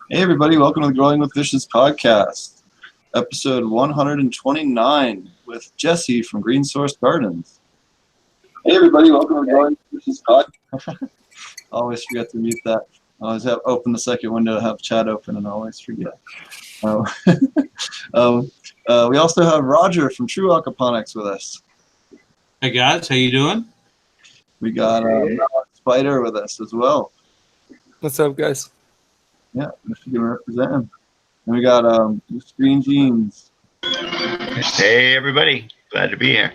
Hey everybody, welcome to the Growing with Fishes podcast, episode 129 with Jesse from Green Source Gardens. Hey everybody, welcome to the Growing with Fishes podcast. Always forget to mute that. I always have open the second window, have chat open, and I always forget. We also have Roger from True Aquaponics with us. Hey guys, how you doing? We got Spider with us as well. What's up, guys? Yeah, Michigan representing. And we got Green Jeans. Hey everybody, glad to be here.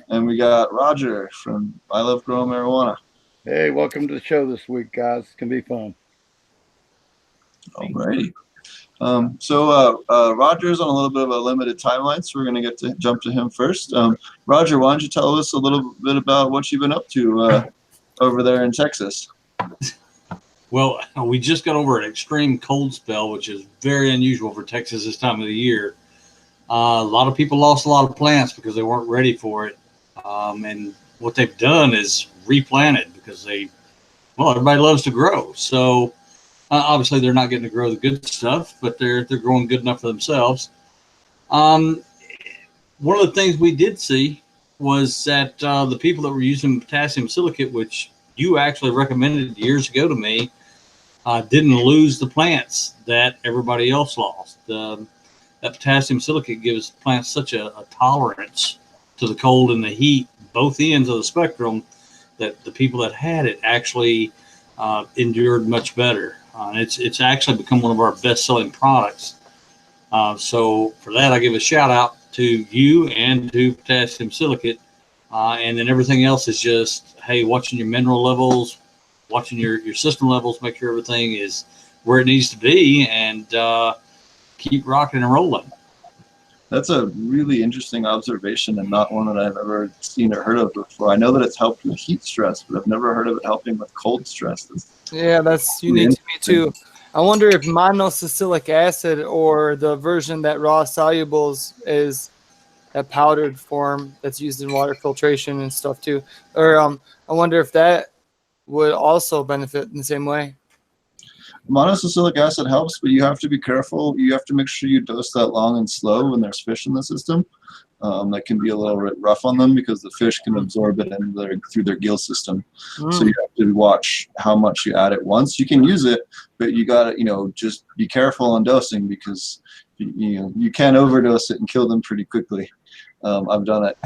And we got Roger from I Love Growing Marijuana. Hey, welcome to the show this week, guys. It's gonna be fun. Alrighty. Roger's on a little bit of a limited timeline, so we're going to get to jump to him first. Roger, why don't you tell us a little bit about what you've been up to over there in Texas? Well, we just got over an extreme cold spell, which is very unusual for Texas this time of the year. A lot of people lost a lot of plants because they weren't ready for it. And what they've done is replanted because everybody loves to grow. So obviously they're not getting to grow the good stuff, but they're growing good enough for themselves. One of the things we did see was that the people that were using potassium silicate, which you actually recommended years ago to me, didn't lose the plants that everybody else lost. That potassium silicate gives plants such a tolerance to the cold and the heat, both ends of the spectrum, that the people that had it actually endured much better. And it's actually become one of our best-selling products. So for that, I give a shout-out to you and to potassium silicate. And then everything else is just, hey, watching your mineral levels, watching your system levels, make sure everything is where it needs to be, and keep rocking and rolling. That's a really interesting observation and not one that I've ever seen or heard of before. I know that it's helped with heat stress, but I've never heard of it helping with cold stress. Yeah, that's unique to me too. I wonder if monosaccharic acid or the version that raw solubles is a powdered form that's used in water filtration and stuff too. Or I wonder if that would also benefit in the same way. Monosaccharic acid helps, but you have to be careful. You have to make sure you dose that long and slow when there's fish in the system. That can be a little bit rough on them because the fish can absorb it through their gill system. So you have to watch how much you add it once. You can use it, but you got to, just be careful on dosing because you can overdose it and kill them pretty quickly. I've done it.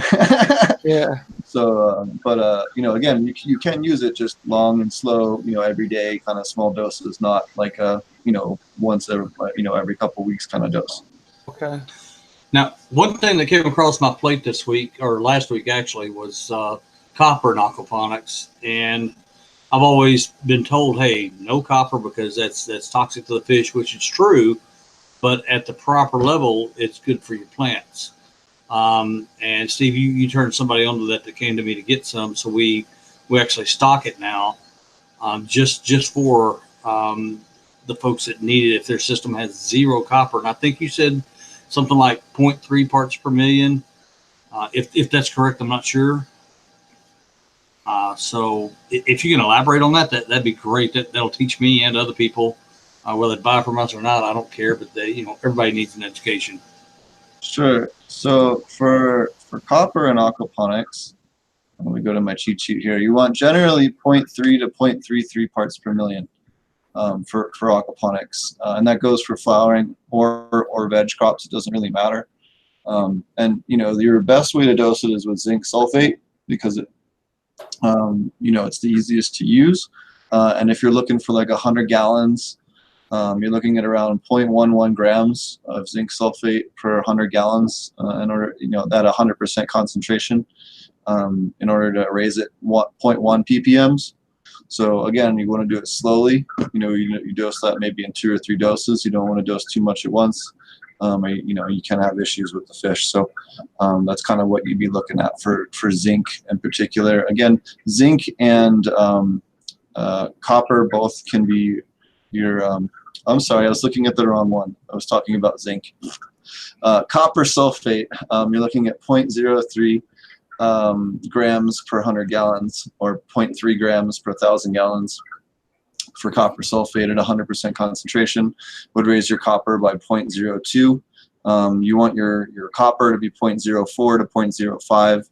Yeah. So, again, you can use it just long and slow, every day, kind of small doses, not like once every couple weeks kind of dose. Okay. Now, one thing that came across my plate this week, or last week actually, was copper in aquaponics. And I've always been told, hey, no copper because that's toxic to the fish, which is true. But at the proper level, it's good for your plants. And Steve, you turned somebody onto that came to me to get some. So we actually stock it now, just for the folks that need it if their system has zero copper. And I think you said something like 0.3 parts per million. If that's correct, I'm not sure. So if you can elaborate on that'd be great. That'll teach me and other people, whether they buy from us or not, I don't care, but everybody needs an education. Sure. So for copper and aquaponics, let me go to my cheat sheet here. You want generally 0.3 to 0.33 parts per million for aquaponics, and that goes for flowering or veg crops. It doesn't really matter. And your best way to dose it is with zinc sulfate because it's the easiest to use. And if you're looking for like 100 gallons. You're looking at around 0.11 grams of zinc sulfate per 100 gallons in order, that 100% concentration in order to raise it 0.1 ppms. So again, you want to do it slowly. You dose that maybe in 2 or 3 doses. You don't want to dose too much at once. You can have issues with the fish. So that's kind of what you'd be looking at for zinc in particular. Again, zinc and copper both can be your I'm sorry, I was looking at the wrong one. I was talking about zinc. Copper sulfate, you're looking at 0.03 grams per 100 gallons or 0.3 grams per 1,000 gallons. for copper sulfate at 100% concentration would raise your copper by 0.02. You want your copper to be 0.04 to 0.05,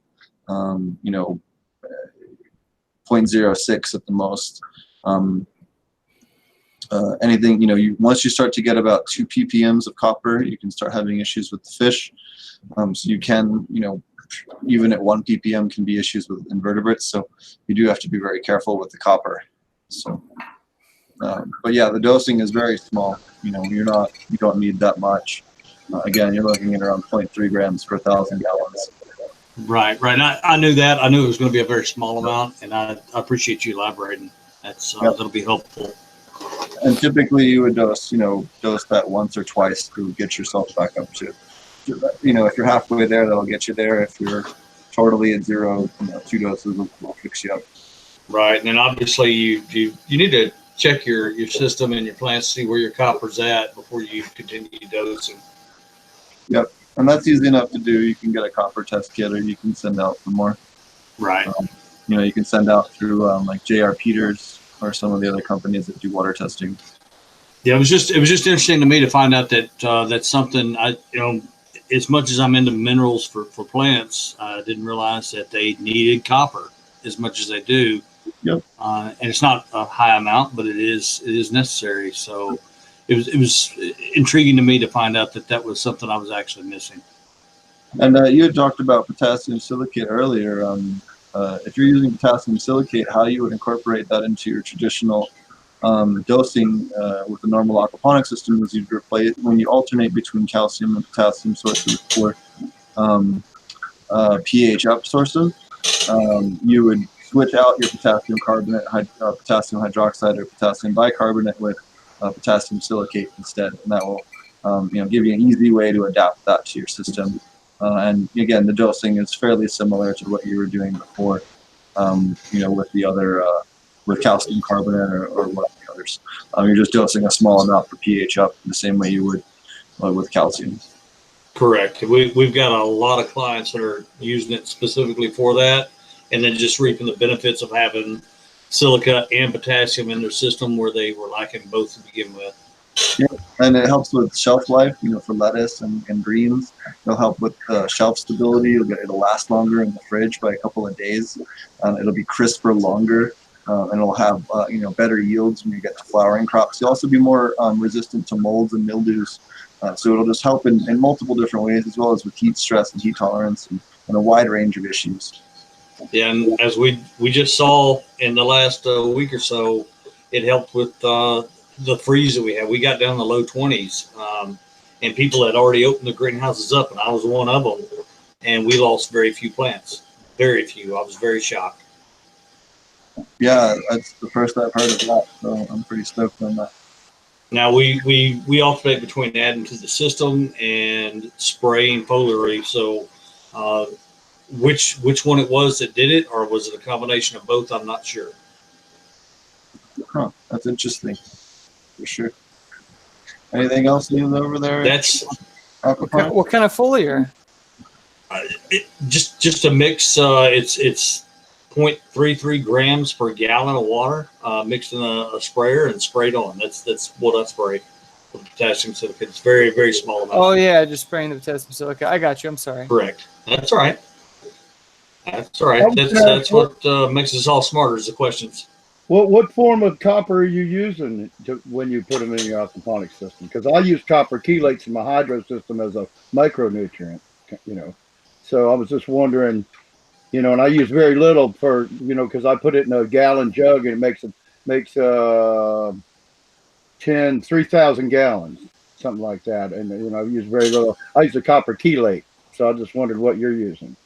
0.06 at the most. Anything, once you start to get about 2 ppms of copper, you can start having issues with the fish. So you can, even at 1 ppm can be issues with invertebrates. So you do have to be very careful with the copper. So, but yeah, the dosing is very small. You don't need that much. Again, you're looking at around 0.3 grams per 1,000 gallons. Right. I knew that. I knew it was going to be a very small amount, and I appreciate you elaborating. That'll be helpful. And typically, you would dose that once or twice to get yourself back up to, if you're halfway there, that'll get you there. If you're totally at zero, 2 doses will fix you up. Right, and then obviously you need to check your system and your plants, see where your copper's at before you continue dosing. Yep, and that's easy enough to do. You can get a copper test kit, or you can send out for more. Right. You can send out through like J.R. Peters or some of the other companies that do water testing. Yeah, it was just interesting to me to find out that that's something as much as I'm into minerals for plants, I didn't realize that they needed copper as much as they do. Yep. And it's not a high amount, but it is necessary. So it was intriguing to me to find out that was something I was actually missing. And you had talked about potassium silicate earlier. If you're using potassium silicate, how you would incorporate that into your traditional dosing with the normal aquaponic system is you'd replace when you alternate between calcium and potassium sources for pH up sources. You would switch out your potassium carbonate, potassium hydroxide, or potassium bicarbonate with potassium silicate instead, and that will give you an easy way to adapt that to your system. And again, the dosing is fairly similar to what you were doing before, with the other, with calcium carbonate or what the others. You're just dosing a small amount for pH up the same way you would with calcium. Correct. We've got a lot of clients that are using it specifically for that, and then just reaping the benefits of having silica and potassium in their system where they were lacking both to begin with. Yeah, and it helps with shelf life, for lettuce and greens. It'll help with shelf stability. It'll last longer in the fridge by a couple of days. It'll be crisper longer, and it'll have better yields when you get to flowering crops. You'll also be more resistant to molds and mildews. So it'll just help in multiple different ways, as well as with heat stress and heat tolerance and a wide range of issues. Yeah, and as we just saw in the last week or so, it helped with the freeze that we had. We got down in the low 20s, and people had already opened the greenhouses up, and I was one of them. And we lost very few plants, very few. I was very shocked. Yeah, that's the first I've heard of that, so I'm pretty stoked on that. Now we alternate between adding to the system and spraying foliarly. So which one it was that did it, or was it a combination of both? I'm not sure. Huh, that's interesting. For sure. Anything else new over there? That's what kind of foliar? Just a mix. It's 0.33 grams per gallon of water mixed in a sprayer and sprayed on. That's what I spray with potassium silicate. It's very, very small amount. Oh yeah, just spraying the potassium silicate. I got you. I'm sorry. Correct. That's all right. That's all right. That's what makes us all smarter is the questions. What form of copper are you using when you put them in your aquaponic system? Because I use copper chelates in my hydro system as a micronutrient, So I was just wondering, and I use very little for, because I put it in a gallon jug and it makes 3,000 gallons, something like that. And, I use very little. I use a copper chelate. So I just wondered what you're using.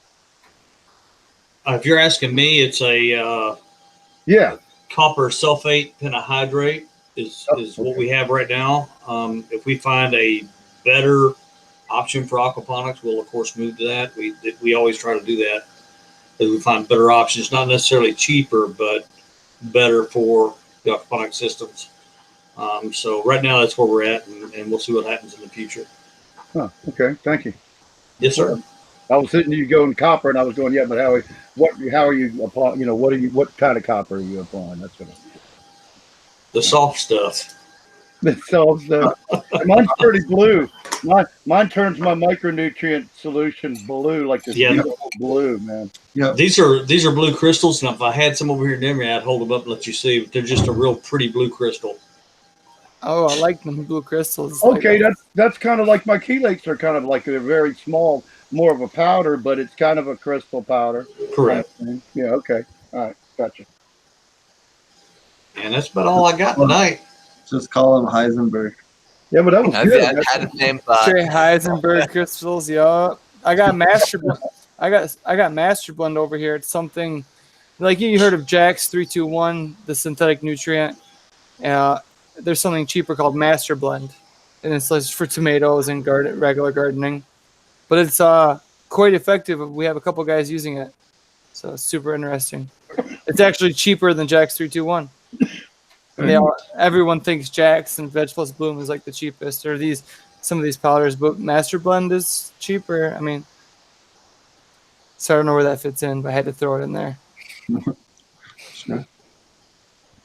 If you're asking me, it's a copper sulfate pentahydrate is what we have right now. If we find a better option for aquaponics, we'll of course move to that. We always try to do that as we find better options, not necessarily cheaper, but better for the aquaponic systems. So right now that's where we're at, and we'll see what happens in the future. Oh, okay. Thank you. Yes, sir. I was sitting you going copper, and I was going, yeah, but how are you applying? What kind of copper are you applying? That's what. the soft stuff. So mine's pretty blue. Mine turns my micronutrient solution blue, like this Yeah. beautiful blue, man. Yeah. These are blue crystals, and if I had some over here in Denver, I'd hold them up and let you see. They're just a real pretty blue crystal. Oh, I like them blue crystals. Okay, that's kind of like my chelates are kind of like they're very small, more of a powder, but it's kind of a crystal powder. Correct. Yeah. Okay. All right. Gotcha. And that's about all I got tonight. Just call him Heisenberg. Yeah, but that was good. I had the same thought. Straight Heisenberg crystals, yup. I got Master Blend. I got Master Blend over here. It's something like you heard of Jack's 321, the synthetic nutrient. There's something cheaper called Master Blend, and it's like for tomatoes and regular gardening. But it's quite effective. We have a couple guys using it, so it's super interesting. It's actually cheaper than Jack's 321. And everyone thinks Jack's and Veg Plus Bloom is like the cheapest, or some of these powders, but Master Blend is cheaper. I mean, so I don't know where that fits in, but I had to throw it in there. Sure.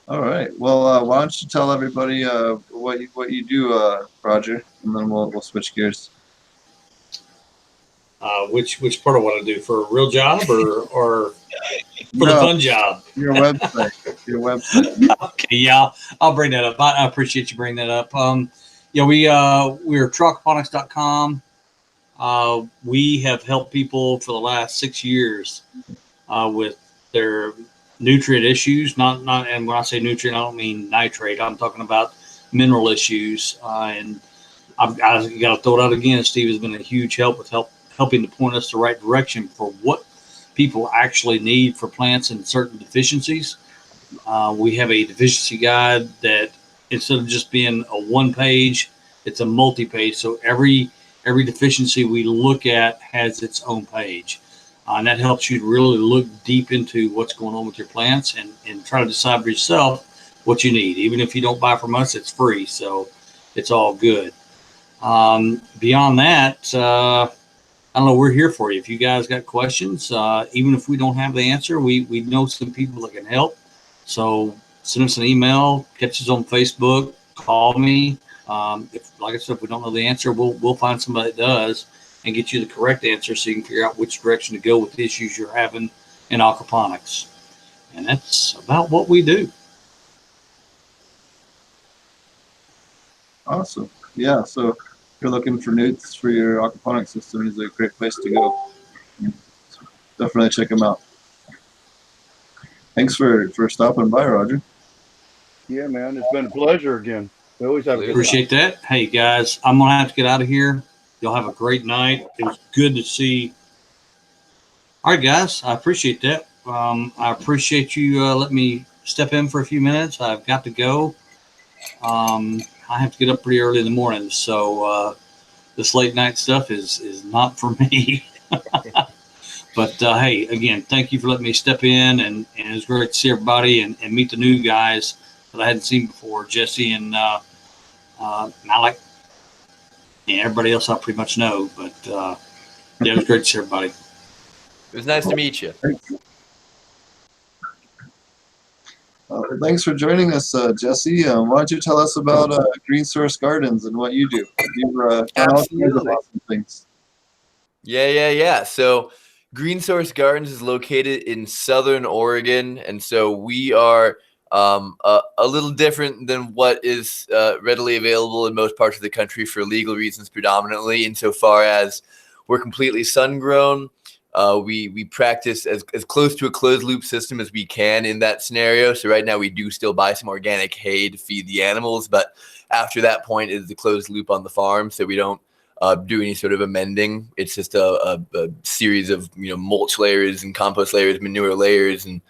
All right. Well, why don't you tell everybody what you do, Roger, and then we'll switch gears. Which part I want to do, for a real job or for the fun job? Your website. Your website. Okay, yeah, I'll bring that up. I appreciate you bringing that up. Yeah, we're aquaponics.com. We have helped people for the last 6 years with their nutrient issues. Not, and when I say nutrient, I don't mean nitrate. I'm talking about mineral issues. And I got to throw it out again. Steve has been a huge help with helping to point us the right direction for what people actually need for plants and certain deficiencies. We have a deficiency guide that instead of just being a one page, it's a multi-page. So every deficiency we look at has its own page. And that helps you to really look deep into what's going on with your plants and try to decide for yourself what you need. Even if you don't buy from us, it's free. So it's all good. Beyond that, I don't know, we're here for you. If you guys got questions, even if we don't have the answer, we know some people that can help. So send us an email, catch us on Facebook, call me. Like I said, if we don't know the answer, we'll find somebody that does and get you the correct answer so you can figure out which direction to go with the issues you're having in aquaponics. And that's about what we do. Awesome. Yeah. So if you're looking for newts for your aquaponics system, is a great place to go. So definitely check them out. Thanks for stopping by, Roger. Yeah, man, it's been a pleasure again. We always have a good Appreciate that. Hey, guys, I'm going to have to get out of here. Y'all have a great night. It was good to see. All right, guys, I appreciate that. I appreciate you letting me step in for a few minutes. I've got to go. I have to get up pretty early in the morning, so this late night stuff is not for me. But hey, again, thank you for letting me step in, and it was great to see everybody and meet the new guys that I hadn't seen before, Jesse and Malik, and everybody else I pretty much know. But yeah, it was great to see everybody. It was nice to meet you. Thanks for joining us, Jesse. Why don't you tell us about Green Source Gardens and what you do? You've done all kinds of awesome things. Yeah. So Green Source Gardens is located in Southern Oregon, and so we are a little different than what is readily available in most parts of the country for legal reasons predominantly, insofar as we're completely sun-grown. We practice as close to a closed loop system as we can in that scenario. So right now we do still buy some organic hay to feed the animals, but after that point it is the closed loop on the farm. So we don't do any sort of amending. It's just a series of mulch layers and compost layers, manure layers, and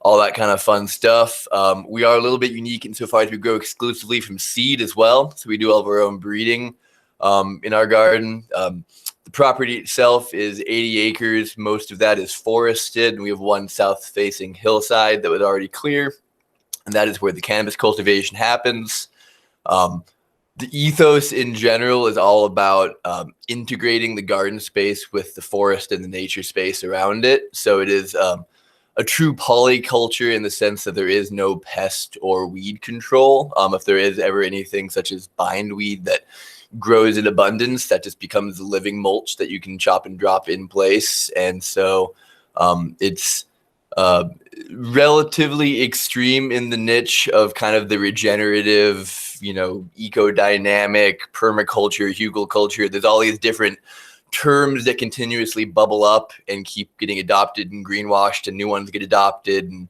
all that kind of fun stuff. We are a little bit unique insofar as we grow exclusively from seed as well. So we do all of our own breeding in our garden. The property itself is 80 acres. Most of that is forested, and we have one south-facing hillside that was already clear, and that is where the cannabis cultivation happens. The ethos in general is all about integrating the garden space with the forest and the nature space around it. So it is a true polyculture in the sense that there is no pest or weed control. If there is ever anything such as bindweed that grows in abundance, that just becomes living mulch that you can chop and drop in place. And so it's relatively extreme in the niche of kind of the regenerative, eco-dynamic, permaculture, hugelculture. There's all these different terms that continuously bubble up and keep getting adopted and greenwashed, and new ones get adopted, and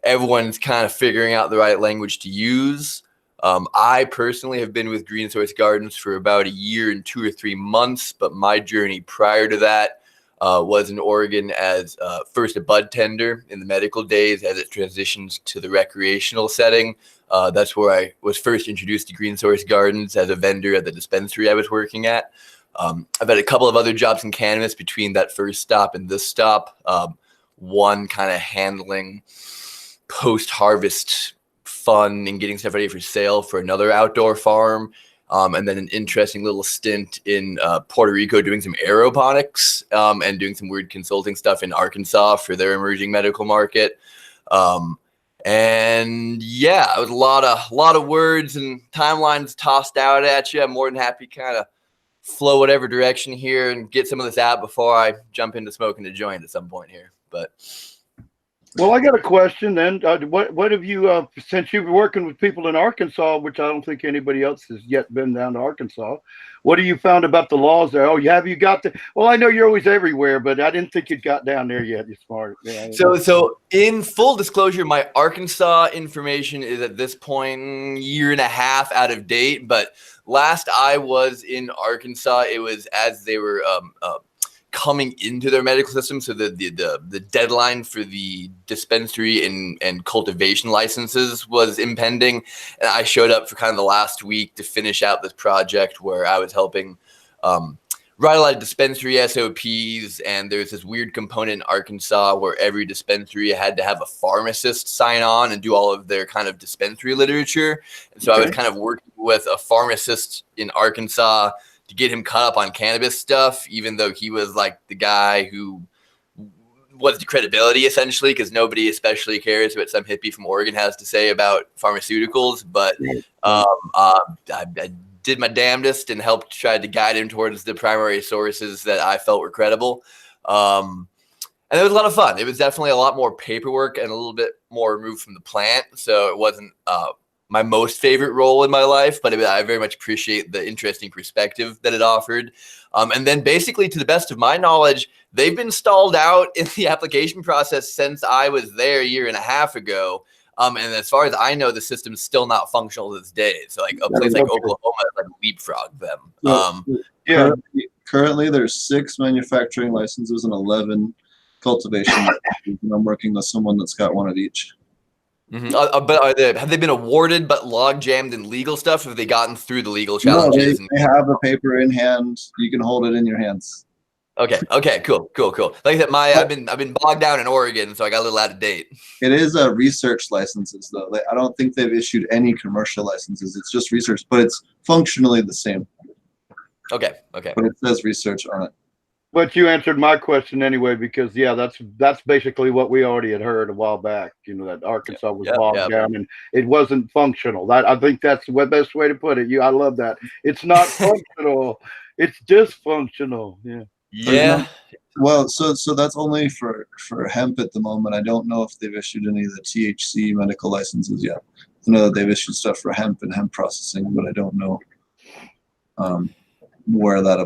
everyone's kind of figuring out the right language to use. I personally have been with Green Source Gardens for about a year and 2 or 3 months, but my journey prior to that was in Oregon as first a bud tender in the medical days as it transitions to the recreational setting. That's where I was first introduced to Green Source Gardens as a vendor at the dispensary I was working at. I've had a couple of other jobs in cannabis between that first stop and this stop. One kind of handling post-harvest fun and getting stuff ready for sale for another outdoor farm. And then an interesting little stint in Puerto Rico doing some aeroponics and doing some weird consulting stuff in Arkansas for their emerging medical market. And yeah, it was a lot of words and timelines tossed out at you. I'm more than happy kind of flow whatever direction here and get some of this out before I jump into smoking a joint at some point here. But well, I got a question then. What have you, since you've been working with people in Arkansas, which I don't think anybody else has yet been down to Arkansas, what have you found about the laws there? Oh, have you got the, well, I know you're always everywhere, but I didn't think you'd got down there yet. You're smart. Yeah. So in full disclosure, my Arkansas information is at this point year and a half out of date, but last I was in Arkansas, it was as they were coming into their medical system. So the deadline for the dispensary and cultivation licenses was impending. And I showed up for kind of the last week to finish out this project where I was helping write a lot of dispensary SOPs. And there's this weird component in Arkansas where every dispensary had to have a pharmacist sign on and do all of their kind of dispensary literature. And so I was kind of working with a pharmacist in Arkansas to get him caught up on cannabis stuff, even though he was like the guy who was the credibility essentially, because nobody especially cares what some hippie from Oregon has to say about pharmaceuticals. But I did my damnedest and helped try to guide him towards the primary sources that I felt were credible. And it was a lot of fun. It was definitely a lot more paperwork and a little bit more removed from the plant. So it wasn't my most favorite role in my life, but I very much appreciate the interesting perspective that it offered. And then basically, to the best of my knowledge, they've been stalled out in the application process since I was there a year and a half ago. And as far as I know, the system's still not functional to this day. So like a place like Oklahoma has like leapfrogged them. Currently, there's 6 manufacturing licenses and 11 cultivation licenses, and I'm working with someone that's got one of each. Mm-hmm. But have they been awarded but log jammed in legal stuff? Or have they gotten through the legal challenges? No, they have the paper in hand. You can hold it in your hands. Okay, cool. Like I said, I've been bogged down in Oregon, so I got a little out of date. It is research licenses, though. I don't think they've issued any commercial licenses. It's just research, but it's functionally the same. Okay. But it says research on it. But you answered my question anyway, because that's basically what we already had heard a while back. That Arkansas was bogged down and it wasn't functional. I think that's the best way to put it. I love that. It's not functional. It's dysfunctional. Yeah. Well, so that's only for hemp at the moment. I don't know if they've issued any of the THC medical licenses yet. I know that they've issued stuff for hemp and hemp processing, but I don't know where that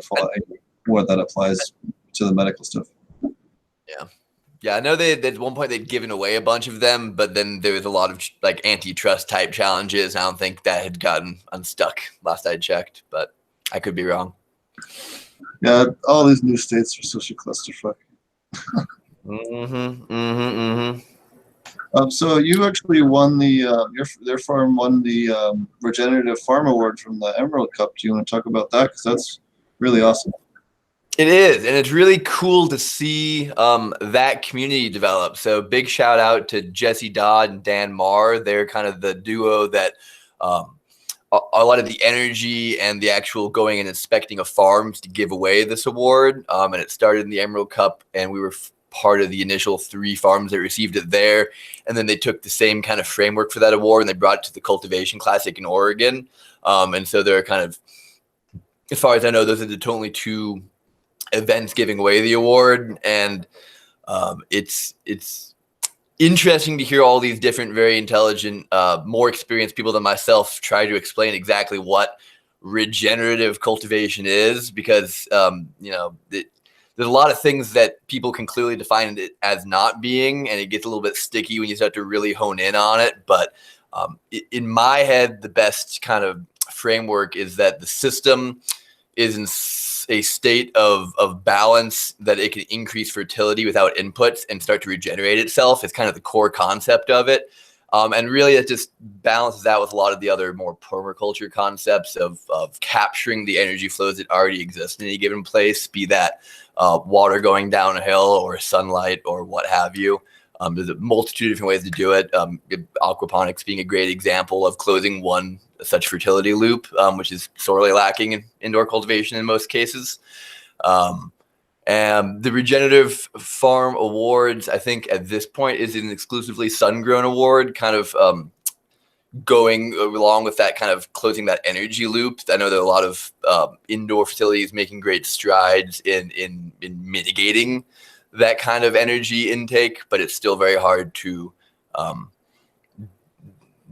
applies to the medical stuff. Yeah. I know at one point they'd given away a bunch of them, but then there was a lot of like antitrust type challenges. I don't think that had gotten unstuck last I checked, but I could be wrong. Yeah, all these new states are such a clusterfuck. So you actually won their farm won the Regenerative Farm Award from the Emerald Cup. Do you want to talk about that? Because that's really awesome. It is, and it's really cool to see that community develop. So big shout out to Jesse Dodd and Dan Marr. They're kind of the duo that a lot of the energy and the actual going and inspecting of farms to give away this award. And it started in the Emerald Cup, and we were part of the initial 3 farms that received it there. And then they took the same kind of framework for that award and they brought it to the Cultivation Classic in Oregon. And so they're kind of, as far as I know, those are the only 2 events giving away the award. And it's interesting to hear all these different, very intelligent, more experienced people than myself try to explain exactly what regenerative cultivation is, because there's a lot of things that people can clearly define it as not being, and it gets a little bit sticky when you start to really hone in on it. But in my head, the best kind of framework is that the system is in a state of balance, that it can increase fertility without inputs and start to regenerate itself. It's kind of the core concept of it. And really it just balances out with a lot of the other more permaculture concepts of capturing the energy flows that already exist in any given place, be that water going down a hill or sunlight or what have you. There's a multitude of different ways to do it. Aquaponics being a great example of closing one such fertility loop, which is sorely lacking in indoor cultivation in most cases. And the Regenerative Farm Awards, I think at this point, is an exclusively sun-grown award, kind of going along with that kind of closing that energy loop. I know there are a lot of indoor facilities making great strides in mitigating that kind of energy intake, but it's still very hard to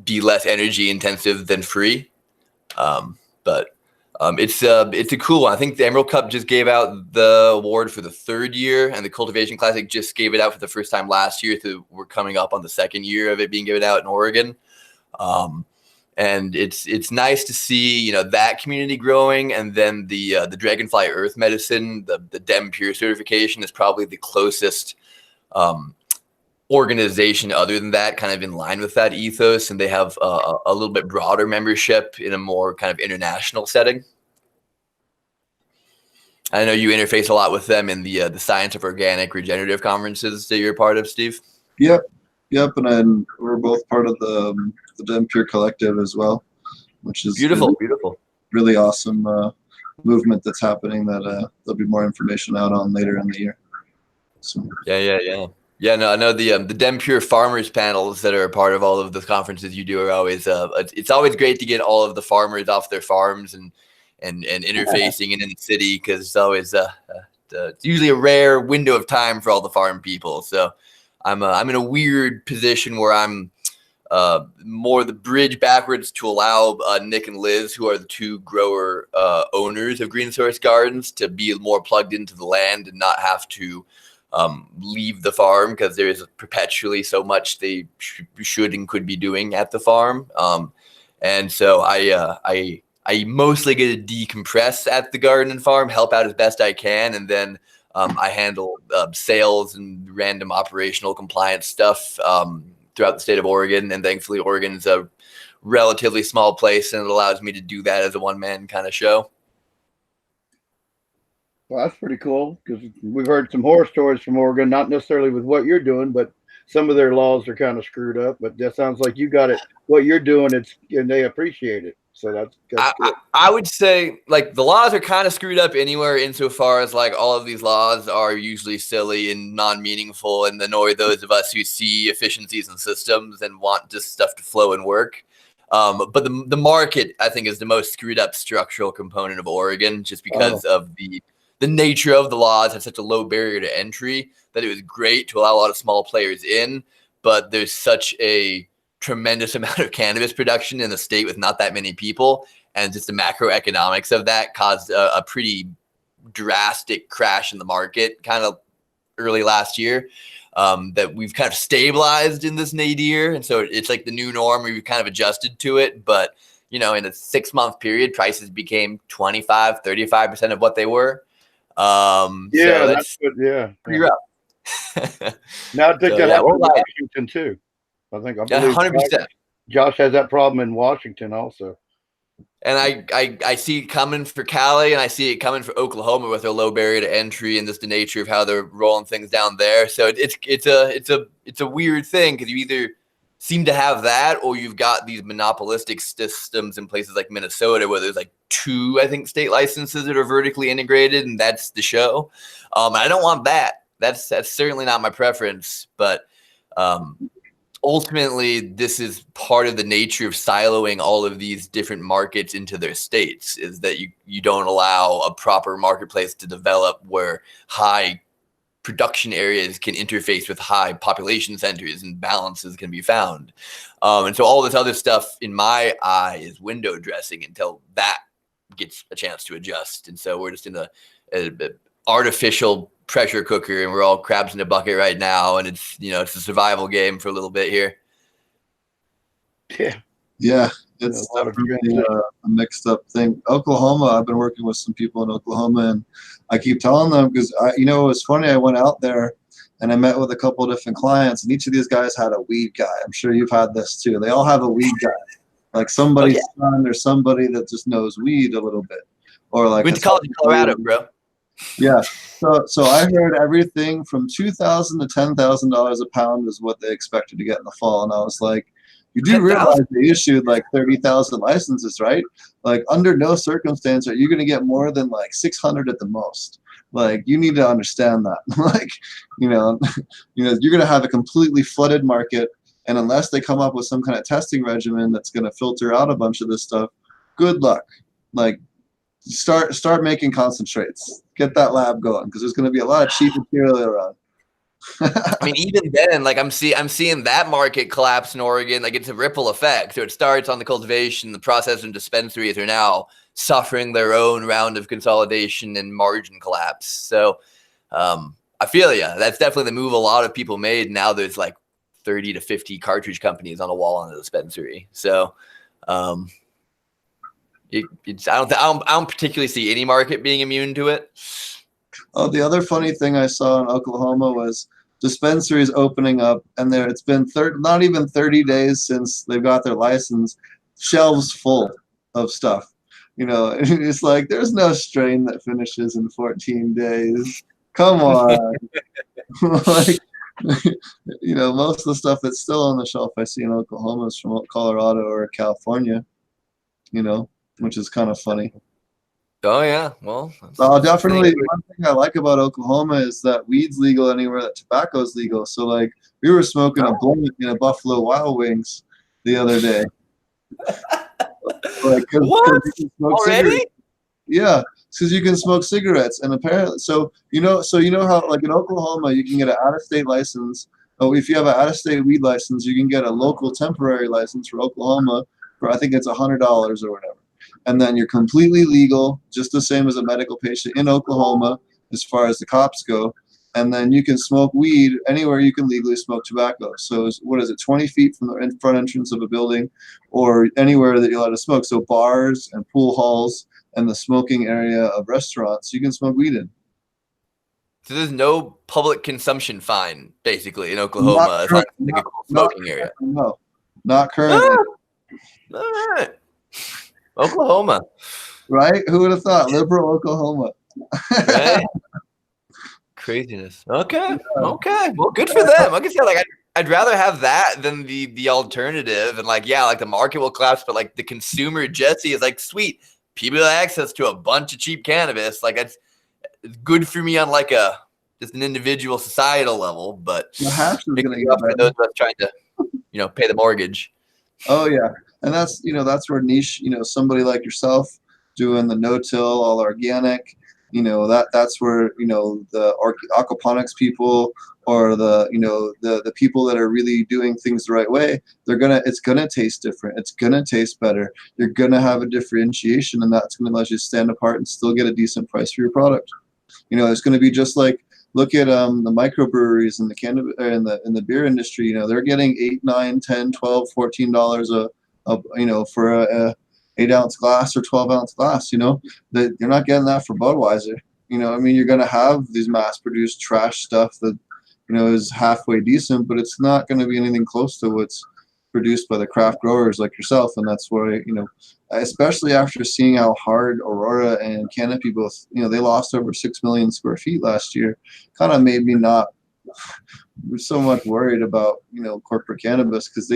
be less energy intensive than free. But it's a cool one. I think the Emerald Cup just gave out the award for the 3rd year, and the Cultivation Classic just gave it out for the first time last year. So we're coming up on the 2nd year of it being given out in Oregon. And it's nice to see, that community growing. And then the Dragonfly Earth Medicine, the Dem Pure certification is probably the closest organization other than that, kind of in line with that ethos. And they have a little bit broader membership in a more kind of international setting. I know you interface a lot with them in the Science of Organic Regenerative conferences that you're a part of, Steve. Yep. And then we're both part of the Dem Pure Collective as well, which is beautiful. Really awesome movement that's happening that there'll be more information out on later in the year. So yeah. No, I know the Dem Pure farmers panels that are a part of all of the conferences you do are always it's always great to get all of the farmers off their farms and interfacing in the city, because it's always it's usually a rare window of time for all the farm people. So I'm in a weird position where I'm more the bridge backwards to allow Nick and Liz, who are the 2 grower owners of Green Source Gardens, to be more plugged into the land and not have to leave the farm, because there is perpetually so much they should and could be doing at the farm. And so I mostly get to decompress at the garden and farm, help out as best I can, and then I handle sales and random operational compliance stuff throughout the state of Oregon. And thankfully, Oregon is a relatively small place, and it allows me to do that as a one-man kind of show. Well, that's pretty cool, because we've heard some horror stories from Oregon, not necessarily with what you're doing, but some of their laws are kind of screwed up. But that sounds like you got it. What you're doing, and they appreciate it. So that's good. I would say, like, the laws are kind of screwed up anywhere, insofar as, like, all of these laws are usually silly and non-meaningful and annoy those of us who see efficiencies in systems and want just stuff to flow and work. But the market, I think, is the most screwed up structural component of Oregon, just because of the nature of the laws have such a low barrier to entry that it was great to allow a lot of small players in, but there's such a tremendous amount of cannabis production in the state with not that many people, and just the macroeconomics of that caused a pretty drastic crash in the market kind of early last year, that we've kind of stabilized in this nadir. And so it's like the new norm, we've kind of adjusted to it. But, in a 6-month period, prices became 25-35% of what they were. So that's good. Yeah. pretty rough. Now I think that happened in Washington too. I believe 100%. Josh has that problem in Washington also. And I see it coming for Cali, and I see it coming for Oklahoma with their low barrier to entry and just the nature of how they're rolling things down there. So it's a weird thing, because you either seem to have that, or you've got these monopolistic systems in places like Minnesota, where there's like 2, I think, state licenses that are vertically integrated, and that's the show. I don't want that. that's certainly not my preference, but ultimately this is part of the nature of siloing all of these different markets into their states, is that you don't allow a proper marketplace to develop where high production areas can interface with high population centers and balances can be found. And so all this other stuff in my eye is window dressing until that gets a chance to adjust. And so we're just in a artificial pressure cooker, and we're all crabs in a bucket right now. And it's, it's a survival game for a little bit here. Yeah, it's definitely a mixed up thing. Oklahoma, I've been working with some people in Oklahoma, and I keep telling them, because it was funny. I went out there and I met with a couple of different clients, and each of these guys had a weed guy. I'm sure you've had this too. They all have a weed guy, like somebody's son or somebody that just knows weed a little bit, or like went to college in Colorado, bro. Yeah. So I heard everything from $2,000 to $10,000 a pound is what they expected to get in the fall, and I was like, you do realize they issued like 30,000 licenses, right? Like under no circumstance are you going to get more than like 600 at the most. Like you need to understand that. Like, you're going to have a completely flooded market, and unless they come up with some kind of testing regimen that's going to filter out a bunch of this stuff, good luck. Like start making concentrates. Get that lab going, because there's going to be a lot of cheap material around. I mean, even then, like I'm seeing that market collapse in Oregon. Like it's a ripple effect. So it starts on the cultivation, the process, and dispensaries are now suffering their own round of consolidation and margin collapse. So I feel you. That's definitely the move a lot of people made. Now there's like 30 to 50 cartridge companies on a wall in the dispensary. So I don't particularly see any market being immune to it. Oh, the other funny thing I saw in Oklahoma was dispensaries opening up, and it's been not even 30 days since they've got their license, shelves full of stuff. It's like there's no strain that finishes in 14 days. Come on. Like, most of the stuff that's still on the shelf I see in Oklahoma is from Colorado or California, which is kind of funny. Oh yeah, well, definitely. One thing I like about Oklahoma is that weed's legal anywhere that tobacco's legal. So like we were smoking a blunt in a Buffalo Wild Wings the other day. Like, what? Already? Yeah, because you can smoke cigarettes, and apparently, so you know how like in Oklahoma you can get an out-of-state license. Oh, if you have an out-of-state weed license, you can get a local temporary license for Oklahoma for I think it's $100 or whatever. And then you're completely legal, just the same as a medical patient in Oklahoma, as far as the cops go. And then you can smoke weed anywhere you can legally smoke tobacco. So what is it, 20 feet from the front entrance of a building, or anywhere that you're allowed to smoke. So bars and pool halls and the smoking area of restaurants, you can smoke weed in. So there's no public consumption fine, basically, in Oklahoma. It's like a cool smoking area. No, not currently. All right. Oklahoma. Right? Who would have thought? Liberal Oklahoma. Right? Craziness. Okay. Well, good for them. Like I said, like I'd rather have that than the alternative. And like, yeah, like the market will collapse, but like the consumer Jesse is like, sweet, people have access to a bunch of cheap cannabis. Like it's good for me on like just an individual societal level, but the hash is going to get for those of us trying to, pay the mortgage. Oh yeah. And that's, that's where niche, somebody like yourself doing the no-till, all organic, that's where, the aquaponics people or the people that are really doing things the right way, it's going to taste different. It's going to taste better. You're going to have a differentiation, and that's going to let you stand apart and still get a decent price for your product. It's going to be just like, look at the microbreweries and the cannabis in the beer industry. They're getting $8, $9, $10, $12, $14 for a 8-ounce glass or 12-ounce glass. That you're not getting that for Budweiser. You're going to have these mass-produced trash stuff that is halfway decent, but it's not going to be anything close to what's produced by the craft growers like yourself. And that's why especially after seeing how hard Aurora and Canopy both, they lost over 6 million square feet last year, kind of made me not so much worried about corporate cannabis, because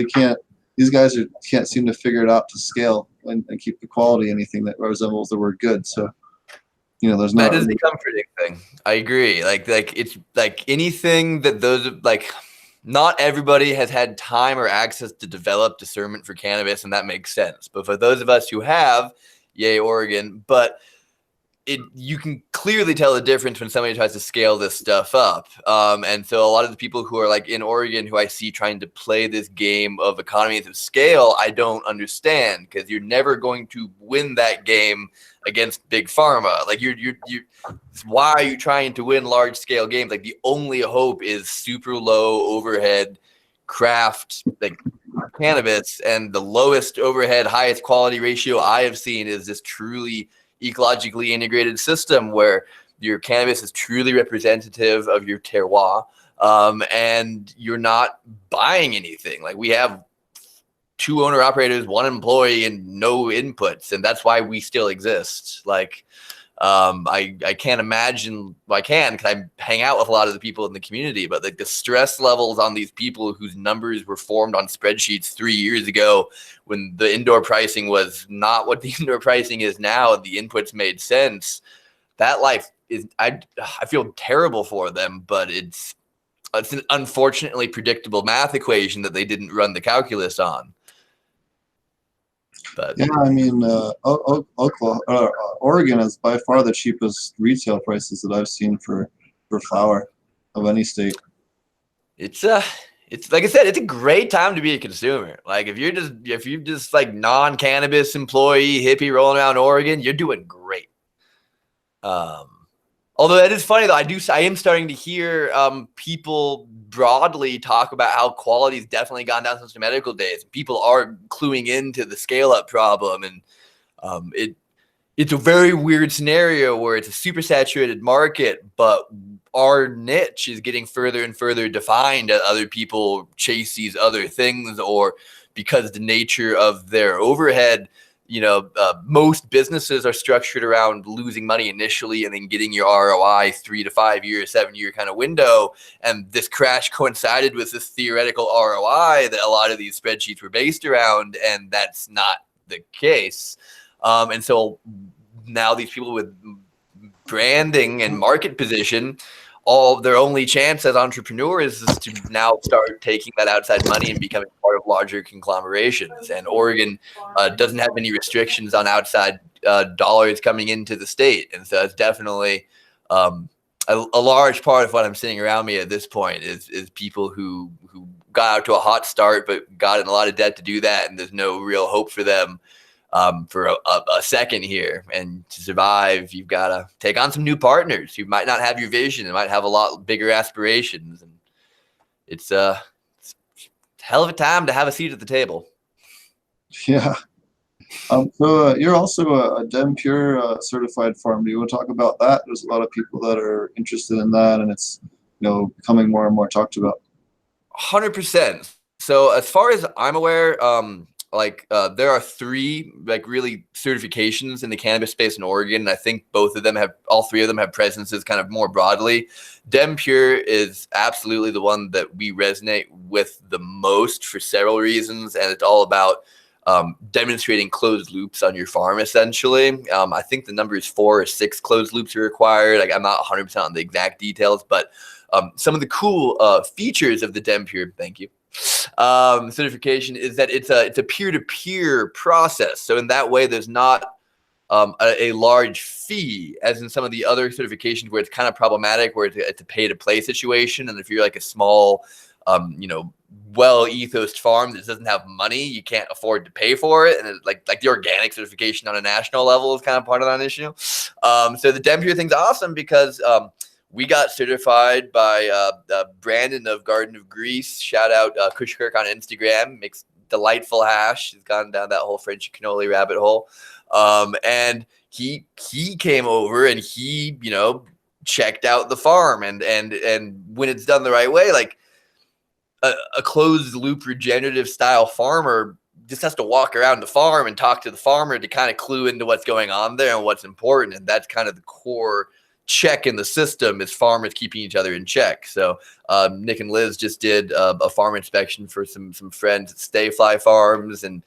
these guys can't seem to figure it out to scale and keep the quality anything that resembles the word good. So there's That not. is the comforting thing. I agree. Like it's like anything that those like, not everybody has had time or access to develop discernment for cannabis, and that makes sense. But for those of us who have, yay, Oregon. But you can clearly tell the difference when somebody tries to scale this stuff up. And so a lot of the people who are like in Oregon who I see trying to play this game of economies of scale, I don't understand, because you're never going to win that game against big pharma. Like why are you trying to win large scale games? Like the only hope is super low overhead craft, like cannabis, and the lowest overhead, highest quality ratio I have seen is this truly ecologically integrated system where your cannabis is truly representative of your terroir, and you're not buying anything. Like we have 2 owner operators, 1 employee, and no inputs, and that's why we still exist. Like I can't imagine. Well, I can, because I hang out with a lot of the people in the community, but like the stress levels on these people whose numbers were formed on spreadsheets 3 years ago when the indoor pricing was not what the indoor pricing is now, and the inputs made sense. That life is, I feel terrible for them, but it's an unfortunately predictable math equation that they didn't run the calculus on. But Yeah, I mean, Oregon is by far the cheapest retail prices that I've seen for flower of any state. it's like I said, it's a great time to be a consumer. Like if you're just like non-cannabis employee hippie rolling around Oregon, you're doing great. Although it is funny though, I am starting to hear people broadly talk about how quality's definitely gone down since the medical days. People are cluing into the scale up problem, and it's a very weird scenario where it's a super saturated market, but our niche is getting further and further defined as other people chase these other things, or because the nature of their overhead. Most businesses are structured around losing money initially and then getting your ROI 3 to 5 year, 7-year kind of window. And this crash coincided with this theoretical ROI that a lot of these spreadsheets were based around, and that's not the case. And so now these people with branding and market position, all their only chance as entrepreneurs is to now start taking that outside money and becoming part of larger conglomerations. And Oregon doesn't have any restrictions on outside dollars coming into the state. And so it's definitely a large part of what I'm seeing around me at this point is people who got out to a hot start, but got in a lot of debt to do that. And there's no real hope for them for a second here. And to survive, you've got to take on some new partners who might not have your vision and might have a lot bigger aspirations. And it's a hell of a time to have a seat at the table. Yeah. So you're also a DemPure certified farm. Do you want to talk about that? There's a lot of people that are interested in that, and it's becoming more and more talked about. 100%. So as far as I'm aware, there are 3 really certifications in the cannabis space in Oregon. And I think all 3 of them have presences kind of more broadly. DemPure is absolutely the one that we resonate with the most for several reasons. And it's all about demonstrating closed loops on your farm, essentially. I think the number is 4 or 6 closed loops are required. I'm not 100% on the exact details, but some of the cool features of the DemPure, thank you, certification is that it's a peer-to-peer process. So in that way, there's not a large fee, as in some of the other certifications where it's kind of problematic, where it's a pay-to-play situation. And if you're like a small, well-ethosed farm that doesn't have money, you can't afford to pay for it. And like the organic certification on a national level is kind of part of that issue. So the DemPure thing's awesome because we got certified by Brandon of Garden of Greece. Shout out Kushkirk on Instagram. Makes delightful hash. He's gone down that whole French cannoli rabbit hole. And he came over and he, checked out the farm. And when it's done the right way, like a closed loop regenerative style farmer just has to walk around the farm and talk to the farmer to kind of clue into what's going on there and what's important. And that's kind of the core check in the system, is farmers keeping each other in check. So Nick and Liz just did a farm inspection for some friends at Stayfly Farms and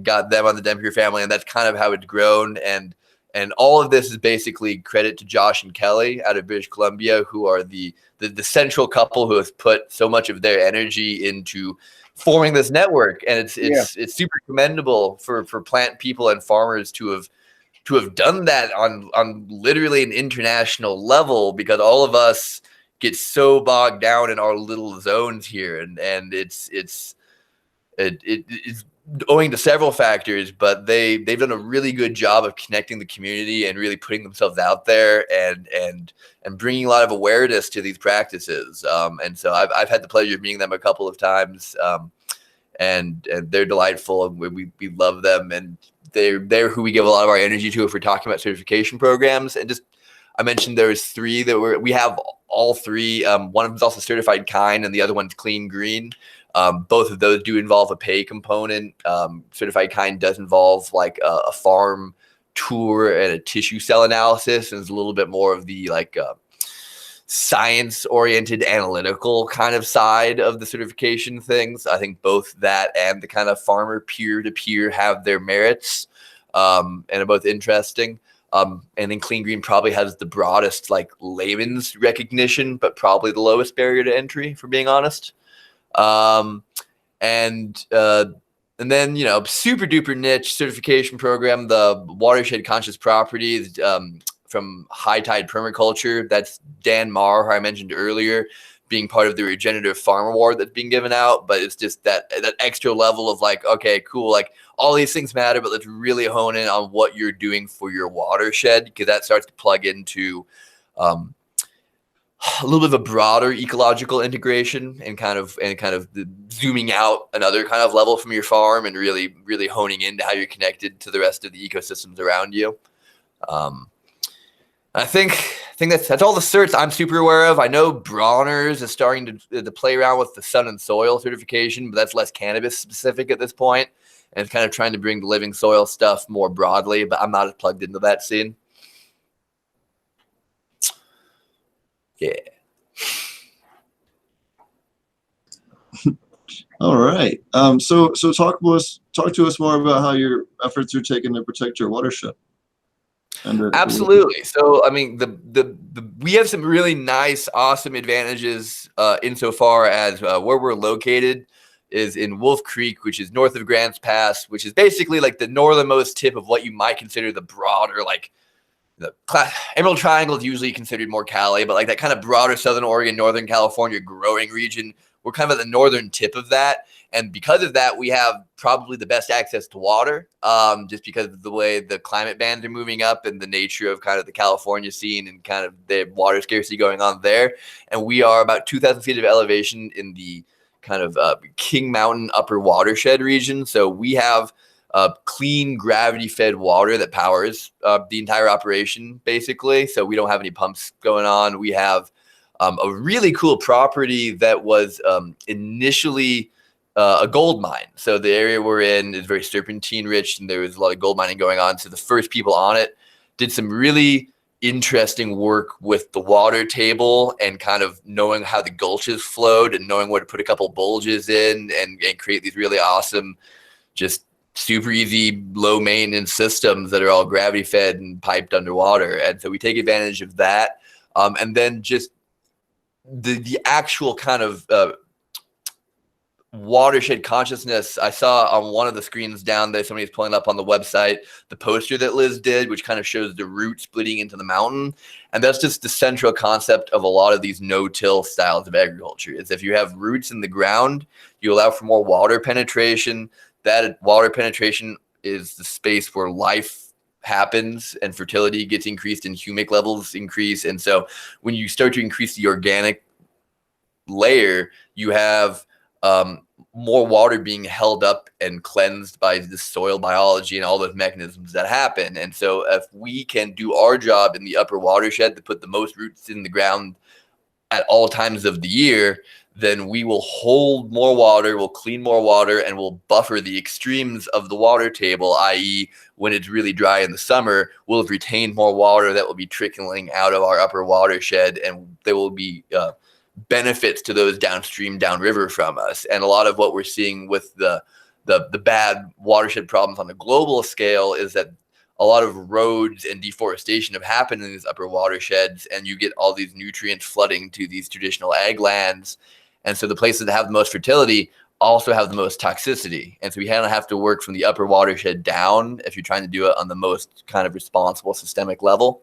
got them on the DemPure family, and that's kind of how it's grown. And And all of this is basically credit to Josh and Kelly out of British Columbia, who are the central couple who have put so much of their energy into forming this network. And it's super commendable for plant people and farmers to have done that on literally an international level, because all of us get so bogged down in our little zones here, and it's owing to several factors, but they've done a really good job of connecting the community and really putting themselves out there and bringing a lot of awareness to these practices. And so I've had the pleasure of meeting them a couple of times, and they're delightful, and we love them, and they're who we give a lot of our energy to if we're talking about certification programs. And just, I mentioned there's 3 that we have all 3. One of them is also certified kind, and the other one's clean green. Both of those do involve a pay component. Certified kind does involve like a farm tour and a tissue cell analysis, and it's a little bit more of the like science-oriented analytical kind of side of the certification things. I think both that and the kind of farmer peer-to-peer have their merits, and are both interesting. And then clean green probably has the broadest like layman's recognition, but probably the lowest barrier to entry, for being honest. And then, super duper niche certification program, the Watershed Conscious Properties, from High Tide Permaculture. That's Dan Marr, who I mentioned earlier, being part of the Regenerative Farm Award that's being given out. But it's just that extra level of like, okay, cool, like all these things matter, but let's really hone in on what you're doing for your watershed, because that starts to plug into a little bit of a broader ecological integration and kind of the zooming out another kind of level from your farm and really, really honing into how you're connected to the rest of the ecosystems around you. I think that's all the certs I'm super aware of. I know Bronner's is starting to play around with the sun and soil certification, but that's less cannabis specific at this point, and it's kind of trying to bring the living soil stuff more broadly, but I'm not as plugged into that scene. Yeah. All right. So talk to us more about how your efforts are taken to protect your watershed. Absolutely. So, I mean, we have some really nice, awesome advantages insofar as where we're located is in Wolf Creek, which is north of Grants Pass, which is basically like the northernmost tip of what you might consider the broader, like the Emerald Triangle is usually considered more Cali, but like that kind of broader Southern Oregon, Northern California growing region, we're kind of at the northern tip of that. And because of that, we have probably the best access to water, just because of the way the climate bands are moving up and the nature of kind of the California scene and kind of the water scarcity going on there. And we are about 2,000 feet of elevation in the kind of King Mountain upper watershed region. So we have clean gravity-fed water that powers the entire operation, basically. So we don't have any pumps going on. We have a really cool property that was initially a gold mine. So the area we're in is very serpentine rich, and there was a lot of gold mining going on. So the first people on it did some really interesting work with the water table and kind of knowing how the gulches flowed and knowing where to put a couple bulges in and create these really awesome, just super easy, low maintenance systems that are all gravity fed and piped underwater. And so we take advantage of that. And then just the actual kind of watershed consciousness. I saw on one of the screens down there, somebody's pulling up on the website, the poster that Liz did, which kind of shows the roots splitting into the mountain. And that's just the central concept of a lot of these no-till styles of agriculture, is if you have roots in the ground, you allow for more water penetration. That water penetration is the space where life happens and fertility gets increased and humic levels increase. And so when you start to increase the organic layer, you have more water being held up and cleansed by the soil biology and all those mechanisms that happen. And so if we can do our job in the upper watershed to put the most roots in the ground at all times of the year, then we will hold more water, we'll clean more water, and we'll buffer the extremes of the water table, i.e. when it's really dry in the summer, we'll have retained more water that will be trickling out of our upper watershed, and there will be benefits to those downriver from us. And a lot of what we're seeing with the bad watershed problems on a global scale is that a lot of roads and deforestation have happened in these upper watersheds, and you get all these nutrients flooding to these traditional ag lands. And so the places that have the most fertility also have the most toxicity. And so we kind of have to work from the upper watershed down if you're trying to do it on the most kind of responsible systemic level.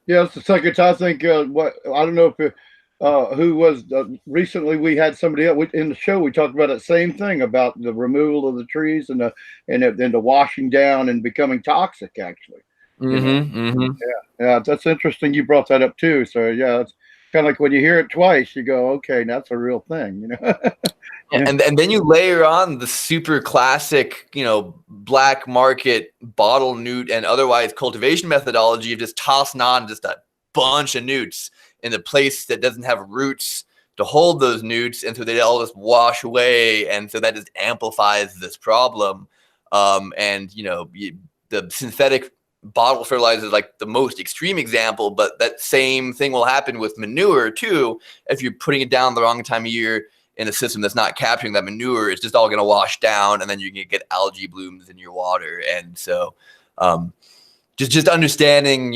Yeah, it's the second time. I think what I don't know if it, who was recently we had somebody else in the show. We talked about that same thing about the removal of the trees and the washing down and becoming toxic. Actually, yeah, that's interesting. You brought that up too. So yeah, it's kind of like when you hear it twice, you go, okay, that's a real thing. You know. And then you layer on the super classic, black market bottle newt and otherwise cultivation methodology of just tossing on just a bunch of newts in a place that doesn't have roots to hold those newts, and so they all just wash away, and so that just amplifies this problem. The synthetic bottle fertilizer is like the most extreme example, but that same thing will happen with manure too. If you're putting it down the wrong time of year in a system that's not capturing that manure, it's just all going to wash down, and then you're going to get algae blooms in your water. And so just understanding,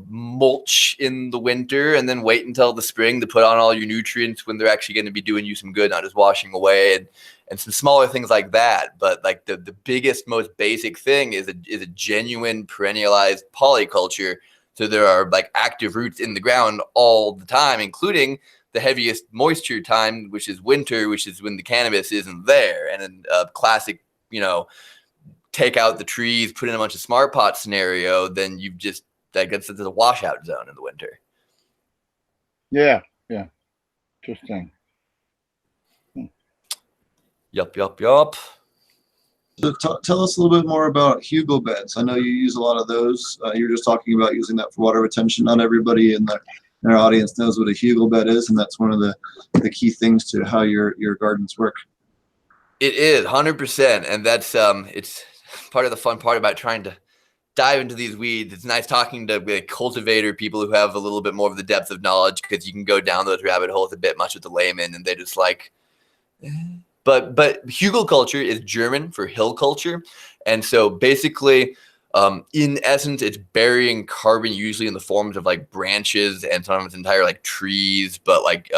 mulch in the winter and then wait until the spring to put on all your nutrients when they're actually going to be doing you some good, not just washing away, and some smaller things like that. But like the biggest, most basic thing is a genuine perennialized polyculture. So there are like active roots in the ground all the time, including the heaviest moisture time, which is winter, which is when the cannabis isn't there. And in a classic, take out the trees, put in a bunch of smart pot scenario, then you've just it's a washout zone in the winter. Yeah. Interesting. Yup. So tell us a little bit more about hugel beds. I know you use a lot of those. You were just talking about using that for water retention. Not everybody in our audience knows what a hugel bed is, and that's one of the key things to how your gardens work. It is 100%, and that's it's part of the fun part about trying to dive into these weeds. It's nice talking to cultivator people who have a little bit more of the depth of knowledge, because you can go down those rabbit holes a bit much with the layman, and they just like. But hugel culture is German for hill culture, and so basically, in essence, it's burying carbon usually in the forms of like branches and sometimes entire like trees. But like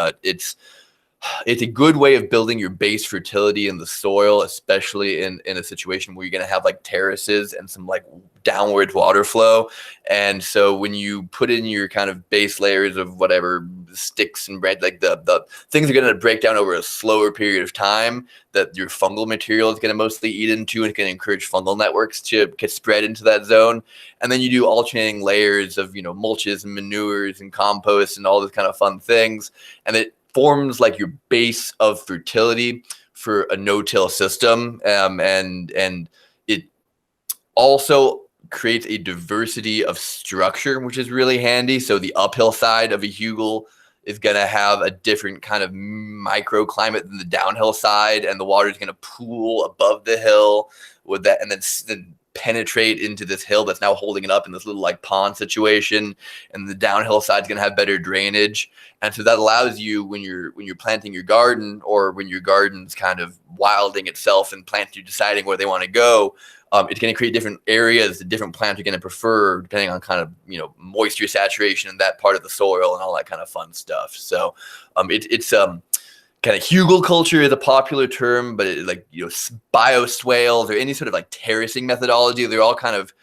it's a good way of building your base fertility in the soil, especially in a situation where you're going to have like terraces and some like downward water flow. And so when you put in your kind of base layers of whatever sticks and bread, like the things are going to break down over a slower period of time, that your fungal material is going to mostly eat into, and it's going to encourage fungal networks to get spread into that zone. And then you do alternating layers of, mulches and manures and compost and all this kind of fun things. And it forms like your base of fertility for a no-till system, and it also creates a diversity of structure, which is really handy. So the uphill side of a hugel is going to have a different kind of microclimate than the downhill side, and the water is going to pool above the hill with that, and then penetrate into this hill that's now holding it up in this little like pond situation, and the downhill side is going to have better drainage. And so that allows you, when you're planting your garden, or when your garden's kind of wilding itself and plants are deciding where they want to go, it's going to create different areas that different plants are going to prefer depending on kind of moisture saturation in that part of the soil and all that kind of fun stuff. So it's kind of hugel culture is a popular term, but bioswales or any sort of like terracing methodology, they're all kind of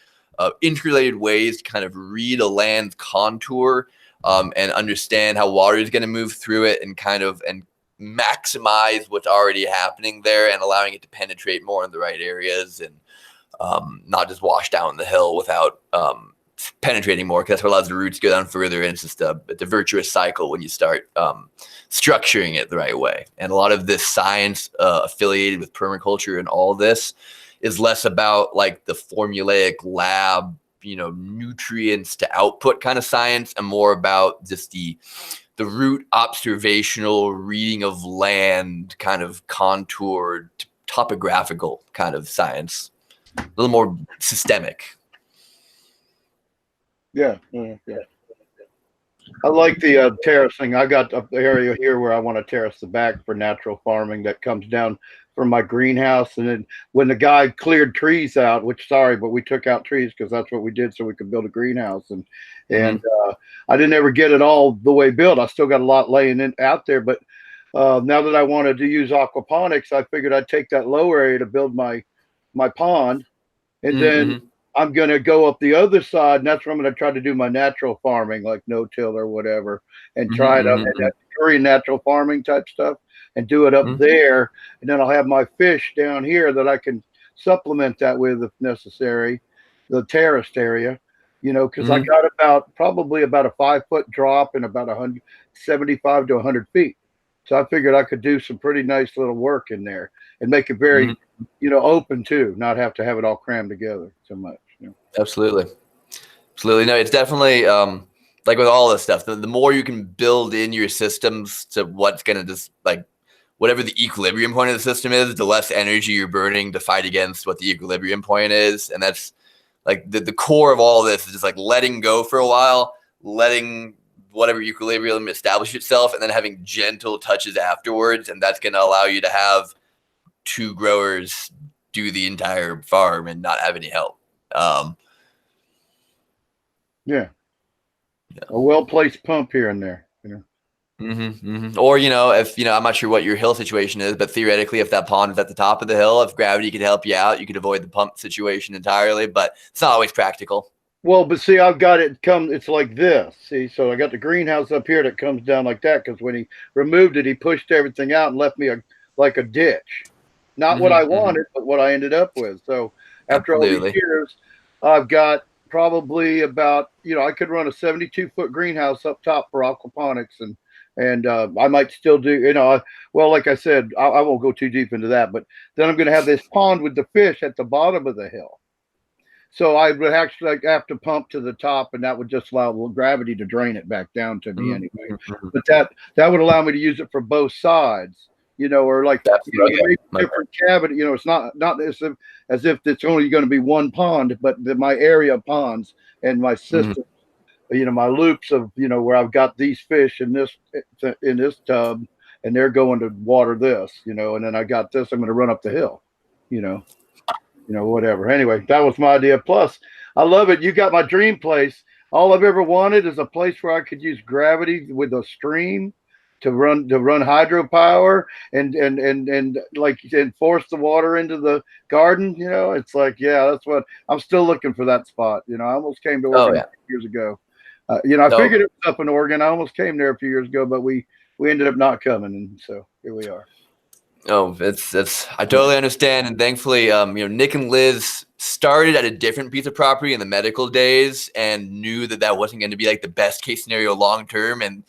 interrelated ways to kind of read a land's contour, and understand how water is going to move through it, and maximize what's already happening there, and allowing it to penetrate more in the right areas, and not just wash down the hill without penetrating more, because that's what allows the roots to go down further. And it's just a virtuous cycle when you start structuring it the right way. And a lot of this science affiliated with permaculture and all this is less about like the formulaic lab, nutrients to output kind of science, and more about just the root observational reading of land, kind of contoured topographical kind of science, a little more systemic. Yeah. I like the terracing. I got an area here where I want to terrace the back for natural farming that comes down from my greenhouse. And then when the guy cleared trees out, which sorry, but we took out trees because that's what we did so we could build a greenhouse. And I didn't ever get it all the way built. I still got a lot laying out there, but now that I wanted to use aquaponics, I figured I'd take that lower area to build my pond, and then I'm going to go up the other side, and that's where I'm going to try to do my natural farming, like no-till or whatever, and try it up and that Korean natural farming type stuff, and do it up there, and then I'll have my fish down here that I can supplement that with if necessary, the terraced area, you know, because I got probably about a 5-foot drop and about 175 to 100 feet. So I figured I could do some pretty nice little work in there and make it very, you know, open too, not have to have it all crammed together so much. You know? Absolutely. No, it's definitely like with all this stuff, the more you can build in your systems to what's going to just like whatever the equilibrium point of the system is, the less energy you're burning to fight against what the equilibrium point is. And that's like the core of all this is just like letting go for a while, letting whatever equilibrium establish itself, and then having gentle touches afterwards. And that's going to allow you to have 2 growers do the entire farm and not have any help. Yeah. A well-placed pump here and there, you know. Or, you know, if, you know, I'm not sure what your hill situation is, but theoretically, if that pond is at the top of the hill, if gravity could help you out, you could avoid the pump situation entirely, but it's not always practical. Well, but see, I've got it's like this. See, so I got the greenhouse up here that comes down like that because when he removed it, he pushed everything out and left me like a ditch. Not what I wanted, but what I ended up with. So after all these years, I've got probably about, you know, I could run a 72-foot greenhouse up top for aquaponics, and I might still do, you know, well, like I said, I won't go too deep into that, but then I'm going to have this pond with the fish at the bottom of the hill. So I would actually have to pump to the top, and that would just allow gravity to drain it back down to me anyway. But that would allow me to use it for both sides, you know, or like different cavity. You know, it's not as if it's only going to be one pond, but my area of ponds and my system, you know, my loops of, you know, where I've got these fish in this tub, and they're going to water this, you know, and then I got this. I'm going to run up the hill, you know. You know, whatever. Anyway, that was my idea. Plus, I love it. You got my dream place. All I've ever wanted is a place where I could use gravity with a stream to run hydropower and force the water into the garden. You know, it's like, yeah, that's what I'm still looking for, that spot. You know, I almost came to Oregon years ago. You know, I figured it was up in Oregon. I almost came there a few years ago, but we ended up not coming, and so here we are. Oh, I totally understand. And thankfully, you know, Nick and Liz started at a different piece of property in the medical days and knew that wasn't going to be like the best case scenario long term, and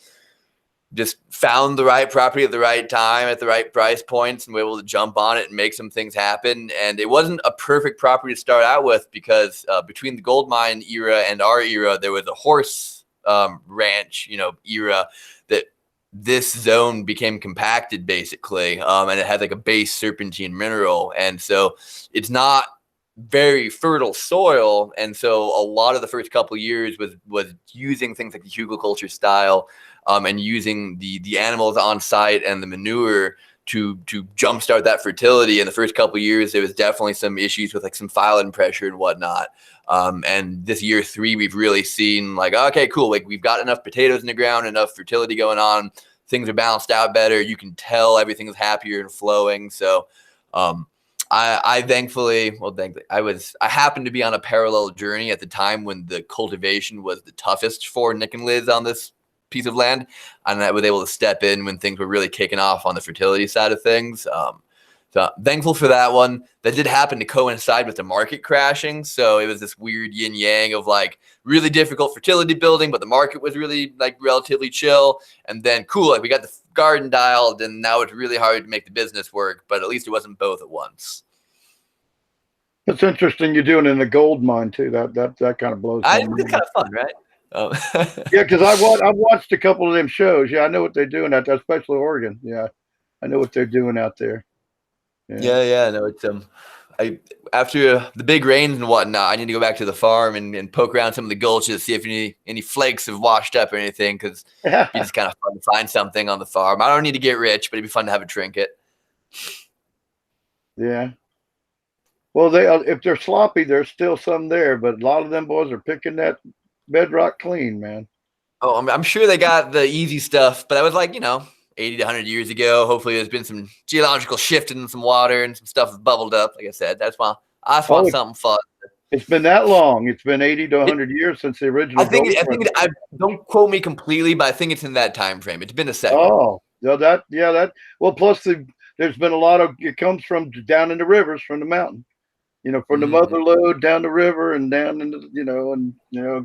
just found the right property at the right time at the right price points and were able to jump on it and make some things happen. And it wasn't a perfect property to start out with because between the gold mine era and our era, there was a horse ranch, you know, era that this zone became compacted basically, and it had like a base serpentine mineral, and so it's not very fertile soil, and so a lot of the first couple of years was using things like the hugelculture style, and using the animals on site and the manure to jumpstart that fertility. In the first couple of years, there was definitely some issues with like some phylline pressure and whatnot. And this year 3, we've really seen like, okay, cool. Like we've got enough potatoes in the ground, enough fertility going on. Things are balanced out better. You can tell everything's happier and flowing. So, I happened to be on a parallel journey at the time when the cultivation was the toughest for Nick and Liz on this piece of land, and I was able to step in when things were really kicking off on the fertility side of things. So thankful for that one. That did happen to coincide with the market crashing. So it was this weird yin yang of like really difficult fertility building, but the market was really like relatively chill. And then cool, like we got the garden dialed, and now it's really hard to make the business work, but at least it wasn't both at once. It's interesting you're doing it in the gold mine too. That kind of blows my mind. It's kind of fun, right? Oh. Yeah, because I've watched a couple of them shows. Yeah, I know what they're doing out there, especially Oregon. Yeah, I know what they're doing out there. Yeah. No, it's after the big rains and whatnot, I need to go back to the farm and poke around some of the gulches, see if any flakes have washed up or anything, because it's just kind of fun to find something on the farm. I don't need to get rich, but it'd be fun to have a trinket. Yeah. Well, they if they're sloppy, there's still some there, but a lot of them boys are picking that bedrock clean, man. Oh, I'm sure they got the easy stuff, but that was like, 80 to 100 years ago. Hopefully there's been some geological shift in some water and some stuff has bubbled up. Like I said, I just want something fun. It's been that long. It's been 80 to 100 years since the original. I don't quote me completely, but I think it's in that time frame. It's been a second. Oh, well, plus there's been a lot of, it comes from down in the rivers from the mountain, from the mother lode down the river and down into,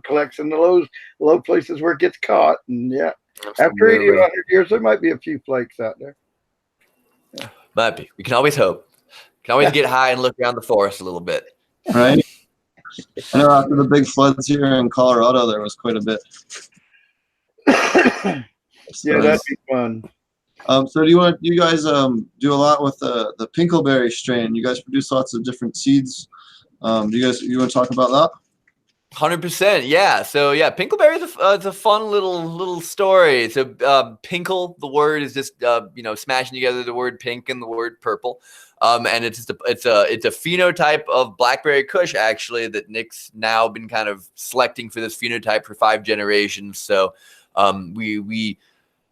collects in the low places where it gets caught. And after 80 or 100 years, there might be a few flakes out there. Yeah. Might be. We can always hope. Can always get high and look around the forest a little bit. Right. I know after the big floods here in Colorado, there was quite a bit. Yeah, that'd be fun. So do you guys do a lot with the pinkleberry strain? You guys produce lots of different seeds. You want to talk about that? 100%, yeah. So yeah, pinkleberry is a fun little story. So pinkle, the word is just smashing together the word pink and the word purple, and it's a phenotype of blackberry Kush actually that Nick's now been kind of selecting for this phenotype for 5 generations. So we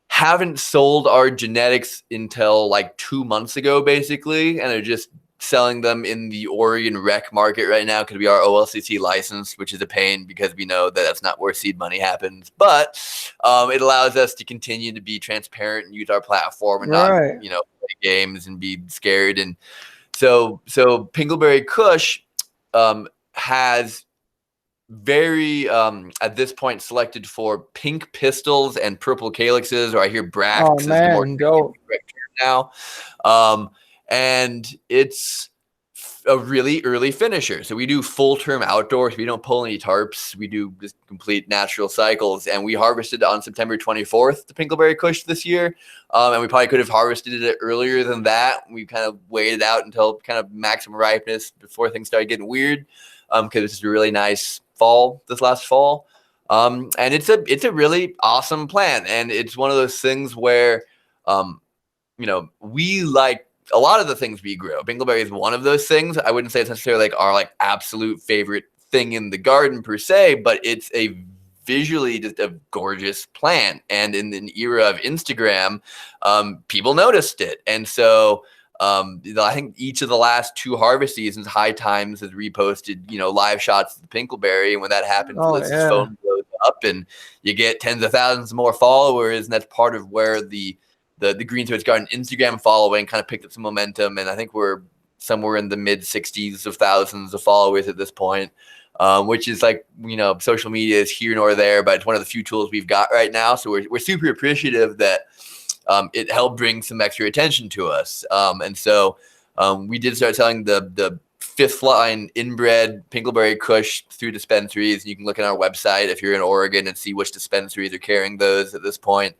haven't sold our genetics until like 2 months ago, basically, and are just selling them in the Oregon rec market right now because we are OLCC licensed, which is a pain because we know that that's not where seed money happens. But it allows us to continue to be transparent and use our platform and not play games and be scared. And so Pinkleberry Kush has very at this point selected for pink pistils and purple calyxes, or I hear bracts is the more correct term now. And it's a really early finisher. So we do full term outdoors. We don't pull any tarps. We do just complete natural cycles. And we harvested on September 24th, the Pinkleberry Kush this year. And we probably could have harvested it earlier than that. We kind of waited out until kind of maximum ripeness before things started getting weird. Because it's a really nice fall this last fall. And it's a really awesome plant. And it's one of those things where, we like a lot of the things we grow. Pinkleberry is one of those things. I wouldn't say it's necessarily like our like absolute favorite thing in the garden per se, but it's a visually just a gorgeous plant. And in the era of Instagram, people noticed it. And so I think each of the last 2 harvest seasons, High Times has reposted, live shots of the Pinkleberry. And when that happens, Liz's phone blows up and you get tens of thousands more followers. And that's part of where the Green Source Garden Instagram following kind of picked up some momentum. And I think we're somewhere in the mid 60s of thousands of followers at this point, which is like, social media is here nor there, but it's one of the few tools we've got right now. So we're super appreciative that it helped bring some extra attention to us. And so we did start selling the 5th line inbred Pinkleberry Kush through dispensaries. You can look at our website if you're in Oregon and see which dispensaries are carrying those at this point.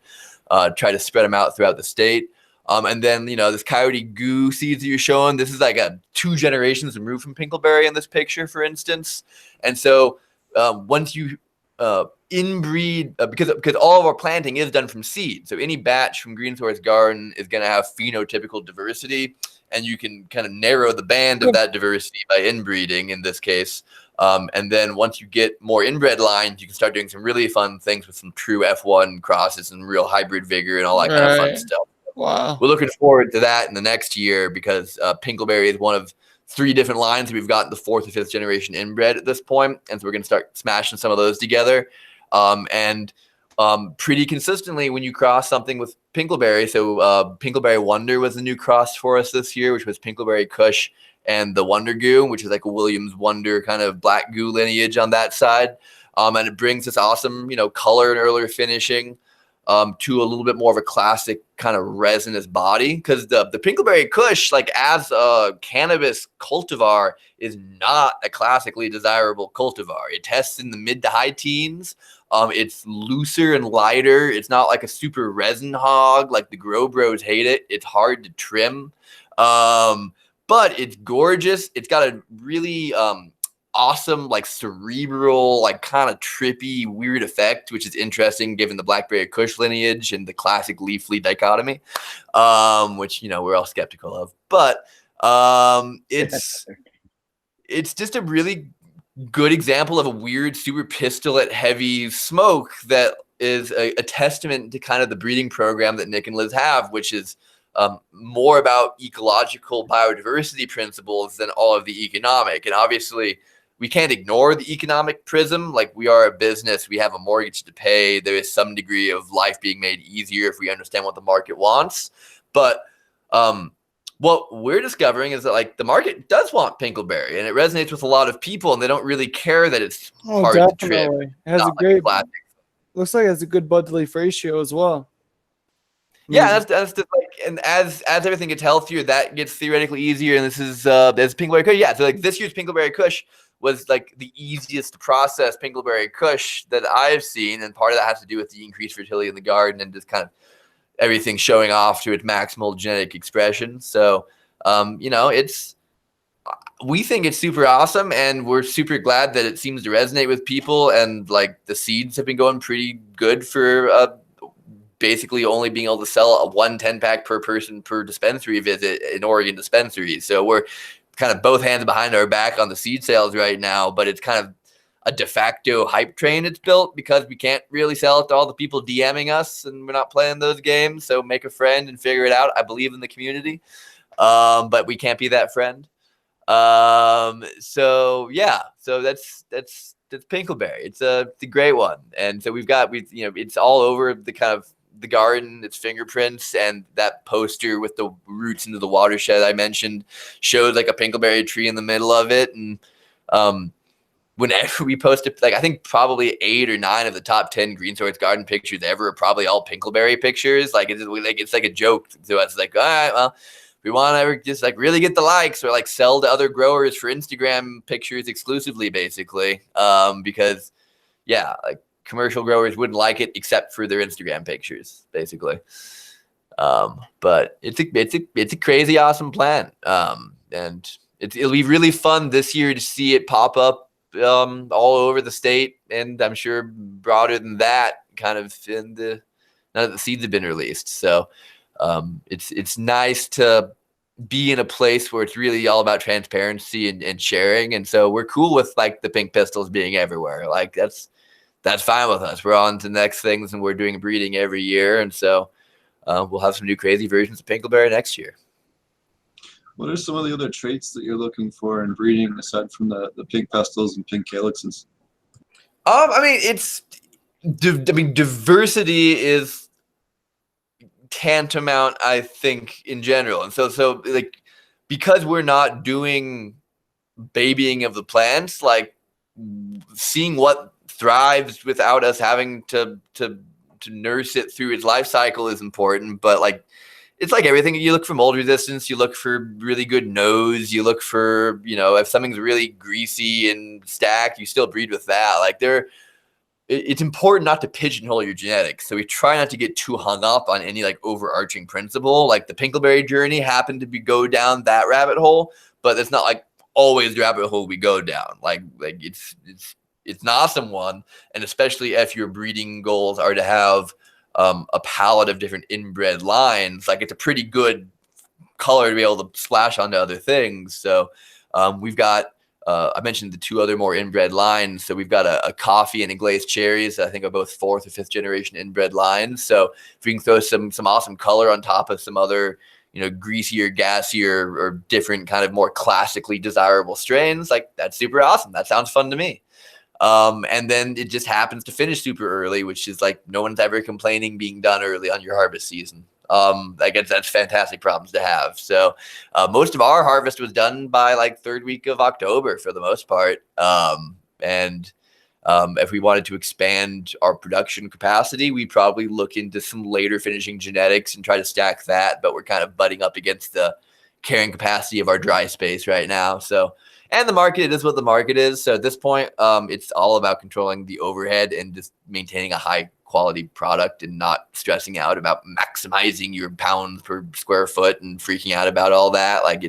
Try to spread them out throughout the state. And then, this Coyote Goo seeds that you're showing, this is like 2 generations removed from Pinkleberry in this picture, for instance. And so once you inbreed, because all of our planting is done from seed. So any batch from Green Source Garden is going to have phenotypical diversity, and you can kind of narrow the band of that diversity by inbreeding in this case. And then once you get more inbred lines, you can start doing some really fun things with some true F1 crosses and real hybrid vigor and all that kind of fun stuff. Wow. We're looking forward to that in the next year because Pinkleberry is one of 3 different lines. We've gotten the 4th or 5th generation inbred at this point. And so we're going to start smashing some of those together. And pretty consistently when you cross something with Pinkleberry. So Pinkleberry Wonder was the new cross for us this year, which was Pinkleberry Kush and the Wonder Goo, which is like a Williams Wonder kind of black goo lineage on that side. And it brings this awesome, color and earlier finishing to a little bit more of a classic kind of resinous body. Because the Pinkleberry Kush, like as a cannabis cultivar, is not a classically desirable cultivar. It tests in the mid to high teens. It's looser and lighter. It's not like a super resin hog. Like the Grow Bros hate it. It's hard to trim. But it's gorgeous. It's got a really awesome, like cerebral, like kind of trippy, weird effect, which is interesting given the Blackberry Kush lineage and the classic leaf-leaf dichotomy, which, we're all skeptical of. But It's just a really good example of a weird super pistolate heavy smoke that is a testament to kind of the breeding program that Nick and Liz have, which is more about ecological biodiversity principles than all of the economic. And obviously we can't ignore the economic prism. Like, we are a business, we have a mortgage to pay. There is some degree of life being made easier if we understand what the market wants. But what we're discovering is that, like, the market does want pinkleberry, and it resonates with a lot of people, and they don't really care that it's hard to trim. It has a great, looks like it has a good bud to leaf ratio as well. Yeah, that's just like, and as everything gets healthier, that gets theoretically easier. And this is there's Pinkleberry Kush. Yeah, so like this year's Pinkleberry Kush was like the easiest to process Pinkleberry Kush that I've seen, and part of that has to do with the increased fertility in the garden and just kind of everything showing off to its maximal genetic expression. So, we think it's super awesome, and we're super glad that it seems to resonate with people. And like, the seeds have been going pretty good for basically only being able to sell a 1 10-pack per person per dispensary visit in Oregon dispensaries. So we're kind of both hands behind our back on the seed sales right now, but it's kind of a de facto hype train it's built because we can't really sell it to all the people DMing us, and we're not playing those games. So make a friend and figure it out. I believe in the community, but we can't be that friend. So that's Pinkleberry. It's a great one. And so it's all over the kind of the garden, its fingerprints, and that poster with the roots into the watershed I mentioned showed like a pinkleberry tree in the middle of it. And whenever we posted, like, I think probably 8 or 9 of the top 10 Green Swords garden pictures ever are probably all pinkleberry pictures. Like, it's like a joke to us. Like, all right, well, we want to just like really get the likes or like sell to other growers for Instagram pictures exclusively, basically, because like, commercial growers wouldn't like it except for their Instagram pictures, basically. But it's a crazy awesome plant, and it'll be really fun this year to see it pop up all over the state, and I'm sure broader than that, kind of now that the seeds have been released. So it's nice to be in a place where it's really all about transparency and sharing. And so we're cool with like the pink pistils being everywhere. Like, that's fine with us. We're on to the next things, and we're doing breeding every year. And so we'll have some new crazy versions of pinkleberry next year. What are some of the other traits that you're looking for in breeding aside from the pink pestils and pink calyxes? Diversity is tantamount, I think, in general. And so like, because we're not doing babying of the plants, like seeing what thrives without us having to nurse it through its life cycle is important. But like, it's like everything. You look for mold resistance, you look for really good nose, you look for, if something's really greasy and stacked, you still breed with that. Like, it's important not to pigeonhole your genetics. So we try not to get too hung up on any like overarching principle. Like, the pinkleberry journey happened to go down that rabbit hole, but it's not like always the rabbit hole we go down. Like it's an awesome one. And especially if your breeding goals are to have a palette of different inbred lines, like, it's a pretty good color to be able to splash onto other things. So we've got, I mentioned the 2 other more inbred lines. So we've got a coffee and a glazed cherries. I think are both 4th or 5th generation inbred lines. So if we can throw some awesome color on top of some other, greasier, gassier, or different kind of more classically desirable strains, like, that's super awesome. That sounds fun to me. And then it just happens to finish super early, which is like, no one's ever complaining being done early on your harvest season. I guess that's fantastic problems to have. So most of our harvest was done by like 3rd week of October for the most part. And if we wanted to expand our production capacity, we'd probably look into some later finishing genetics and try to stack that. But we're kind of butting up against the carrying capacity of our dry space right now. So, and the market is what the market is. So at this point, it's all about controlling the overhead and just maintaining a high quality product and not stressing out about maximizing your pounds per square foot and freaking out about all that. Like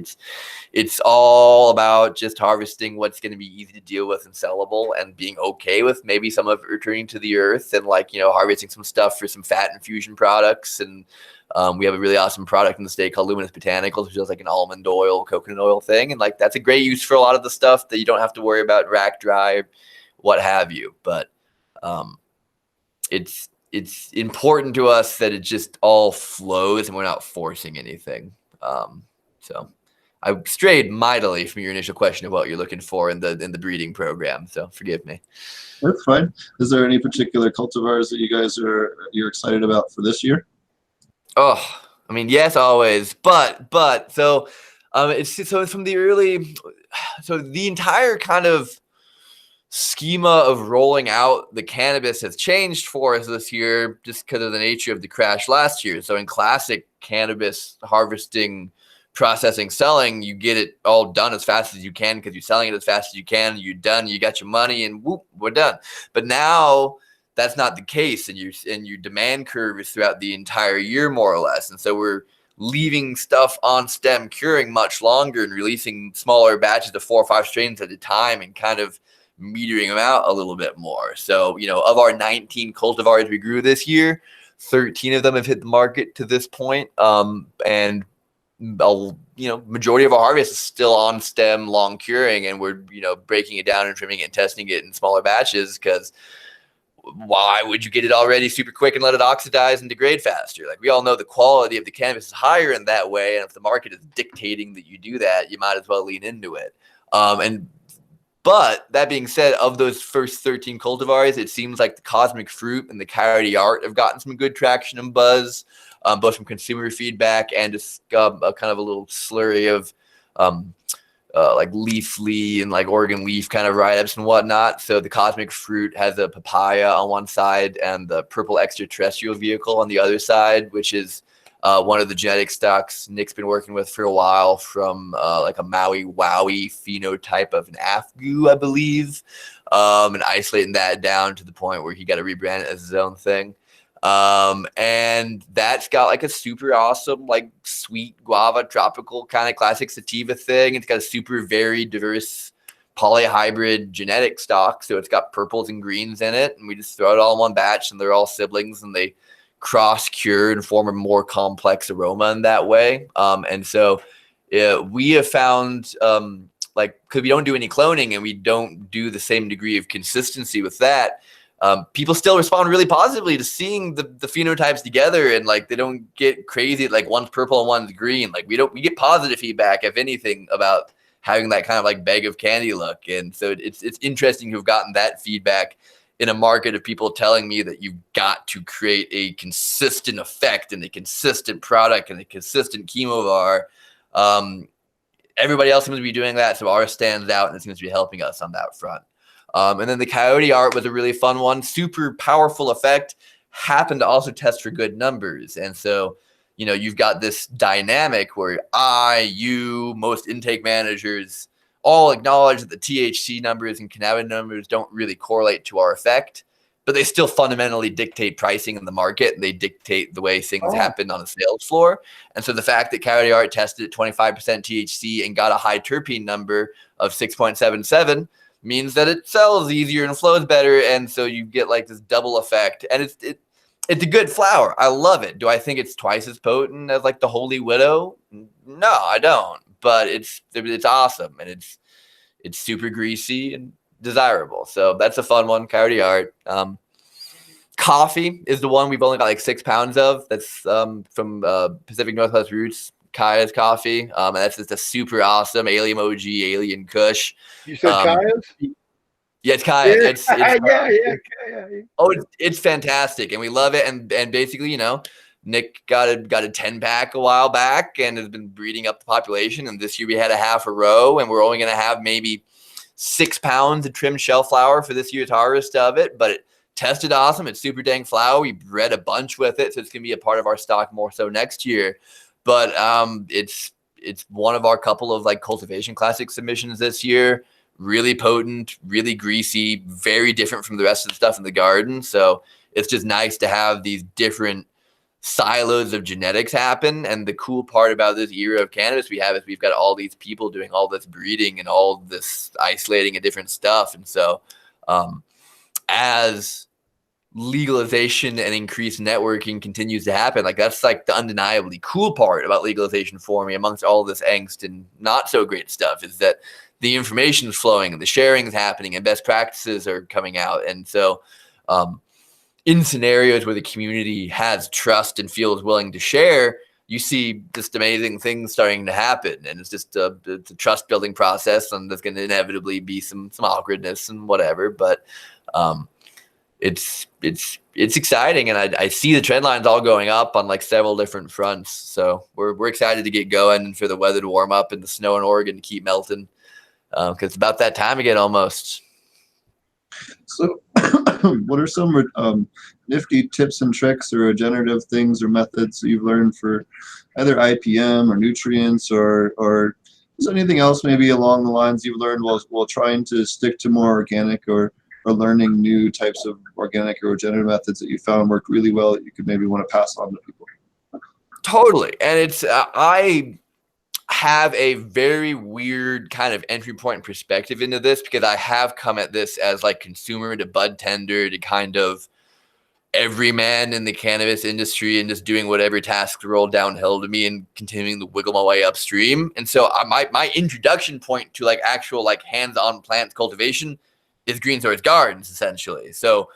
it's all about just harvesting what's going to be easy to deal with and sellable, and being okay with maybe some of it returning to the earth, and like, you know, harvesting some stuff for some fat infusion products. And we have a really awesome product in the state called Luminous Botanicals, which is like an almond oil, coconut oil thing. And like, that's a great use for a lot of the stuff that you don't have to worry about rack dry or what have you. But it's important to us that it just all flows and we're not forcing anything. So I strayed mightily from your initial question of what you're looking for in the breeding program. So forgive me. That's fine. Is there any particular cultivars that you're excited about for this year? Oh, I mean, yes, always. But so it's from the early, so the entire kind of schema of rolling out the cannabis has changed for us this year just because of the nature of the crash last year. So in classic cannabis harvesting, processing, selling, you get it all done as fast as you can because you're selling it as fast as you can. You're done. You got your money, and whoop, we're done. But now that's not the case, and your demand curve is throughout the entire year, more or less. And so we're leaving stuff on stem curing much longer and releasing smaller batches of 4 or 5 strains at a time and kind of metering them out a little bit more. So, you know, of our 19 cultivars we grew this year, 13 of them have hit the market to this point. And majority of our harvest is still on stem long curing, and we're, you know, breaking it down and trimming it and testing it in smaller batches, because why would you get it already super quick and let it oxidize and degrade faster? Like, we all know the quality of the cannabis is higher in that way, and if the market is dictating that you do that, you might as well lean into it. But that being said, of those first 13 cultivars, it seems like the Cosmic Fruit and the Coyote Art have gotten some good traction and buzz, both from consumer feedback and just a kind of a little slurry of like Leafly and like Oregon Leaf kind of write-ups and whatnot. So the Cosmic Fruit has a papaya on one side and the purple extraterrestrial vehicle on the other side, which is one of the genetic stocks Nick's been working with for a while from like a Maui Wowie phenotype of an Afgu, I believe, and isolating that down to the point where he got to rebrand it as his own thing. And that's got like a super awesome, like sweet guava, tropical kind of classic sativa thing. It's got a super very diverse polyhybrid genetic stock. So it's got purples and greens in it, and we just throw it all in one batch, and they're all siblings, and they cross cure and form a more complex aroma in that way. And so we have found, like, because we don't do any cloning and we don't do the same degree of consistency with that, people still respond really positively to seeing the phenotypes together, and like they don't get crazy like one's purple and one's green. Like we get positive feedback, if anything, about having that kind of like bag of candy look. And so it's interesting to have gotten that feedback in a market of people telling me that you've got to create a consistent effect and a consistent product and a consistent chemovar. Everybody else seems to be doing that, so ours stands out, and it seems to be helping us on that front. And then the Coyote Art was a really fun one. Super powerful effect. Happened to also test for good numbers. And so, you know, you've got this dynamic where you, most intake managers all acknowledge that the THC numbers and cannabinoid numbers don't really correlate to our effect, but they still fundamentally dictate pricing in the market, and they dictate the way things happen on the sales floor. And so the fact that Coyote Art tested at 25% THC and got a high terpene number of 6.77 means that it sells easier and flows better. And so you get like this double effect, and it's a good flower. I love it. Do I think it's twice as potent as like the Holy Widow? No, I don't. But it's awesome, and it's super greasy and desirable. So that's a fun one, Coyote Art. Coffee is the one we've only got like 6 pounds of. That's from Pacific Northwest Roots, Kaya's coffee. And that's just a super awesome Alien OG, Alien Kush. You said Kaya's? Yeah, it's Kaya. Yeah. Oh, it's fantastic, and we love it. And basically, you know, Nick got a 10-pack a while back and has been breeding up the population. And this year we had a half a row, and we're only going to have maybe 6 pounds of trimmed shell flower for this year's harvest of it. But it tested awesome. It's super dang flower. We bred a bunch with it, so it's going to be a part of our stock more so next year. But it's one of our couple of like cultivation classic submissions this year. Really potent, really greasy, very different from the rest of the stuff in the garden. So it's just nice to have these different silos of genetics happen. And the cool part about this era of cannabis we have is we've got all these people doing all this breeding and all this isolating of different stuff. And so as legalization and increased networking continues to happen, like that's like the undeniably cool part about legalization for me, amongst all this angst and not so great stuff, is that the information is flowing and the sharing is happening and best practices are coming out. And so in scenarios where the community has trust and feels willing to share, you see just amazing things starting to happen. And it's just it's a trust building process, and there's going to inevitably be some awkwardness and whatever, but it's exciting, and I see the trend lines all going up on like several different fronts. So we're excited to get going and for the weather to warm up and the snow in Oregon to keep melting, because it's about that time again almost. So what are some nifty tips and tricks or regenerative things or methods that you've learned for either IPM or nutrients, or is there anything else maybe along the lines you've learned while trying to stick to more organic or learning new types of organic or regenerative methods that you found worked really well that you could maybe want to pass on to people? Totally. And it's I have a very weird kind of entry point and perspective into this, because I have come at this as like consumer to bud tender to kind of every man in the cannabis industry and just doing whatever tasks roll downhill to me and continuing to wiggle my way upstream. And so my introduction point to like actual like hands-on plant cultivation is Green Source Gardens, essentially. So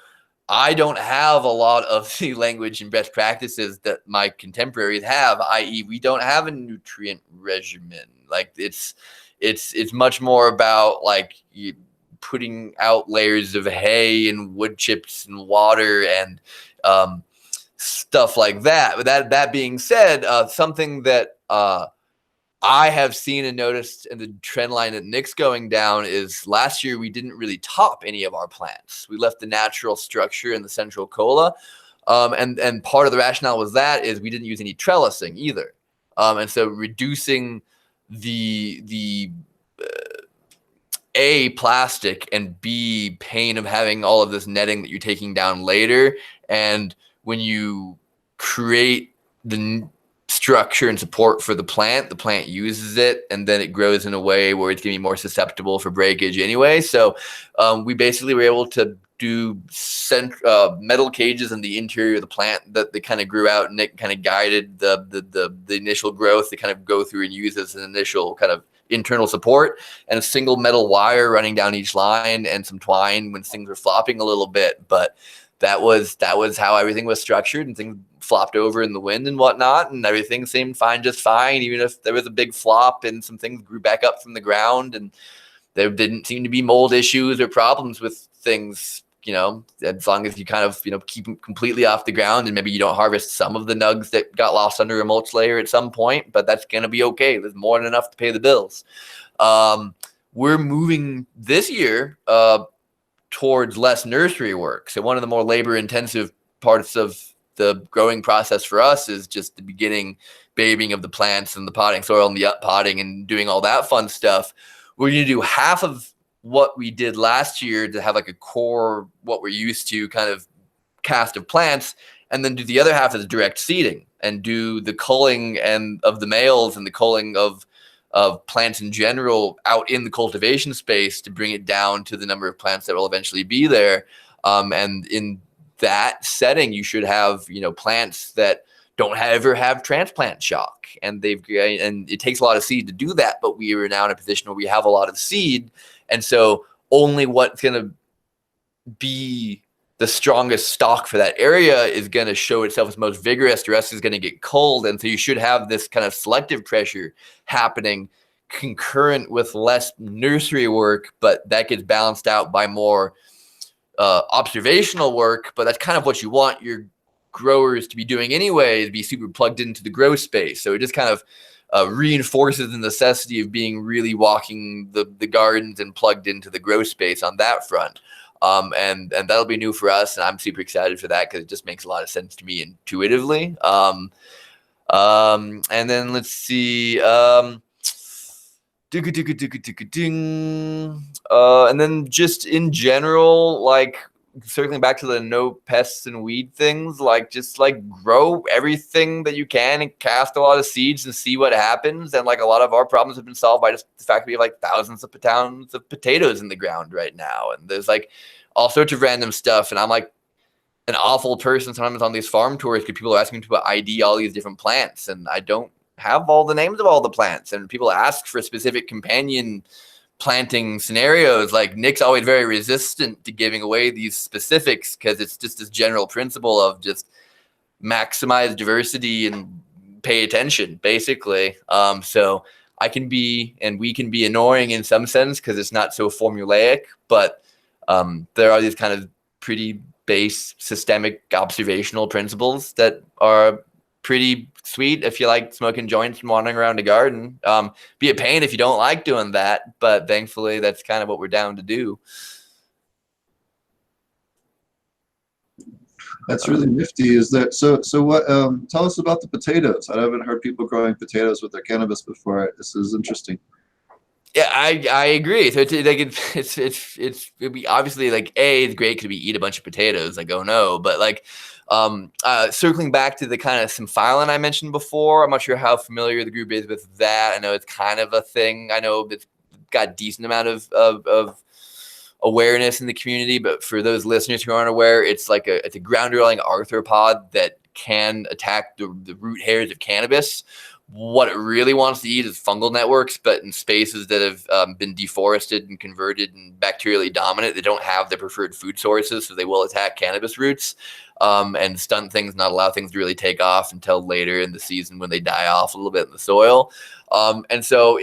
I don't have a lot of the language and best practices that my contemporaries have, i.e. we don't have a nutrient regimen. Like it's much more about like putting out layers of hay and wood chips and water and stuff like that. But that being said, something that I have seen and noticed in the trend line that Nick's going down is last year we didn't really top any of our plants. We left the natural structure in the central cola. And part of the rationale was that is we didn't use any trellising either. And so reducing the A, plastic, and B, pain of having all of this netting that you're taking down later. And when you create the structure and support for the plant uses it, and then it grows in a way where it's going to be more susceptible for breakage anyway. So we basically were able to do metal cages in the interior of the plant that they kind of grew out, and it kind of guided the initial growth to kind of go through and use as an initial kind of internal support, and a single metal wire running down each line and some twine when things were flopping a little bit. But that was how everything was structured, and things flopped over in the wind and whatnot, and everything seemed fine, just fine, even if there was a big flop and some things grew back up from the ground, and there didn't seem to be mold issues or problems with things, as long as you kind of, keep them completely off the ground, and maybe you don't harvest some of the nugs that got lost under a mulch layer at some point, but that's going to be okay. There's more than enough to pay the bills. We're moving this year towards less nursery work. So one of the more labor intensive parts of the growing process for us is just the beginning babying of the plants and the potting soil and the up potting and doing all that fun stuff. We're going to do half of what we did last year to have like a core, what we're used to kind of cast of plants, and then do the other half as direct seeding and do the culling and of the males and the culling of plants in general out in the cultivation space to bring it down to the number of plants that will eventually be there. And in that setting, you should have, plants that don't ever have transplant shock, and it takes a lot of seed to do that. But we are now in a position where we have a lot of seed, and so only what's going to be the strongest stock for that area is going to show itself as most vigorous. The rest is going to get culled, and so you should have this kind of selective pressure happening concurrent with less nursery work, but that gets balanced out by more observational work. But that's kind of what you want your growers to be doing anyway, is be super plugged into the grow space. So it just kind of reinforces the necessity of being really walking the gardens and plugged into the grow space on that front. And that'll be new for us, and I'm super excited for that because it just makes a lot of sense to me intuitively. And then let's see. And then just in general, like circling back to the no pests and weed things, like just like grow everything that you can and cast a lot of seeds and see what happens. And like a lot of our problems have been solved by just the fact that we have like thousands of pounds of potatoes in the ground right now. And there's like all sorts of random stuff. And I'm like an awful person sometimes on these farm tours because people are asking me to ID all these different plants. And I don't have all the names of all the plants. And people ask for specific companion planting scenarios. Like Nick's always very resistant to giving away these specifics because it's just this general principle of just maximize diversity and pay attention, basically. So I can be, and we can be annoying in some sense because it's not so formulaic, but there are these kind of pretty base systemic observational principles that are pretty sweet if you like smoking joints and wandering around a garden. Be a pain if you don't like doing that, but thankfully that's kind of what we're down to do. That's really nifty. Is that so? So what? Tell us about the potatoes. I haven't heard people growing potatoes with their cannabis before. This is interesting. Yeah, I agree. So it'd be obviously like it's great because we eat a bunch of potatoes. Like, oh no, but like circling back to the kind of symphylan I mentioned before, I'm not sure how familiar the group is with that. I know it's kind of a thing. I know it's got a decent amount of awareness in the community, but for those listeners who aren't aware, it's a ground dwelling arthropod that can attack the root hairs of cannabis. What it really wants to eat is fungal networks, but in spaces that have been deforested and converted and bacterially dominant, they don't have the preferred food sources, so they will attack cannabis roots and stunt things, not allow things to really take off until later in the season when they die off a little bit in the soil. And so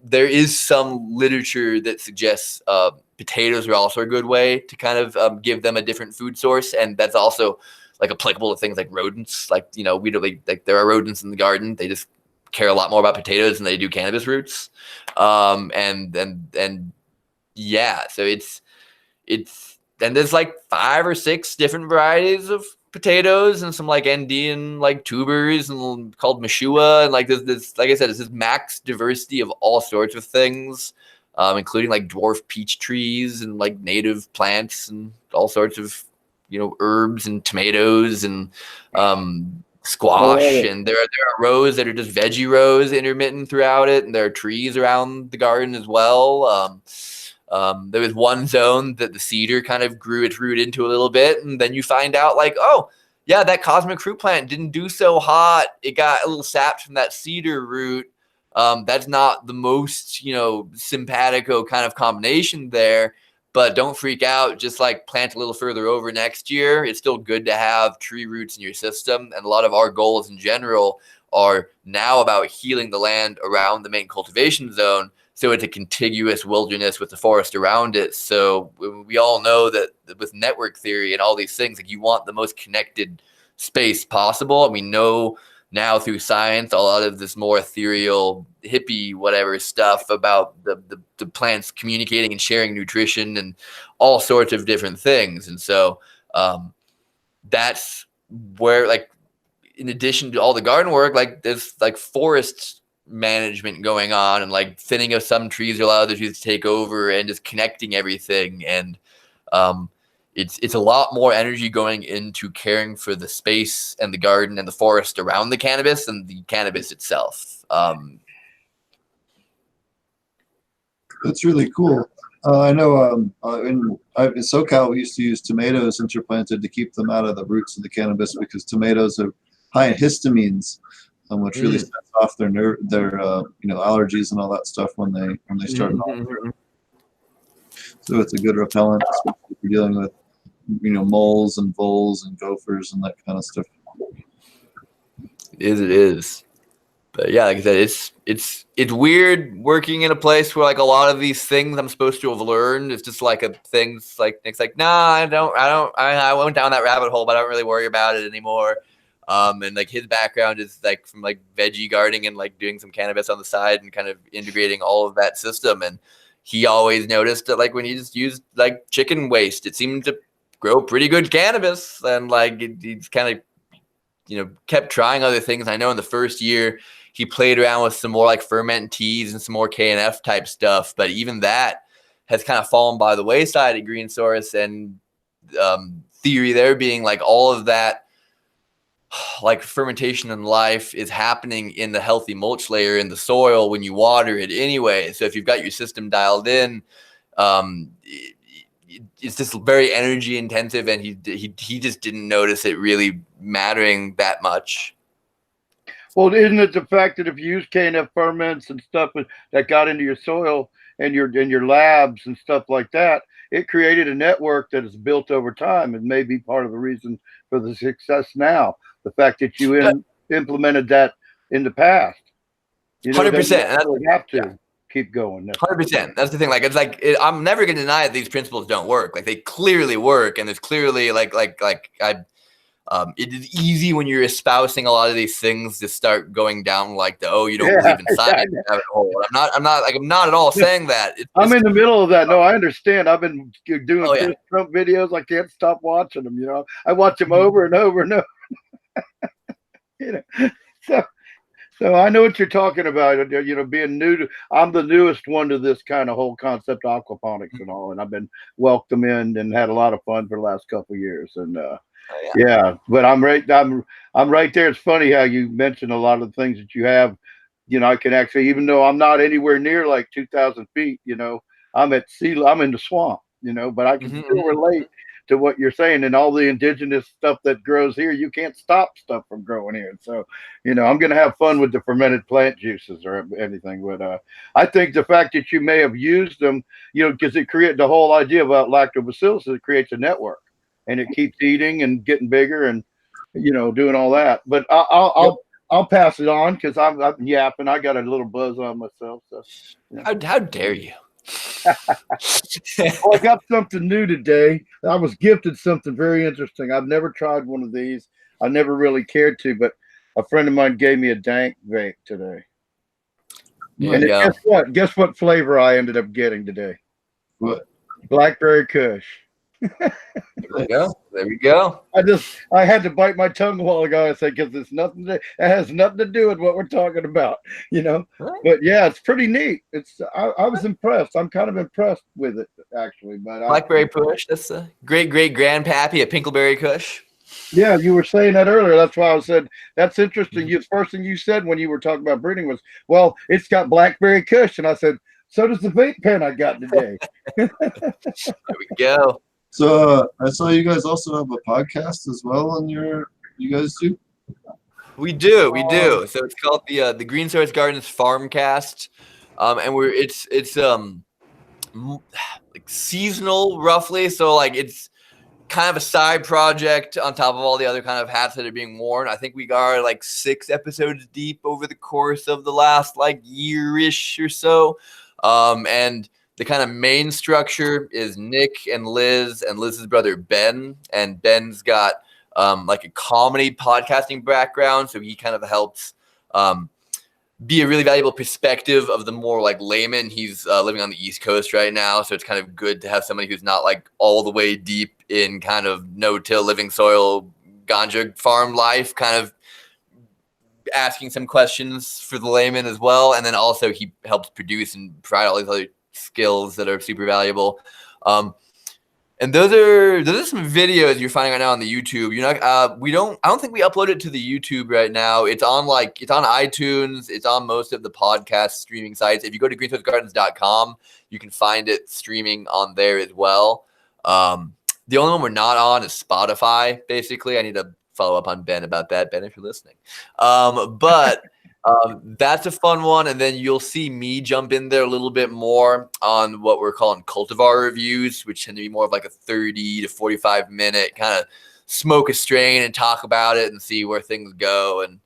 there is some literature that suggests potatoes are also a good way to kind of give them a different food source, and that's also like applicable to things like rodents. Like, we don't like there are rodents in the garden. They just care a lot more about potatoes than they do cannabis roots. And yeah, so it's and there's like 5 or 6 different varieties of potatoes and some like Andean like tubers and called Mashua. And like this, like I said, it's this max diversity of all sorts of things, including like dwarf peach trees and like native plants and all sorts of herbs and tomatoes and squash. And there are rows that are just veggie rows intermittent throughout it, and there are trees around the garden as well. There was one zone that the cedar kind of grew its root into a little bit, and then you find out like, oh yeah, that cosmic fruit plant didn't do so hot. It got a little sapped from that cedar root. That's not the most simpatico kind of combination there. But don't freak out. Just like plant a little further over next year. It's still good to have tree roots in your system. And a lot of our goals in general are now about healing the land around the main cultivation zone, so it's a contiguous wilderness with the forest around it. So we all know that with network theory and all these things, like you want the most connected space possible. And we know now through science, a lot of this more ethereal, hippie, whatever stuff about the plants communicating and sharing nutrition and all sorts of different things. And so that's where, like, in addition to all the garden work, like there's like forest management going on and like thinning of some trees or allow other trees to take over and just connecting everything. And it's a lot more energy going into caring for the space and the garden and the forest around the cannabis than the cannabis itself. That's really cool. I know in SoCal, we used to use tomatoes interplanted to keep them out of the roots of the cannabis because tomatoes are high in histamines, which really sets off their allergies and all that stuff when they start. So it's a good repellent, especially if you're dealing with moles and voles and gophers and that kind of stuff. It is. But yeah, like I said, it's weird working in a place where like a lot of these things I'm supposed to have learned is just like things like Nick's like, nah, I went down that rabbit hole, but I don't really worry about it anymore. And like his background is like from like veggie gardening and like doing some cannabis on the side and kind of integrating all of that system. And he always noticed that like when he just used like chicken waste, it seemed to grow pretty good cannabis. And like he's kind of kept trying other things. I know in the first year he played around with some more like ferment teas and some more KNF type stuff, but even that has kind of fallen by the wayside at Green Source. And theory there being like all of that, like fermentation in life is happening in the healthy mulch layer in the soil when you water it anyway. So if you've got your system dialed in, it's just very energy intensive, and he just didn't notice it really mattering that much. Well, isn't it the fact that if you use KNF ferments and stuff that got into your soil and your labs and stuff like that, it created a network that is built over time and may be part of the reason for the success now. The fact that you implemented that in the past, 100%. You have to keep going. 100%. That's the thing. Like, it's like I'm never going to deny that these principles don't work. Like, they clearly work, and it's clearly it is easy when you're espousing a lot of these things to start going down like you don't believe in science. I'm not at all saying that. I'm in the middle of that. No, I understand. I've been doing Chris Trump videos. I can't stop watching them. I watch them over and over and over. So I know what you're talking about. Being new I'm the newest one to this kind of whole concept of aquaponics and all, and I've been welcomed in and had a lot of fun for the last couple of years. And but I'm right there. It's funny how you mentioned a lot of the things that you have. I can actually, even though I'm not anywhere near like 2,000 feet, I'm at I'm in the swamp, but I can still relate to what you're saying, and all the indigenous stuff that grows here. You can't stop stuff from growing here. So, I'm going to have fun with the fermented plant juices or anything. But I think the fact that you may have used them, because it created the whole idea about lactobacillus, it creates a network, and it keeps eating and getting bigger and, doing all that. But I'll pass it on because I'm yapping. I got a little buzz on myself. So how dare you? Well, I got something new today. I was gifted something very interesting. I've never tried one of these. I never really cared to, but a friend of mine gave me a dank vape today. And guess what flavor I ended up getting today? What? Blackberry Kush. There we go. I had to bite my tongue a while ago. I said, because it has nothing to do with what we're talking about, Right. But yeah, it's pretty neat. I was impressed. I'm kind of impressed with it actually. But Blackberry Kush. That's a great grandpappy, a Pinkleberry Kush. Yeah, you were saying that earlier. That's why I said that's interesting. The first thing you said when you were talking about breeding was, well, it's got Blackberry Kush, and I said, so does the vape pen I got today. There we go. So I saw you guys also have a podcast as well on you guys do? We do. So it's called the Green Source Gardens Farmcast. And it's like seasonal roughly. So like it's kind of a side project on top of all the other kind of hats that are being worn. I think we are like 6 episodes deep over the course of the last like year-ish or so. And the kind of main structure is Nick and Liz's brother Ben, and Ben's got like a comedy podcasting background, so he kind of helps be a really valuable perspective of the more like layman. He's living on the East Coast right now, so it's kind of good to have somebody who's not like all the way deep in kind of no-till living soil ganja farm life, kind of asking some questions for the layman as well. And then also he helps produce and provide all these other skills that are super valuable. And those are some videos you're finding right now on the YouTube. I don't think we upload it to the YouTube right now. It's on iTunes. It's on most of the podcast streaming sites. If you go to greensourcegardens.com, you can find it streaming on there as well. The only one we're not on is Spotify, basically. I need to follow up on Ben about that. Ben, if you're listening. But that's a fun one. And then you'll see me jump in there a little bit more on what we're calling cultivar reviews, which tend to be more of like a 30 to 45 minute kind of smoke a strain and talk about it and see where things go. And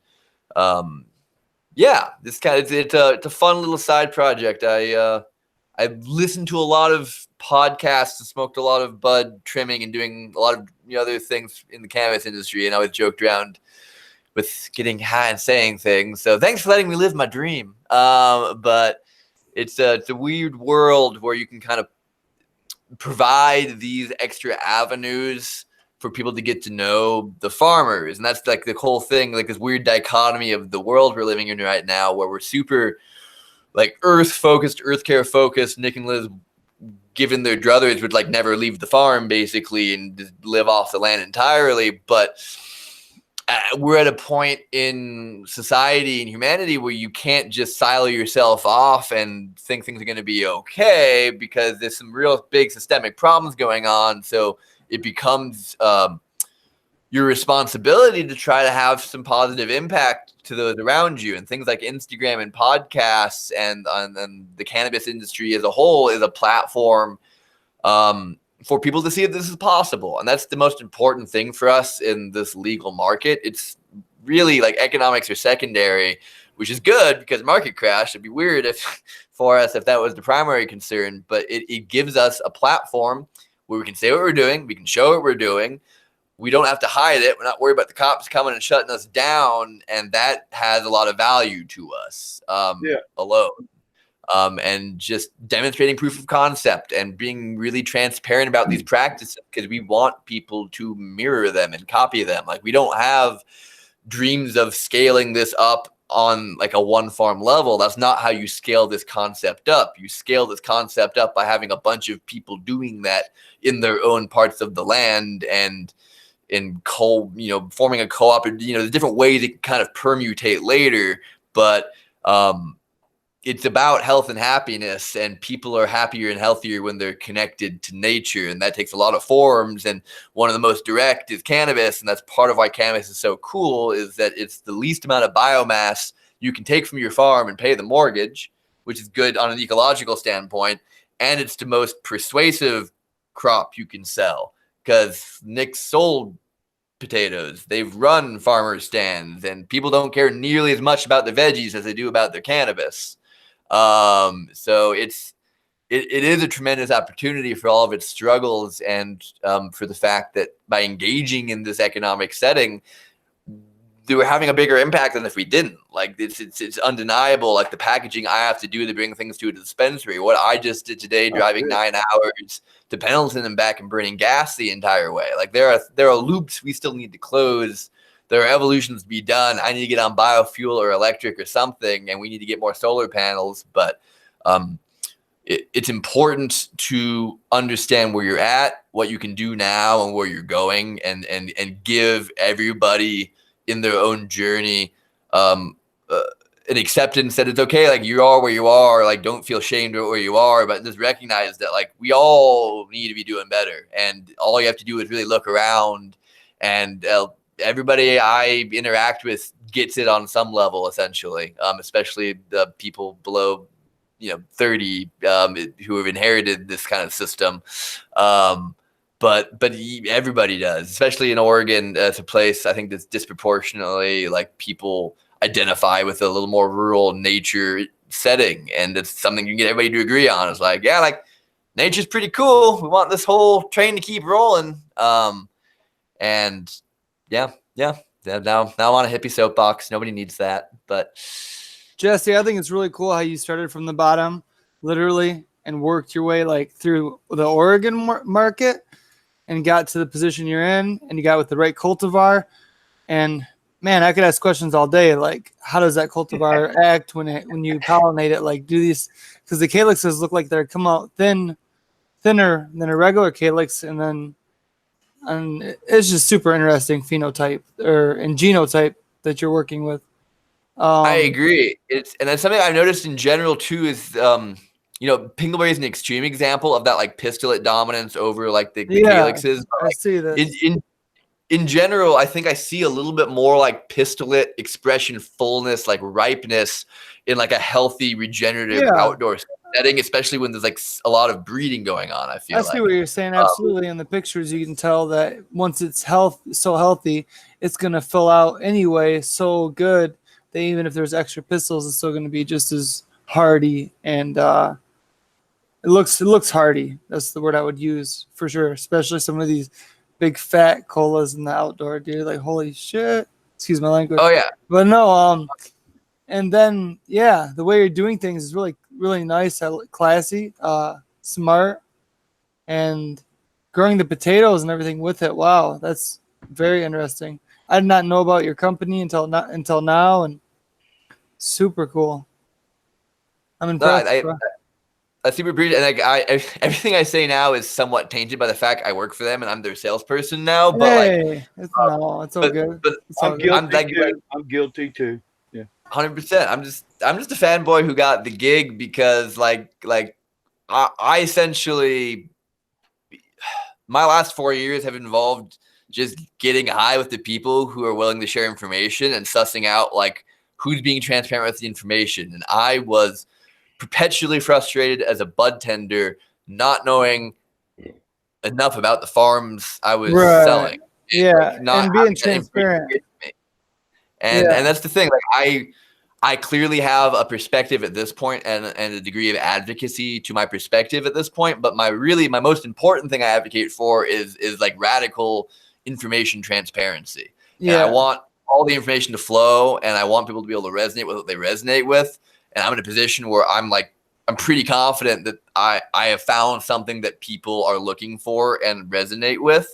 this kind of it's a fun little side project. I've listened to a lot of podcasts and smoked a lot of bud trimming and doing a lot of other things in the cannabis industry, and I always joked around with getting high and saying things. So thanks for letting me live my dream. But it's a weird world where you can kind of provide these extra avenues for people to get to know the farmers. And that's like the whole thing, like this weird dichotomy of the world we're living in right now, where we're super like earth focused, earth care focused. Nick and Liz given their druthers, would like never leave the farm basically and just live off the land entirely. But we're at a point in society and humanity where you can't just silo yourself off and think things are going to be okay, because there's some real big systemic problems going on. So it becomes your responsibility to try to have some positive impact to those around you. And things like Instagram and podcasts and the cannabis industry as a whole is a platform for people to see if this is possible. And that's the most important thing for us in this legal market. It's really like economics are secondary, which is good because market crash. It'd be weird for us if that was the primary concern, but it gives us a platform where we can say what we're doing. We can show what we're doing. We don't have to hide it. We're not worried about the cops coming and shutting us down. And that has a lot of value to us alone. And just demonstrating proof of concept and being really transparent about these practices, because we want people to mirror them and copy them. Like, we don't have dreams of scaling this up on like a one farm level. That's not how you scale this concept up. You scale this concept up by having a bunch of people doing that in their own parts of the land and forming a co-op. There's different ways it can kind of permutate later, but it's about health and happiness, and people are happier and healthier when they're connected to nature. And that takes a lot of forms. And one of the most direct is cannabis. And that's part of why cannabis is so cool, is that it's the least amount of biomass you can take from your farm and pay the mortgage, which is good on an ecological standpoint. And it's the most persuasive crop you can sell, because Nick's sold potatoes. They've run farmer stands, and people don't care nearly as much about the veggies as they do about their cannabis. So it is a tremendous opportunity for all of its struggles, and for the fact that by engaging in this economic setting, they were having a bigger impact than if we didn't. Like, it's undeniable. Like, the packaging I have to do to bring things to a dispensary, what I just did today, driving 9 hours to Pendleton and back and burning gas the entire way. Like, there are loops we still need to close. There are evolutions to be done. I need to get on biofuel or electric or something, and we need to get more solar panels. But it's important to understand where you're at, what you can do now, and where you're going, and give everybody in their own journey an acceptance that it's okay. Like, you are where you are. Like, don't feel shamed about where you are, but just recognize that, like, we all need to be doing better. And all you have to do is really look around, and everybody I interact with gets it on some level, essentially, especially the people below 30 who have inherited this kind of system. But everybody does, especially in Oregon. It's a place I think that's disproportionately, like, people identify with a little more rural nature setting, and it's something you can get everybody to agree on. It's like, yeah, like, nature's pretty cool. We want this whole train to keep rolling. And yeah. Now I'm on a hippie soapbox. Nobody needs that, but Jesse, I think it's really cool how you started from the bottom, literally, and worked your way like through the Oregon market and got to the position you're in, and you got with the right cultivar. And man, I could ask questions all day. Like, how does that cultivar act when you pollinate it? Like, do these, because the calyxes look like they're come out thinner than a regular calyx, and it's just super interesting phenotype and genotype that you're working with. I agree. And that's something I've noticed in general too is Pingleberry is an extreme example of that, like, pistillate dominance over like the calyxes. I see that. In general, I think I see a little bit more like pistillate expression, fullness, like ripeness in like a healthy regenerative outdoor setting, especially when there's like a lot of breeding going on. I see what you're saying. Absolutely. In the pictures, you can tell that once it's so healthy, it's going to fill out anyway so good that even if there's extra pistils, it's still going to be just as hardy, and it looks hardy. That's the word I would use for sure, especially some of these big fat colas in the outdoor, dude. Like, holy shit. Excuse my language. Oh yeah. But no, and then the way you're doing things is really, really nice, classy, smart, and growing the potatoes and everything with it. Wow, that's very interesting. I did not know about your company until now, and super cool. I'm impressed. I super appreciate it. And like everything I say now is somewhat tainted by the fact I work for them and I'm their salesperson now. But Hey, it's all good. But It's all I'm good. guilty too. I'm guilty too. Yeah. 100%. I'm just a fanboy who got the gig because like I essentially my last 4 years have involved just getting high with the people who are willing to share information and sussing out like who's being transparent with the information. And I was perpetually frustrated as a bud tender, not knowing enough about the farms I was selling. Yeah, not and being having that information transparent. with me. And that's the thing. Like I clearly have a perspective at this point and a degree of advocacy to my perspective at this point. But my most important thing I advocate for is like radical information transparency. And I want all the information to flow, and I want people to be able to resonate with what they resonate with. And I'm in a position where I'm pretty confident that I have found something that people are looking for and resonate with.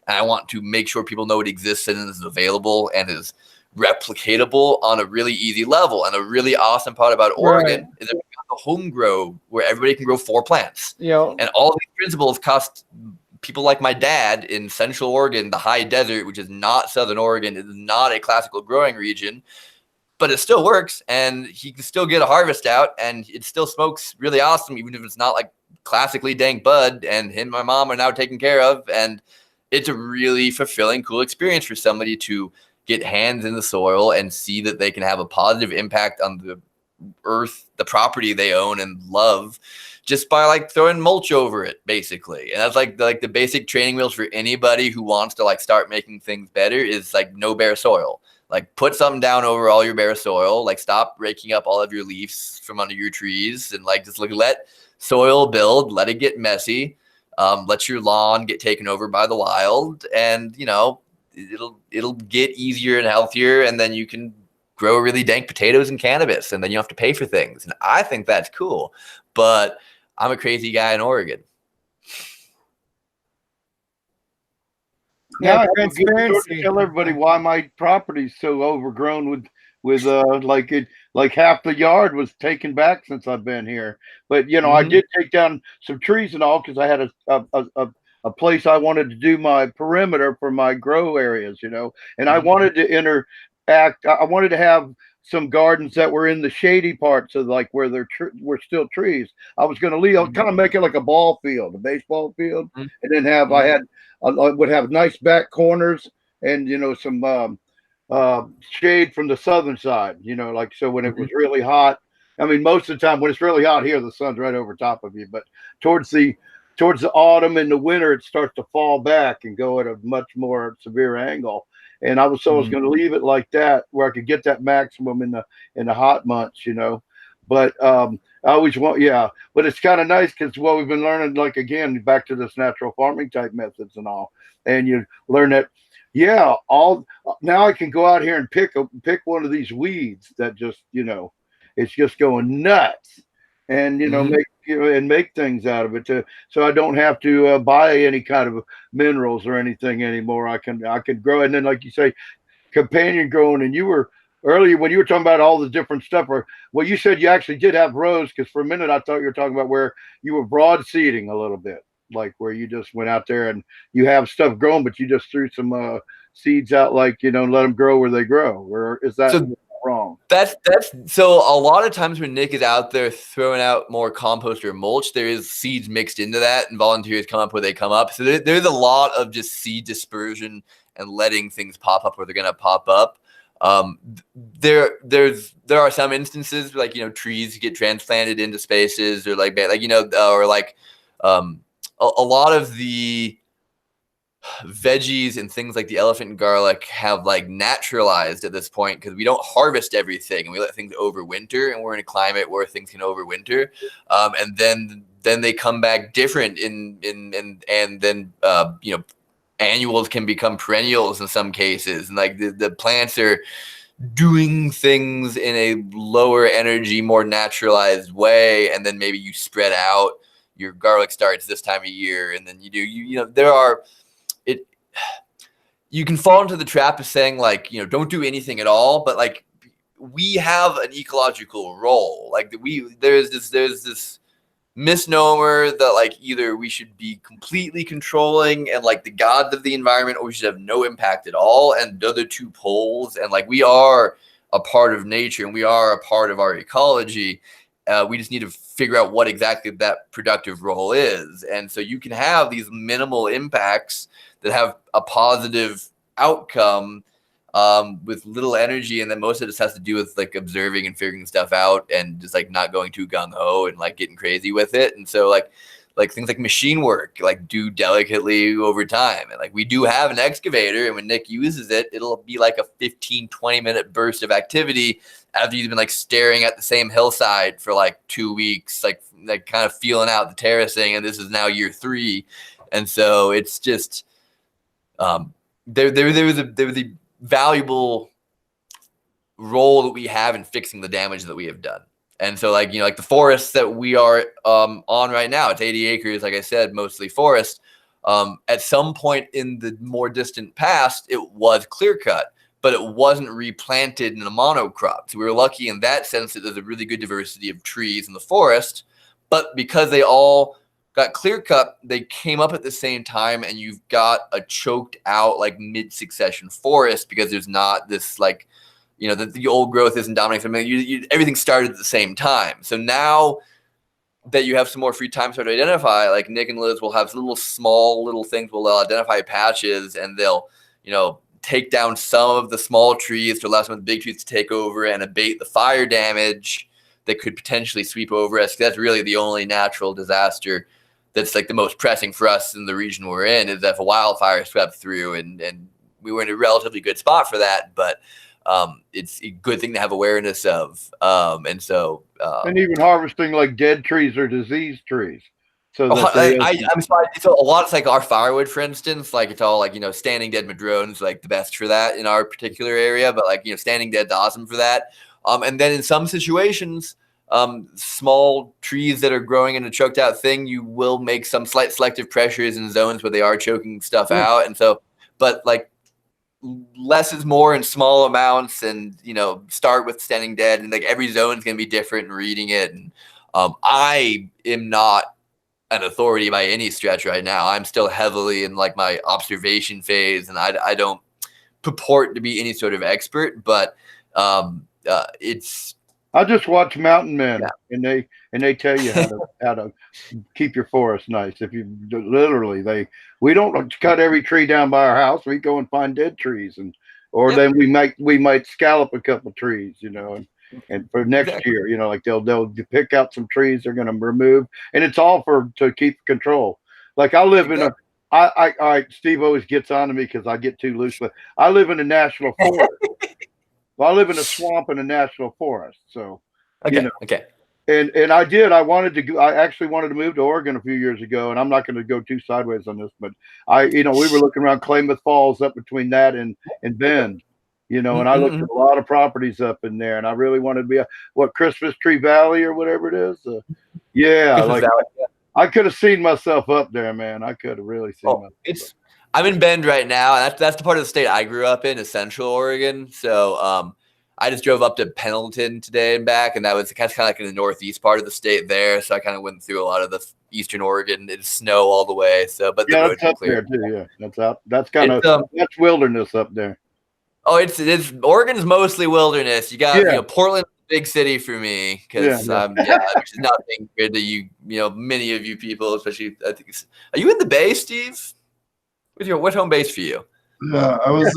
And I want to make sure people know it exists and is available and is replicatable on a really easy level. And a really awesome part about Oregon is that we got the home grow where everybody can grow 4 plants. And all these principles cost people like my dad in Central Oregon, the high desert, which is not Southern Oregon. It is not a classical growing region, but it still works. And he can still get a harvest out and it still smokes really awesome, even if it's not like classically dank bud. And him and my mom are now taken care of. And it's a really fulfilling, cool experience for somebody to get hands in the soil and see that they can have a positive impact on the earth, the property they own and love, just by like throwing mulch over it, basically. And that's like the basic training wheels for anybody who wants to like start making things better is like no bare soil. Like put something down over all your bare soil, like stop raking up all of your leaves from under your trees and like just let soil build, let it get messy, let your lawn get taken over by the wild, and you know, it'll get easier and healthier, and then you can grow really dank potatoes and cannabis, and then you don't have to pay for things. And I think that's cool, but I'm a crazy guy in Oregon. Yeah, transparency. Tell everybody why my property's so overgrown with like half the yard was taken back since I've been here. But you know, I did take down some trees and all because I had a place I wanted to do my perimeter for my grow areas, you know, and I wanted to interact. I wanted to have some gardens that were in the shady parts of like where there were still trees. I was going to leave, kind of make it like a ball field, a baseball field, and then I would have nice back corners and, you know, some shade from the southern side, you know, like, so when it was really hot, I mean, most of the time when it's really hot here, the sun's right over top of you, but towards the autumn and the winter, it starts to fall back and go at a much more severe angle. And I was going to leave it like that where I could get that maximum in the hot months, you know. But I always want, but it's kind of nice because what we've been learning, like, again, back to this natural farming type methods and all. And you learn that, now I can go out here and pick one of these weeds that just, you know, it's just going nuts. And, you know, make things out of it so I don't have to buy any kind of minerals or anything anymore. I can grow. And then, like you say, companion growing. And you were earlier when you were talking about all the different stuff, well, you said you actually did have rows, because for a minute I thought you were talking about where you were broad seeding a little bit, like where you just went out there and you have stuff growing, but you just threw some seeds out, like, you know, let them grow where they grow. Or is that wrong? That's so a lot of times when Nick is out there throwing out more compost or mulch, there is seeds mixed into that, and volunteers come up where they come up. So there's a lot of just seed dispersion and letting things pop up where they're gonna pop up. There are some instances like, you know, trees get transplanted into spaces, or like you know, or like a lot of the veggies and things like the elephant garlic have like naturalized at this point because we don't harvest everything and we let things overwinter, and we're in a climate where things can overwinter, and then they come back different and then you know, annuals can become perennials in some cases, and like the plants are doing things in a lower energy, more naturalized way, and then maybe you spread out your garlic starts this time of year, and then you know, you can fall into the trap of saying, like, you know, don't do anything at all, but like we have an ecological role. Like there's this misnomer that like either we should be completely controlling and like the gods of the environment, or we should have no impact at all. And the other two poles, and like we are a part of nature and we are a part of our ecology. We just need to figure out what exactly that productive role is. And so you can have these minimal impacts that have a positive outcome with little energy, and then most of this has to do with like observing and figuring stuff out and just like not going too gung-ho and like getting crazy with it. And so like things like machine work like do delicately over time, and like we do have an excavator, and when Nick uses it, it'll be like a 15-20 minute burst of activity after you've been like staring at the same hillside for like 2 weeks, like kind of feeling out the terracing, and this is now year 3. And so it's just there was a valuable role that we have in fixing the damage that we have done. And so like, you know, like the forests that we are on right now, it's 80 acres, like I said, mostly forest. At some point in the more distant past, it was clear cut, but it wasn't replanted in a monocrop. So we were lucky in that sense that there's a really good diversity of trees in the forest, but because they all got clear cut, they came up at the same time, and you've got a choked out like mid-succession forest because there's not this like, you know, the old growth isn't dominating. Everything started at the same time. So now that you have some more free time to identify, like Nick and Liz will have small little things where they'll identify patches, and they'll, you know, take down some of the small trees to allow some of the big trees to take over and abate the fire damage that could potentially sweep over us. That's really the only natural disaster that's like the most pressing for us in the region we're in, is if a wildfire swept through, and we were in a relatively good spot for that, but it's a good thing to have awareness of. And even harvesting like dead trees or diseased trees. So I'm sorry. So a lot of like our firewood, for instance, like it's all like, you know, standing dead madrone's like the best for that in our particular area, but like, you know, standing dead's awesome for that. And then in some situations, small trees that are growing in a choked out thing, you will make some slight selective pressures in zones where they are choking stuff out. And so, but like less is more in small amounts, and, you know, start with standing dead, and like every zone is going to be different in reading it. And I am not an authority by any stretch right now. I'm still heavily in like my observation phase, and I don't purport to be any sort of expert, but it's, I just watch Mountain Men, and they tell you how to keep your forest nice. If you literally, we don't cut every tree down by our house. We go and find dead trees, then we might scallop a couple of trees, you know, and for next year, you know, like they'll pick out some trees they're going to remove, and it's all to keep control. Like I live in Steve always gets on to me because I get too loose, but I live in a national forest. Well, I live in a swamp in a national forest, so okay, you know. Okay. And I actually wanted to move to Oregon a few years ago, and I'm not going to go too sideways on this, but we were looking around Klamath Falls, up between that and Bend, you know, and I looked at a lot of properties up in there, and I really wanted to be Christmas Tree Valley or whatever it is. I could have seen myself up there, man. I could have really seen myself. I'm in Bend right now, and that's the part of the state I grew up in, is Central Oregon. So I just drove up to Pendleton today and back, and that was kind of like in the northeast part of the state there. So I kind of went through a lot of the eastern Oregon. It's snow all the way. So, but the roads that's up clear. there too. Yeah, that's kind of that's wilderness up there. Oh, it's Oregon's mostly wilderness. You got you know, Portland, big city for me, because which is nothing good to you know, many of you people, especially I think. Are you in the Bay, Steve? What home base for you? Yeah, I was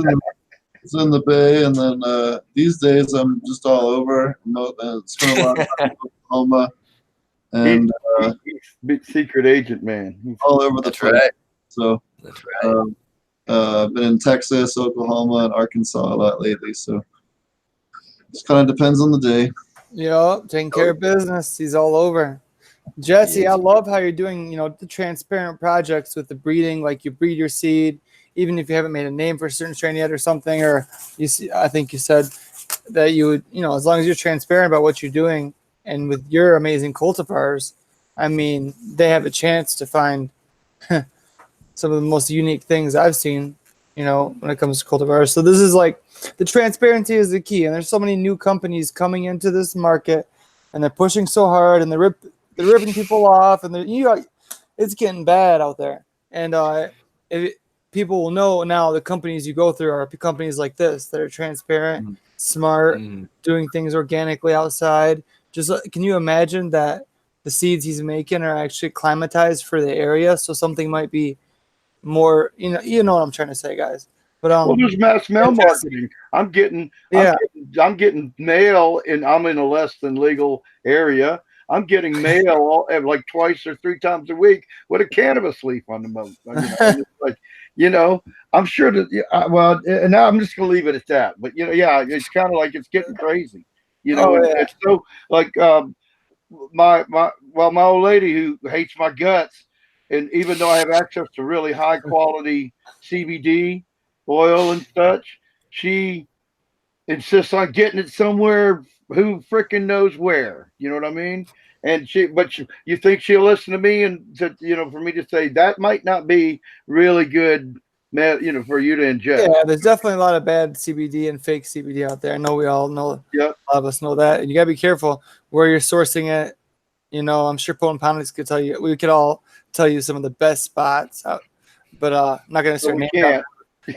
in the Bay, and then these days I'm just all over. Spent a lot of time in Oklahoma, and he's big secret agent, man. He's all over the place. Right. So that's right. I've been in Texas, Oklahoma, and Arkansas a lot lately. So it kind of depends on the day. Yeah, taking care of business. He's all over. Jesse, I love how you're doing, you know, the transparent projects with the breeding, like you breed your seed, even if you haven't made a name for a certain strain yet or something, or I think you said that you would, you know, as long as you're transparent about what you're doing, and with your amazing cultivars, I mean, they have a chance to find some of the most unique things I've seen, you know, when it comes to cultivars. So this is like, the transparency is the key, and there's so many new companies coming into this market, and they're pushing so hard, and they're they're ripping people off, and it's getting bad out there. And people will know now the companies you go through are companies like this that are transparent, smart, doing things organically outside. Just can you imagine that the seeds he's making are actually climatized for the area? So something might be more, you know what I'm trying to say, guys. But well, there's mass mail marketing. I'm getting mail, and I'm in a less than legal area. I'm getting mail like twice or 3 times a week with a cannabis leaf on the moat. I'm sure that. Well, and now I'm just gonna leave it at that. But it's kind of like it's getting crazy. It's so like my old lady who hates my guts, and even though I have access to really high quality CBD oil and such, she insists on getting it somewhere who freaking knows where. You know what I mean? And you think she'll listen to me and for me to say that might not be really good, for you to ingest. Yeah, there's definitely a lot of bad CBD and fake CBD out there. I know we all know. Yep. A lot of us know that. And you gotta be careful where you're sourcing it. I'm sure Ponics could tell you. We could all tell you some of the best spots out, but I'm not gonna start naming them.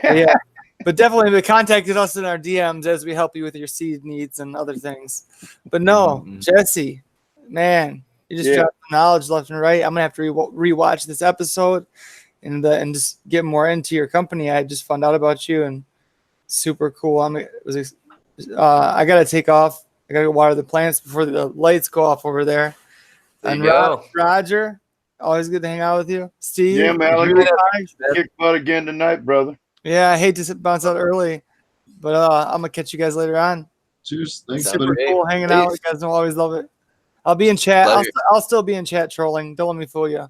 Yeah. But definitely contacted us in our DMs as we help you with your seed needs and other things. But no, Jesse, man, you just dropped knowledge left and right. I'm gonna have to rewatch this episode and just get more into your company. I just found out about you and super cool. I gotta take off. I gotta water the plants before the lights go off over there. There And you go. Roger, always good to hang out with you. Steve, Yeah, man, kick butt again tonight, brother. Yeah, I hate to bounce out early, but I'm gonna catch you guys later on. Cheers. Thanks, Super buddy. cool hanging out. You guys know I always love it. I'll be in chat. I'll still be in chat trolling. Don't let me fool you.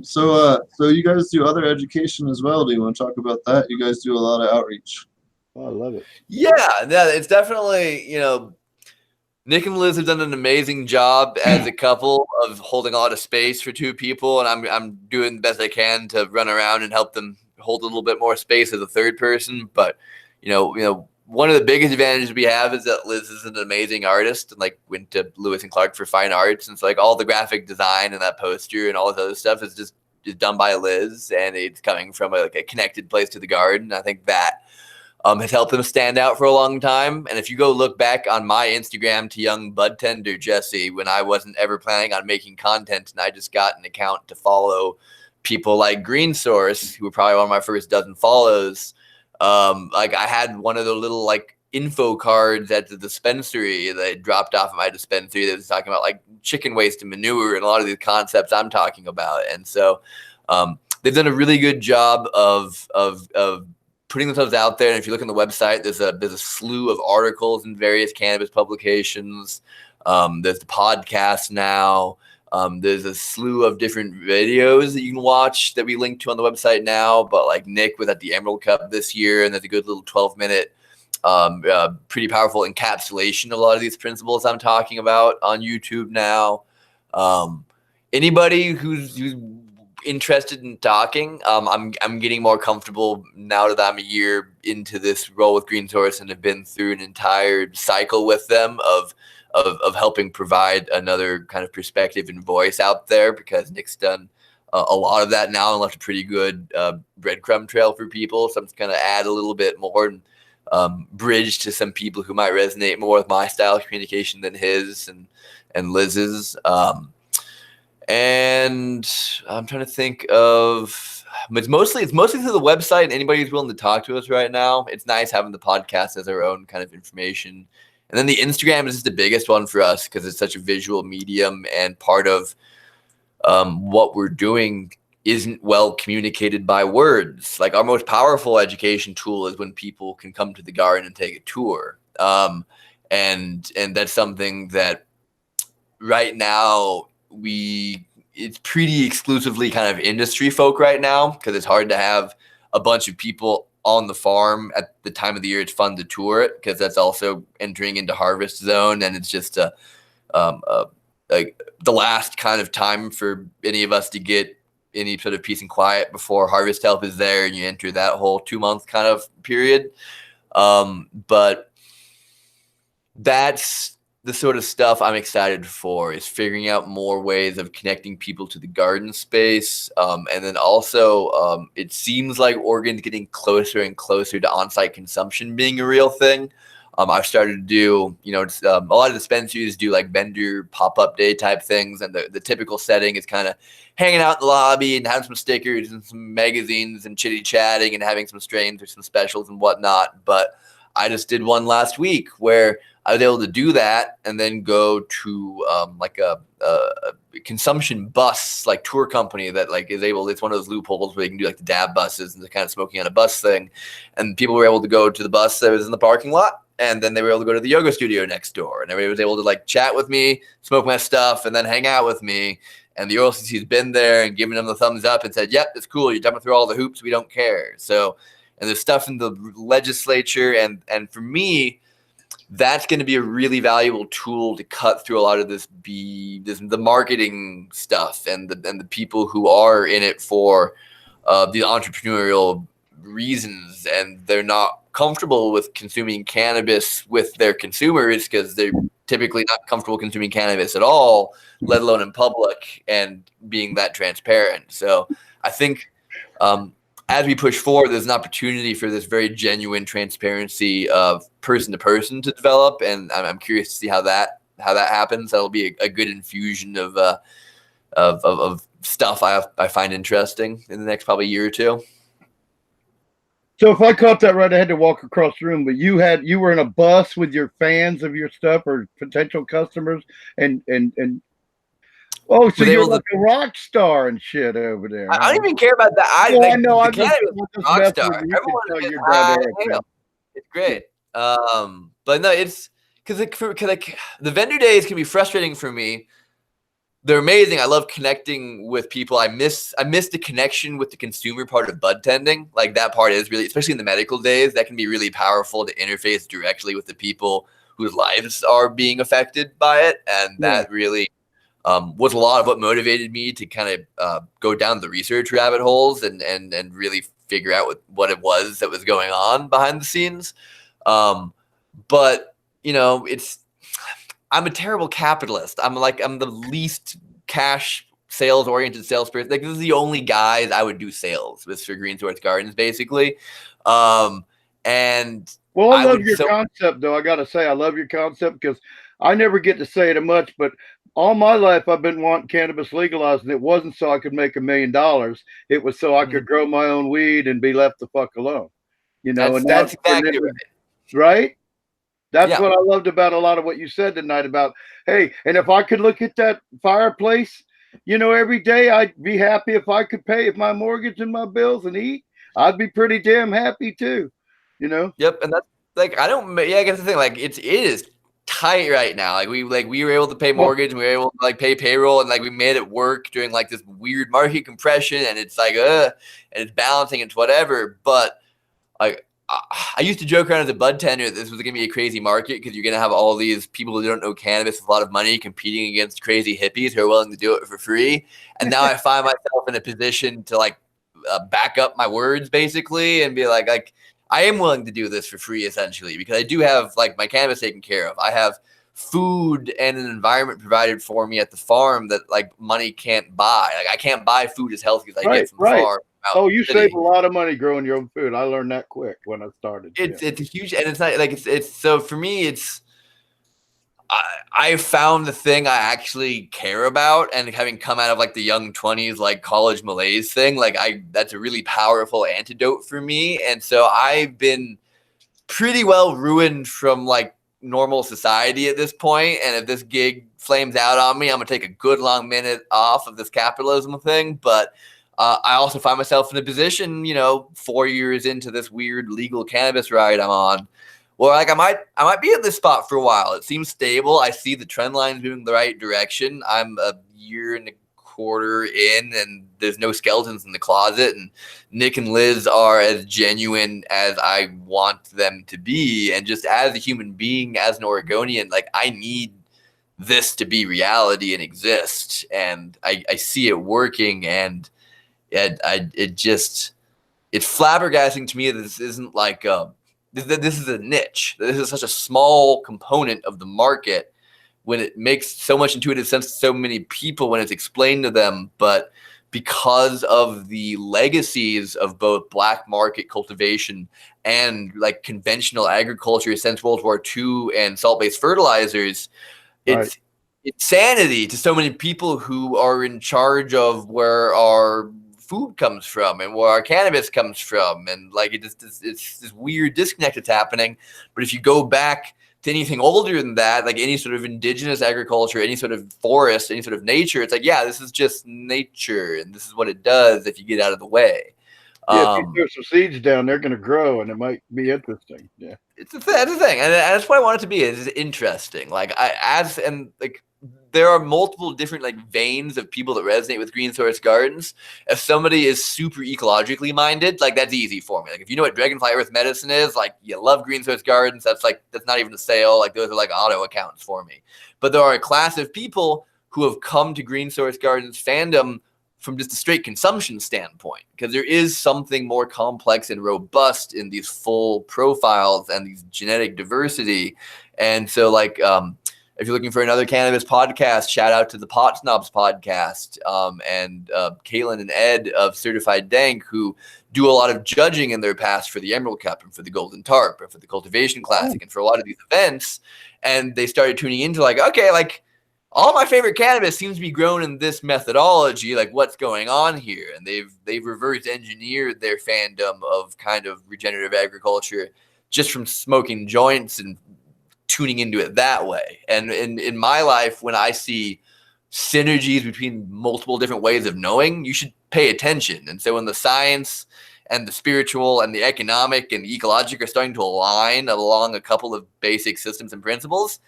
So you guys do other education as well. Do you want to talk about that? You guys do a lot of outreach. Oh, I love it. Yeah, it's definitely, Nick and Liz have done an amazing job as a couple of holding a lot of space for 2 people, and I'm doing the best I can to run around and help them hold a little bit more space as a third person. But one of the biggest advantages we have is that Liz is an amazing artist and went to Lewis and Clark for fine arts, and so all the graphic design and that poster and all this other stuff is done by Liz, and it's coming from a connected place to the garden. I think that has helped them stand out for a long time. And if you go look back on my Instagram to young bud tender Jesse, when I wasn't ever planning on making content and I just got an account to follow people like Green Source, who were probably one of my first dozen follows, I had one of the little info cards at the dispensary that I dropped off at my dispensary that was talking about chicken waste and manure and a lot of these concepts I'm talking about. And so they've done a really good job of putting themselves out there. And if you look on the website, there's a slew of articles in various cannabis publications. There's the podcast now. There's a slew of different videos that you can watch that we link to on the website now. But Nick was at the Emerald Cup this year, and there's a good little 12-minute, pretty powerful encapsulation of a lot of these principles I'm talking about on YouTube now. Anybody who's interested in talking, I'm getting more comfortable now that I'm a year into this role with Green Source and have been through an entire cycle with them of helping provide another kind of perspective and voice out there, because Nick's done a lot of that now and left a pretty good breadcrumb trail for people. So I'm just going to add a little bit more and bridge to some people who might resonate more with my style of communication than his and Liz's. And I'm trying to think of, it's mostly through the website, and anybody who's willing to talk to us right now. It's nice having the podcast as our own kind of information. And then the Instagram is just the biggest one for us because it's such a visual medium, and part of what we're doing isn't well communicated by words. Our most powerful education tool is when people can come to the garden and take a tour. And that's something that right now it's pretty exclusively kind of industry folk right now, because it's hard to have a bunch of people on the farm at the time of the year. It's fun to tour it because that's also entering into harvest zone, and it's just the last kind of time for any of us to get any sort of peace and quiet before harvest help is there, and you enter that whole 2-month kind of period. But that's the sort of stuff I'm excited for, is figuring out more ways of connecting people to the garden space. And then also, it seems like Oregon's getting closer and closer to on-site consumption being a real thing. I've started to do, a lot of dispensaries do like vendor pop-up day type things. And the typical setting is kind of hanging out in the lobby and having some stickers and some magazines and chitty-chatting and having some strains or some specials and whatnot. But I just did one last week where I was able to do that and then go to like a consumption bus, like tour company that like is able, it's one of those loopholes where you can do like the dab buses and the kind of smoking on a bus thing. And people were able to go to the bus that was in the parking lot. And then they were able to go to the yoga studio next door. And everybody was able to like chat with me, smoke my stuff, and then hang out with me. And the OLCC's been there and given them the thumbs up and said, yep, it's cool. You're jumping through all the hoops. We don't care. So, and there's stuff in the legislature. And for me, that's going to be a really valuable tool to cut through a lot of the marketing stuff and the people who are in it for the entrepreneurial reasons, and they're not comfortable with consuming cannabis with their consumers because they're typically not comfortable consuming cannabis at all, let alone in public and being that transparent. So I think as we push forward, there's an opportunity for this very genuine transparency of person to person to develop, and I'm curious to see how that happens. That'll be a good infusion of stuff I find interesting in the next probably year or two. So if I caught that right, I had to walk across the room, but you were in a bus with your fans of your stuff or potential customers, and oh, so you're like a rock star and shit over there. I don't even care about that. I know. I'm just rock star. Everyone is high. It's great. But no, it's because the vendor days can be frustrating for me. They're amazing. I love connecting with people. I miss the connection with the consumer part of bud tending. Like that part is really, especially in the medical days, that can be really powerful to interface directly with the people whose lives are being affected by it. And that really was a lot of what motivated me to kind of go down the research rabbit holes and really figure out what it was that was going on behind the scenes. But I'm a terrible capitalist. I'm the least cash sales oriented salesperson. Like this is the only guys I would do sales with for Green Source Gardens, basically. And well, I love your concept, though. I got to say, I love your concept because I never get to say it much, but all my life I've been wanting cannabis legalized, and it wasn't so I could make $1 million. It was so I could grow my own weed and be left the fuck alone. That's exactly right. Right? That's what I loved about a lot of what you said tonight about, hey, and if I could look at that fireplace, every day, I'd be happy if I could pay my mortgage and my bills and eat. I'd be pretty damn happy too, Yep, and that's like I guess the thing, like it is tight right now. Like we were able to pay mortgage, and we were able to like pay payroll, and like we made it work during like this weird market compression, and it's like and it's balancing, it's whatever. But I used to joke around as a bud tender that this was going to be a crazy market because you're going to have all these people who don't know cannabis with a lot of money competing against crazy hippies who are willing to do it for free. And now I find myself in a position to like back up my words basically and be like I am willing to do this for free essentially because I do have like my cannabis taken care of. I have food and an environment provided for me at the farm that like money can't buy. Like I can't buy food as healthy as I get from the farm. Oh, you save a lot of money growing your own food. I learned that quick when I started. It's a huge, and it's not like it's so for me. It's I found the thing I actually care about, and having come out of like the young 20s, like college malaise thing, like that's a really powerful antidote for me. And so I've been pretty well ruined from like normal society at this point. And if this gig flames out on me, I'm gonna take a good long minute off of this capitalism thing, but. I also find myself in a position, 4 years into this weird legal cannabis ride I'm on, where like I might be in this spot for a while. It seems stable. I see the trend lines moving the right direction. I'm a year and a quarter in, and there's no skeletons in the closet. And Nick and Liz are as genuine as I want them to be. And just as a human being, as an Oregonian, like I need this to be reality and exist. And I see it working, and it's flabbergasting to me that this isn't like this is a niche. This is such a small component of the market when it makes so much intuitive sense to so many people when it's explained to them. But because of the legacies of both black market cultivation and like conventional agriculture since World War II and salt-based fertilizers, it's insanity to so many people who are in charge of where our food comes from and where our cannabis comes from. And like it's this weird disconnect that's happening. But if you go back to anything older than that, like any sort of indigenous agriculture, any sort of forest, any sort of nature, it's like, yeah, this is just nature and this is what it does if you get out of the way. Yeah, if you throw some seeds down, they're going to grow and it might be interesting. Yeah. It's a thing, and that's what I want it to be. Is interesting. Like there are multiple different like veins of people that resonate with Green Source Gardens. If somebody is super ecologically minded, like that's easy for me. Like if you know what Dragonfly Earth Medicine is, like you love Green Source Gardens, that's not even a sale. Like those are like auto accounts for me. But there are a class of people who have come to Green Source Gardens fandom from just a straight consumption standpoint, because there is something more complex and robust in these full profiles and these genetic diversity. And so like, if you're looking for another cannabis podcast, shout out to the Pot Snobs podcast and Kaylin and Ed of Certified Dank, who do a lot of judging in their past for the Emerald Cup and for the Golden Tarp and for the Cultivation Classic and for a lot of these events. And they started tuning into like, okay, like all my favorite cannabis seems to be grown in this methodology. Like what's going on here? And they've reverse engineered their fandom of kind of regenerative agriculture just from smoking joints and tuning into it that way. And in my life, when I see synergies between multiple different ways of knowing, you should pay attention. And so when the science and the spiritual and the economic and the ecologic are starting to align along a couple of basic systems and principles,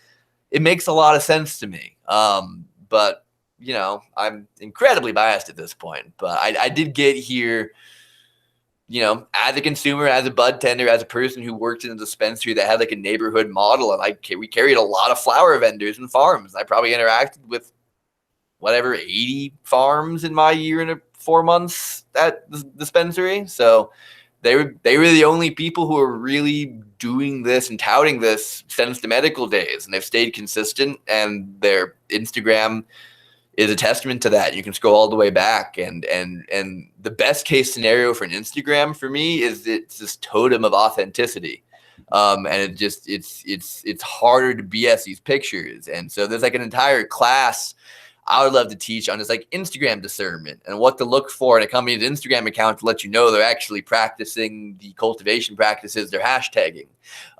it makes a lot of sense to me. But you know, I'm incredibly biased at this point, but I did get here, you know, as a consumer, as a bud tender, as a person who worked in a dispensary that had like a neighborhood model, and we carried a lot of flower vendors and farms. I probably interacted with whatever 80 farms in my year and 4 months at the dispensary. So they were the only people who were really doing this and touting this since the medical days, and they've stayed consistent. And their Instagram is a testament to that. You can scroll all the way back, and the best case scenario for an Instagram for me is it's this totem of authenticity. And it's harder to BS these pictures. And so there's like an entire class I would love to teach on this like Instagram discernment and what to look for in a company's Instagram account to let you know they're actually practicing the cultivation practices they're hashtagging.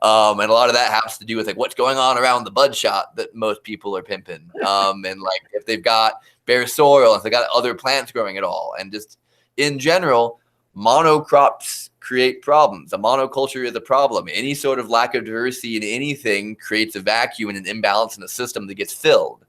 And a lot of that has to do with like what's going on around the bud shot that most people are pimping. And like if they've got bare soil, if they've got other plants growing at all. And just in general, monocrops create problems. A monoculture is a problem. Any sort of lack of diversity in anything creates a vacuum and an imbalance in the system that gets filled.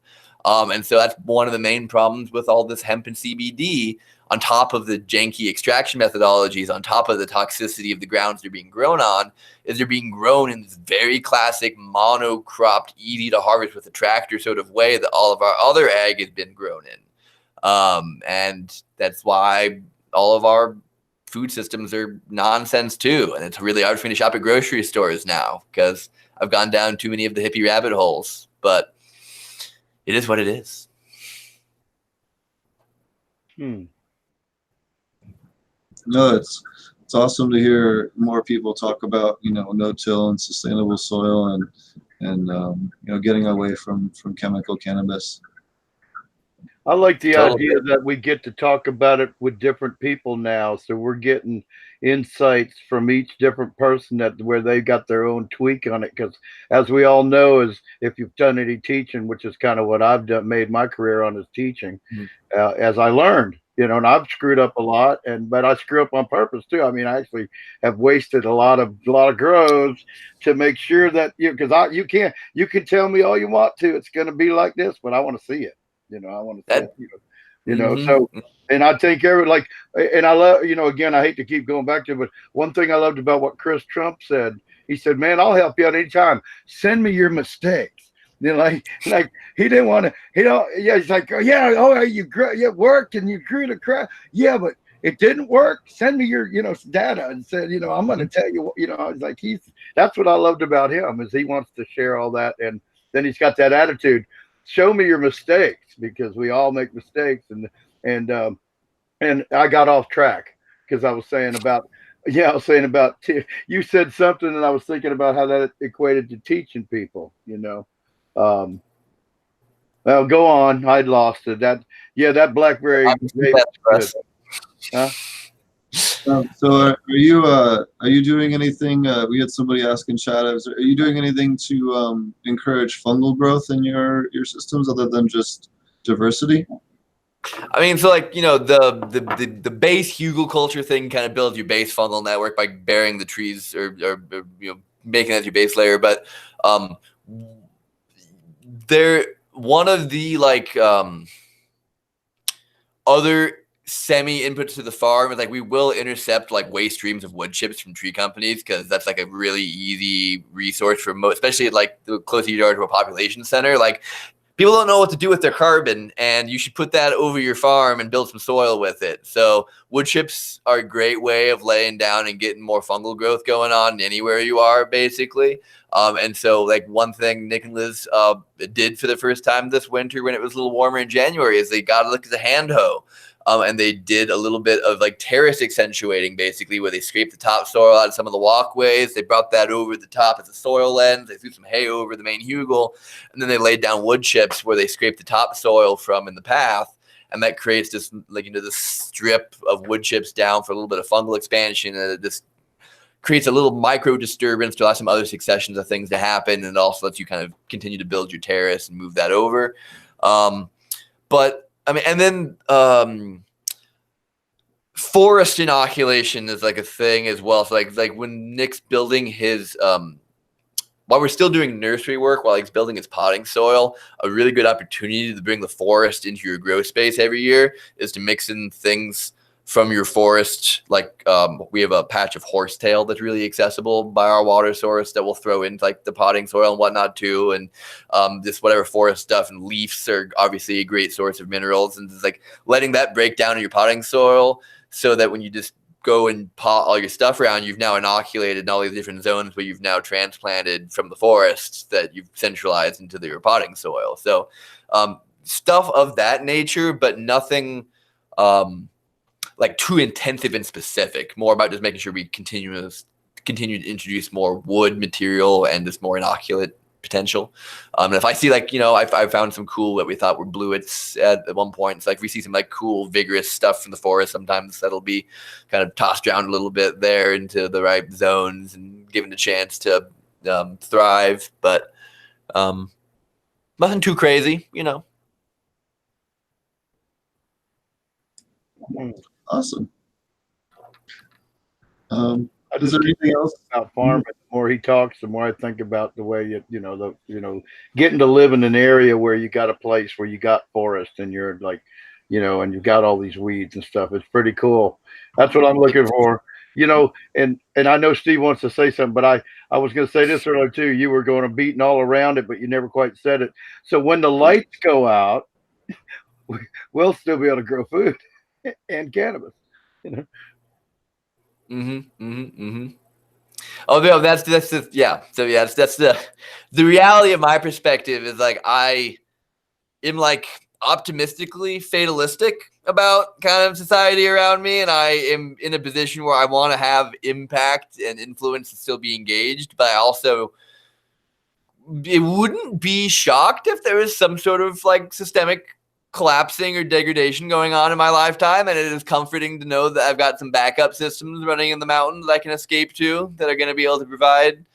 And so that's one of the main problems with all this hemp and CBD, on top of the janky extraction methodologies, on top of the toxicity of the grounds they're being grown on, is they're being grown in this very classic monocropped, easy to harvest with a tractor sort of way that all of our other ag has been grown in. And that's why all of our food systems are nonsense too. And it's really hard for me to shop at grocery stores now because I've gone down too many of the hippie rabbit holes. But it is what it is. No, it's awesome to hear more people talk about, you know, no-till and sustainable soil and you know, getting away from chemical cannabis. I like the idea that we get to talk about it with different people now. So we're getting insights from each different person that where they got their own tweak on it. Because as we all know, is if you've done any teaching, which is kind of what I've done, made my career on is teaching, as I learned, you know, and I've screwed up a lot, but I screw up on purpose too. I mean, I actually have wasted a lot of grows to make sure that because you can tell me all you want to, it's going to be like this, but I want to see it. You know, I want to say, you know, so, and I take care of it like, and I love, you know, again, I hate to keep going back to it, but one thing I loved about what Chris Trump said, he said, man, I'll help you out anytime. Send me your mistakes. You know, like he didn't want to, he's like, oh, yeah, you worked and you grew the crap. Yeah, but it didn't work. Send me your, data. And said, I'm going to tell you, I was like, that's what I loved about him, is he wants to share all that. And then he's got that attitude. Show me your mistakes, because we all make mistakes. And I got off track because I was saying about, you said something, and I was thinking about how that equated to teaching people, well, go on. I'd lost it. That BlackBerry. Huh? So are you doing anything? We had somebody ask in chat. Are you doing anything to encourage fungal growth in your systems other than just diversity? I mean, so like, the base hugelkultur thing kind of builds your base fungal network by burying the trees or making that your base layer. But they're one of the other semi inputs to the farm is like we will intercept like waste streams of wood chips from tree companies, because that's like a really easy resource for most, especially like the closer you are to a population center. Like, people don't know what to do with their carbon, and you should put that over your farm and build some soil with it. So wood chips are a great way of laying down and getting more fungal growth going on anywhere you are, basically. And so like one thing Nick and Liz did for the first time this winter when it was a little warmer in January is they got a look at the hand hoe. And they did a little bit of like terrace accentuating, basically, where they scraped the topsoil out of some of the walkways. They brought that over the top as a soil lens. They threw some hay over the main hugel, and then they laid down wood chips where they scraped the topsoil from in the path. And that creates this, this strip of wood chips down for a little bit of fungal expansion. And this creates a little micro disturbance to allow some other successions of things to happen. And it also lets you kind of continue to build your terrace and move that over. But I mean, and then forest inoculation is like a thing as well. So like when Nick's building his while we're still doing nursery work, while he's building his potting soil, a really good opportunity to bring the forest into your grow space every year is to mix in things from your forest. Like we have a patch of horsetail that's really accessible by our water source that we'll throw into like the potting soil and whatnot too. And just whatever forest stuff, and leaves are obviously a great source of minerals, and just like letting that break down in your potting soil so that when you just go and pot all your stuff around, you've now inoculated in all these different zones where you've now transplanted from the forest that you've centralized into your potting soil. So stuff of that nature, but nothing like too intensive and specific. More about just making sure we continue to introduce more wood material and just more inoculate potential. And if I see I found some cool that we thought were bluets at one point. It's like we see some like cool vigorous stuff from the forest. Sometimes that'll be kind of tossed around a little bit there into the right zones and given a chance to thrive. But nothing too crazy, Awesome. Is there anything else about farming? The more he talks, the more I think about the way getting to live in an area where you got a place where you got forest and you're like, and you've got all these weeds and stuff. It's pretty cool. That's what I'm looking for. And I know Steve wants to say something, but I was going to say this earlier too. You were going to beating all around it, but you never quite said it. So when the lights go out, we'll still be able to grow food and cannabis. Oh no, that's the yeah. So yeah, that's the reality of my perspective is like I am like optimistically fatalistic about kind of society around me, and I am in a position where I want to have impact and influence and still be engaged, but I also wouldn't be shocked if there was some sort of like systemic collapsing or degradation going on in my lifetime, and it is comforting to know that I've got some backup systems running in the mountains I can escape to that are going to be able to provide.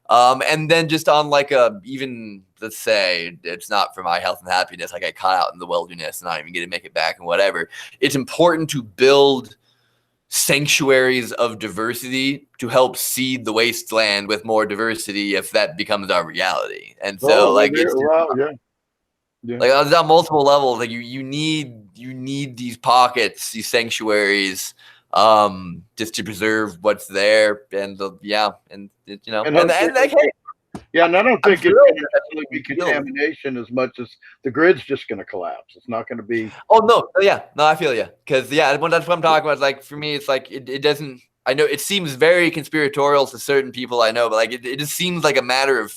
And then just on like even let's say it's not for my health and happiness, I got caught out in the wilderness and not even get to make it back and whatever. It's important to build sanctuaries of diversity to help seed the wasteland with more diversity if that becomes our reality. And so like on multiple levels, like you need these pockets, these sanctuaries, just to preserve what's there, and like, hey, Yeah, and I don't think it's thrilled going to that necessarily be that's real. contamination as much as the grid's just going to collapse. It's not going to be. Oh no, yeah, no, I feel you. Because that's what I'm talking about. Like for me, it's like it doesn't. I know it seems very conspiratorial to certain people I know, but like it just seems like a matter of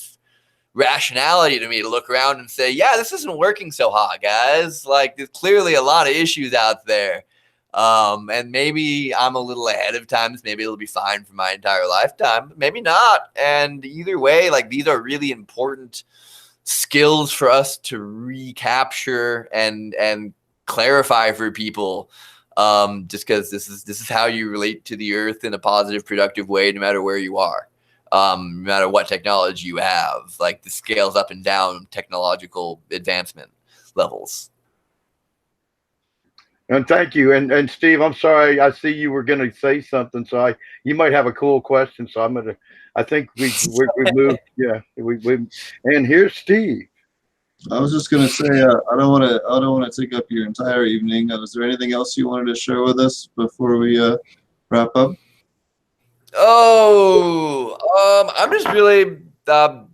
rationality to me to look around and say, yeah, this isn't working so hot, guys. Like there's clearly a lot of issues out there. And maybe I'm a little ahead of times. Maybe it'll be fine for my entire lifetime. Maybe not. And either way, like these are really important skills for us to recapture and clarify for people. Just because this is how you relate to the earth in a positive, productive way, no matter where you are. No matter what technology you have, like the scales up and down technological advancement levels. And thank you. And Steve, I'm sorry. I see you were going to say something, so you might have a cool question. So I think we moved. Yeah, we. And here's Steve. I was just gonna say, I don't want to take up your entire evening. Is there anything else you wanted to share with us before we wrap up? I'm just really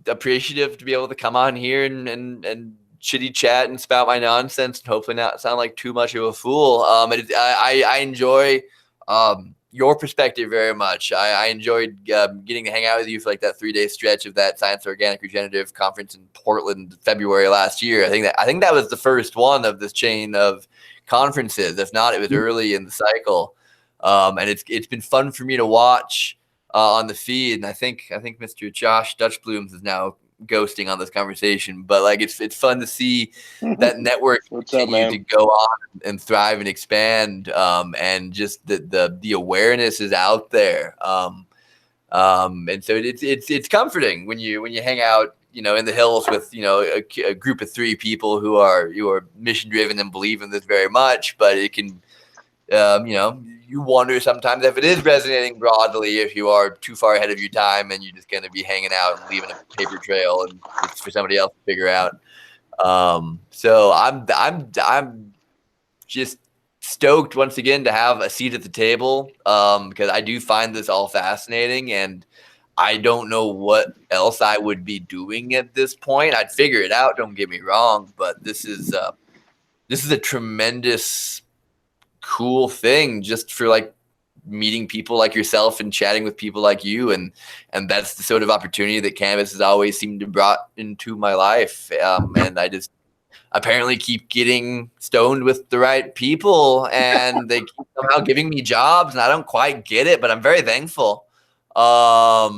appreciative to be able to come on here and chitty chat and spout my nonsense and hopefully not sound like too much of a fool. I enjoy your perspective very much. I enjoyed getting to hang out with you for like that 3-day stretch of that Science Organic Regenerative conference in Portland, February last year. I think that was the first one of this chain of conferences. If not, it was early in the cycle. And it's been fun for me to watch on the feed. And I think Mr. Josh Dutchblooms is now ghosting on this conversation, but like it's fun to see that network continue to go on and thrive and expand. And just the awareness is out there. And so it's comforting when you hang out, in the hills with, a group of 3 people who are mission driven and believe in this very much, but it can, you wonder sometimes if it is resonating broadly, if you are too far ahead of your time and you're just going to be hanging out and leaving a paper trail and it's for somebody else to figure out. So I'm just stoked once again to have a seat at the table, because I do find this all fascinating and I don't know what else I would be doing at this point. I'd figure it out. Don't get me wrong, but this is a tremendous cool thing just for like meeting people like yourself and chatting with people like you, and that's the sort of opportunity that Cannabis has always seemed to brought into my life, and I just apparently keep getting stoned with the right people and they keep somehow giving me jobs and I don't quite get it, but I'm very thankful. I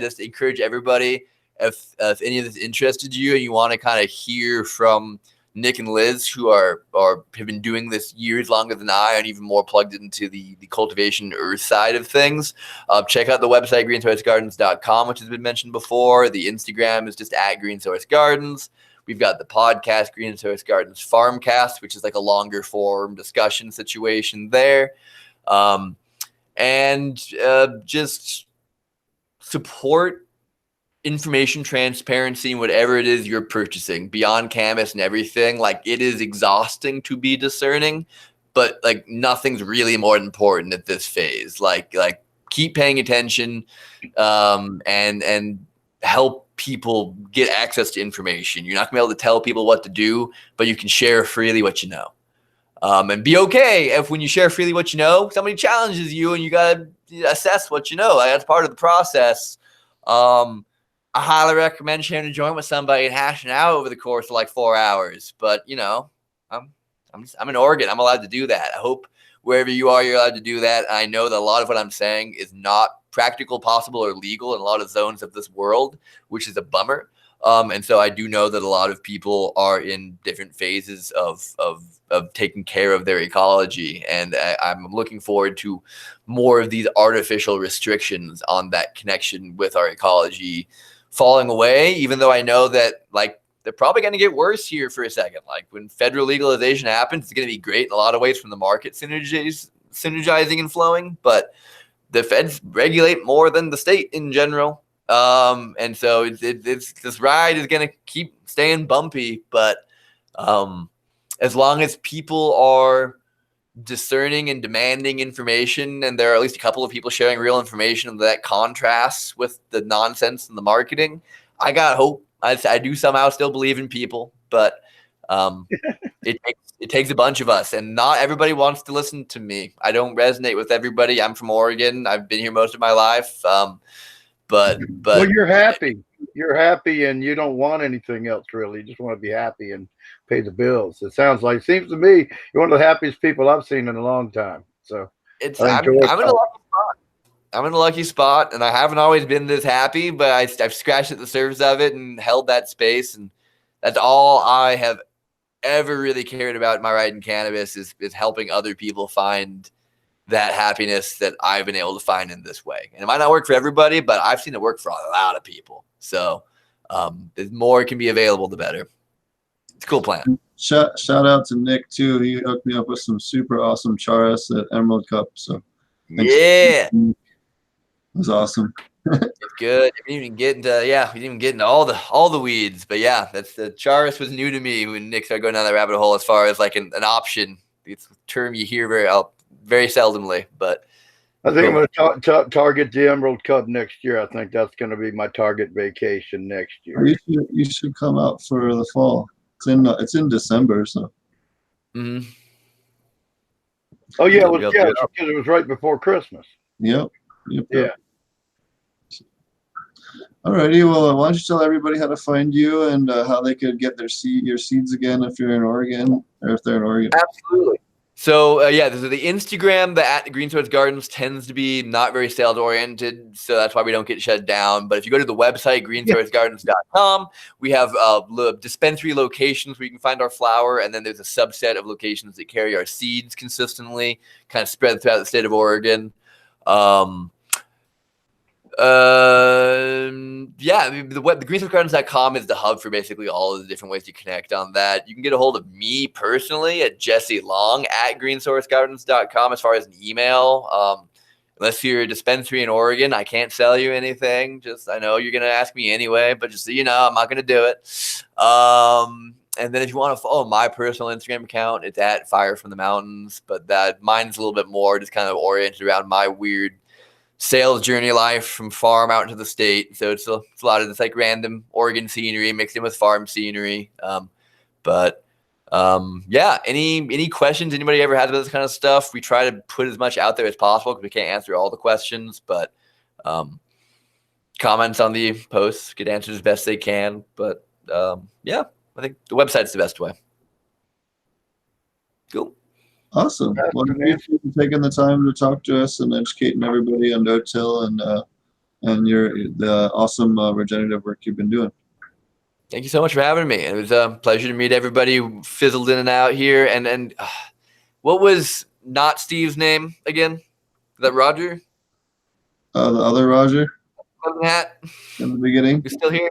just encourage everybody, if any of this interested you and you want to kind of hear from Nick and Liz, who have been doing this years longer than I, and even more plugged into the cultivation earth side of things, check out the website greensourcegardens.com, which has been mentioned before. The Instagram is just at Green Source Gardens. We've got the podcast Green Source Gardens Farmcast, which is like a longer form discussion situation there. Just support information transparency in whatever it is you're purchasing beyond Cannabis and everything. Like, it is exhausting to be discerning, but like nothing's really more important at this phase. Like keep paying attention, and help people get access to information. You're not gonna be able to tell people what to do, but you can share freely what you know. And be okay if when you share freely what you know, somebody challenges you and you gotta assess what you know. Like, that's part of the process. I highly recommend sharing a joint with somebody and hashing out over the course of like 4 hours. But I'm in Oregon. I'm allowed to do that. I hope wherever you are, you're allowed to do that. I know that a lot of what I'm saying is not practical, possible, or legal in a lot of zones of this world, which is a bummer. And so I do know that a lot of people are in different phases of taking care of their ecology. And I'm looking forward to more of these artificial restrictions on that connection with our ecology falling away, even though I know that like they're probably going to get worse here for a second. Like, when federal legalization happens, it's going to be great in a lot of ways from the market synergizing and flowing, but the feds regulate more than the state in general. And so it's this ride is going to keep staying bumpy, but as long as people are discerning and demanding information, and there are at least a couple of people sharing real information that contrasts with the nonsense and the marketing, I got hope. I do somehow still believe in people, but it takes a bunch of us, and not everybody wants to listen to me. I don't resonate with everybody. I'm from Oregon. I've been here most of my life. But well, you're happy. You're happy, and you don't want anything else really. You just want to be happy and pay the bills. It seems to me you're one of the happiest people I've seen in a long time. So I'm in a lucky spot. I'm in a lucky spot, and I haven't always been this happy, but I've scratched at the surface of it and held that space, and that's all I have ever really cared about in my ride in cannabis is helping other people find that happiness that I've been able to find in this way. And it might not work for everybody, but I've seen it work for a lot of people. So the more can be available, the better. It's a cool plan. Shout out to Nick too. He hooked me up with some super awesome charas at Emerald Cup. So yeah, it was awesome. it's good. We didn't even get into all the weeds, but yeah, that's the charas was new to me when Nick started going down that rabbit hole as far as like an option. It's a term you hear very seldomly, but I think I'm going to target the Emerald Cup next year. I think that's going to be my target vacation next year. You should come out for the fall. It's in December, so. Mm-hmm. Oh yeah, because it was right before Christmas. Yep. Yeah. Alrighty, well, why don't you tell everybody how to find you and how they could get your seeds again if you're in Oregon or if they're in Oregon. Absolutely. So the Instagram, the at Green Source Gardens tends to be not very sales oriented, so that's why we don't get shut down. But if you go to the website greensourcegardens.com, we have dispensary locations where you can find our flower, and then there's a subset of locations that carry our seeds consistently, kind of spread throughout the state of Oregon. The greensourcegardens.com is the hub for basically all of the different ways you connect on that. You can get a hold of me personally at Jesse Long at greensourcegardens.com as far as an email. Unless you're a dispensary in Oregon, I can't sell you anything. I know you're going to ask me anyway, but just so you know, I'm not going to do it. And then if you want to follow my personal Instagram account, it's at Fire from the Mountains, but mine's a little bit more just kind of oriented around my weird sales journey life from farm out into the state. So it's a lot of this like random Oregon scenery mixed in with farm scenery. Any questions anybody ever has about this kind of stuff, we try to put as much out there as possible because we can't answer all the questions, but comments on the posts get answered as best they can. But I think the website's the best way. Cool. Awesome. Well, thank you for taking the time to talk to us and educating everybody on no-till and the awesome regenerative work you've been doing. Thank you so much for having me. It was a pleasure to meet everybody who fizzled in and out here. And what was not Steve's name again? Is that Roger? The other Roger? Hat? In the beginning? You're still here?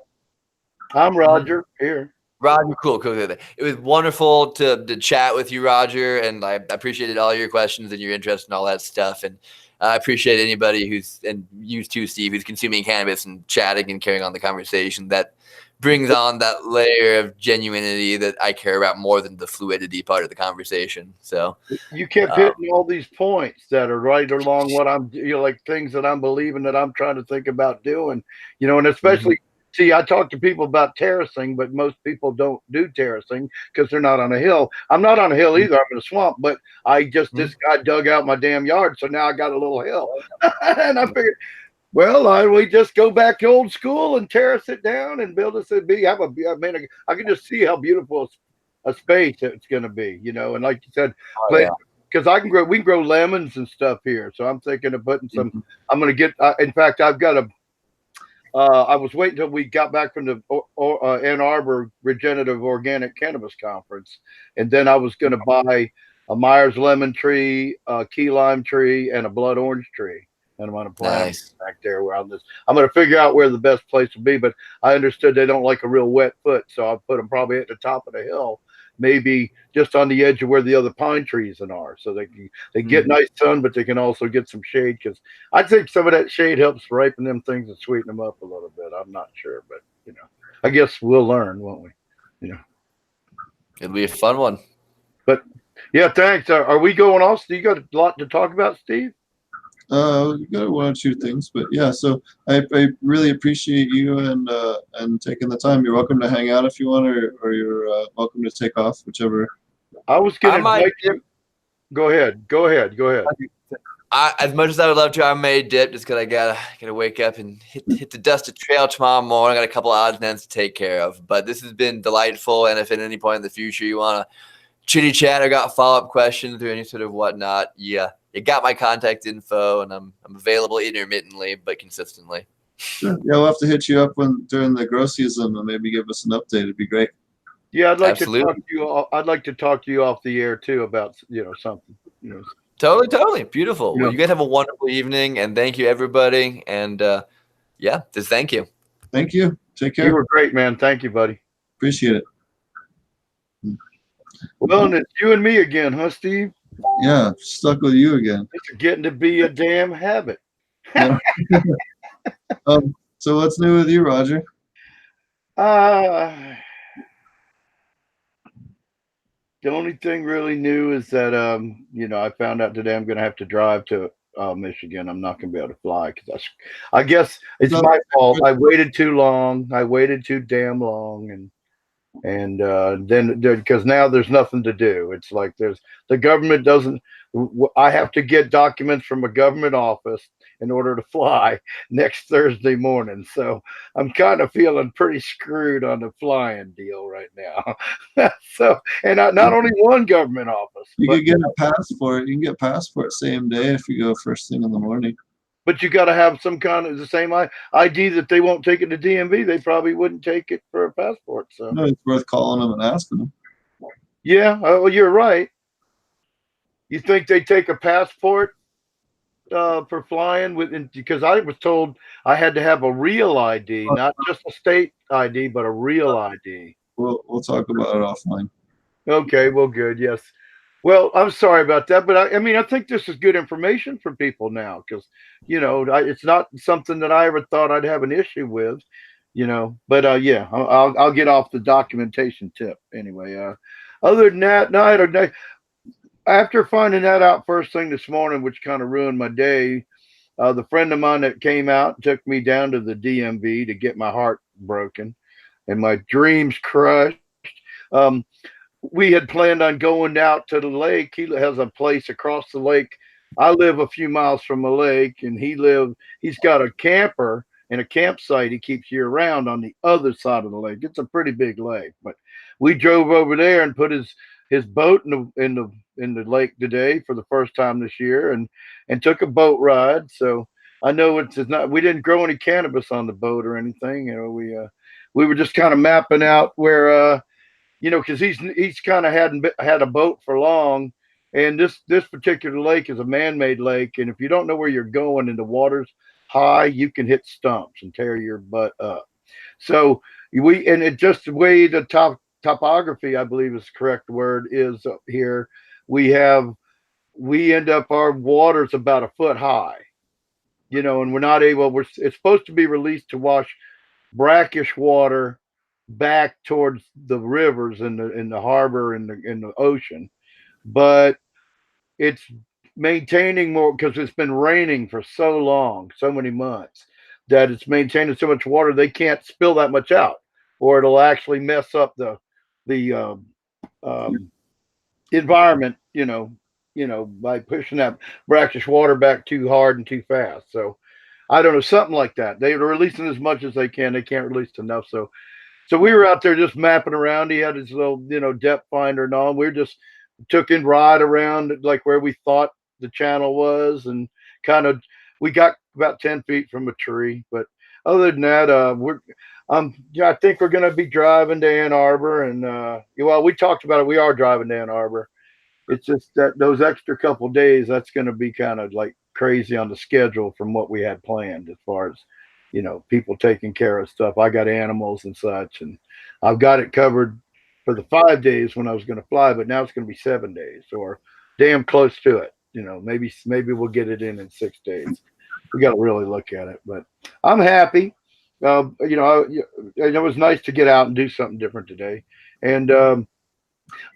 I'm Roger, here. Roger, cool. It was wonderful to chat with you, Roger, and I appreciated all your questions and your interest and all that stuff. And I appreciate anybody and you too, Steve, who's consuming cannabis and chatting and carrying on the conversation. That brings on that layer of genuinity that I care about more than the fluidity part of the conversation. So you kept hitting all these points that are right along what I'm, like things that I'm believing that I'm trying to think about doing, and especially. See, I talk to people about terracing, but most people don't do terracing because they're not on a hill. I'm not on a hill either. I'm in a swamp, but this guy dug out my damn yard, so now I got a little hill. And I figured, we just go back to old school and terrace it down and build us I can just see how beautiful a space it's going to be, and like you said, because we can grow lemons and stuff here. So I'm thinking of putting some, I'm going to get, in fact, I've got I was waiting until we got back from the Ann Arbor Regenerative Organic Cannabis Conference, and then I was going to buy a Myers lemon tree, a key lime tree, and a blood orange tree, and I'm going to plant back there where I'm going to figure out where the best place will be. But I understood they don't like a real wet foot, so I'll put them probably at the top of the hill, maybe just on the edge of where the other pine trees are, so they get nice sun, but they can also get some shade, because I think some of that shade helps ripen them things and sweeten them up a little bit. I'm not sure, but I guess we'll learn, won't we? It'll be a fun one. But Yeah, thanks. Are we going off? You got a lot to talk about, Steve? We got one or two things, but yeah. So I really appreciate you and taking the time. You're welcome to hang out if you want, or you're welcome to take off, whichever. I was I going to might invite dip. you. Go ahead. Go ahead. Go ahead. As much as I would love to, I may dip just because I gotta wake up and hit the dusted trail tomorrow morning. I got a couple odds and ends to take care of. But this has been delightful, and if at any point in the future you want to chitty chat or got follow up questions or any sort of whatnot, yeah, you got my contact info, and I'm available intermittently but consistently. Sure. Yeah, we'll have to hit you up during the grow season and maybe give us an update. It'd be great. Yeah, I'd like Absolutely. to talk to you. I'd like to talk to you off the air too about something. Totally beautiful. Yeah. Well, you guys have a wonderful evening, and thank you everybody. And yeah, just thank you. Thank you. Take You care. were great, man. Thank you, buddy. Appreciate it. Well, and it's you and me again, huh, Steve? Yeah, stuck with you again. It's getting to be a damn habit. Yeah. So what's new with you, Roger? The only thing really new is that I found out today I'm going to have to drive to Michigan. I'm not going to be able to fly because I guess it's my fault. I waited too long. I waited too damn long, and then because now there's nothing to do. It's like the government doesn't. I have to get documents from a government office in order to fly next Thursday morning. So I'm kind of feeling pretty screwed on the flying deal right now. So, and not only one government office. You could get a passport. You can get passport same day if you go first thing in the morning. But you got to have some kind of the same ID that they won't take it to DMV. They probably wouldn't take it for a passport. So no, it's worth calling them and asking them. Yeah, well, you're right. You think they take a passport for flying because I was told I had to have a real ID, not just a state ID, but a real ID. We'll talk about it offline. Okay, well, good. Yes. Well, I'm sorry about that, but I mean, I think this is good information for people now because, it's not something that I ever thought I'd have an issue with, But yeah, I'll get off the documentation tip anyway. Other than that, after finding that out first thing this morning, which kind of ruined my day, the friend of mine that came out took me down to the DMV to get my heart broken and my dreams crushed. We had planned on going out to the lake. He has a place across the lake. I live a few miles from a lake, and he's got a camper and a campsite he keeps year round on the other side of the lake. It's a pretty big lake, but we drove over there and put his boat in the lake today for the first time this year, and took a boat ride. So I know it's not. We didn't grow any cannabis on the boat or anything. We were just kind of mapping out where. Because he's kind of hadn't had a boat for long, and this particular lake is a man-made lake, and if you don't know where you're going and the water's high, you can hit stumps and tear your butt up. So just the way the topography, I believe is the correct word, is up here. We end up our water's about a foot high, and we're not able. It's supposed to be released to wash brackish water back towards the rivers in the harbor and in the ocean, but it's maintaining more because it's been raining for so long, so many months, that it's maintaining so much water they can't spill that much out, or it'll actually mess up the environment, by pushing that brackish water back too hard and too fast. So I don't know, something like that. They're releasing as much as they can. They can't release enough. So we were out there just mapping around. He had his little, depth finder and all. We just took in ride around like where we thought the channel was, and we got about 10 feet from a tree. But other than that, I think we're gonna be driving to Ann Arbor, and we talked about it. We are driving to Ann Arbor. It's just that those extra couple of days, that's gonna be kind of like crazy on the schedule from what we had planned as far as people taking care of stuff. I got animals and such, and I've got it covered for the 5 days when I was going to fly, but now it's going to be 7 days or damn close to it. Maybe we'll get it in 6 days. We got to really look at it, but I'm happy. It was nice to get out and do something different today, and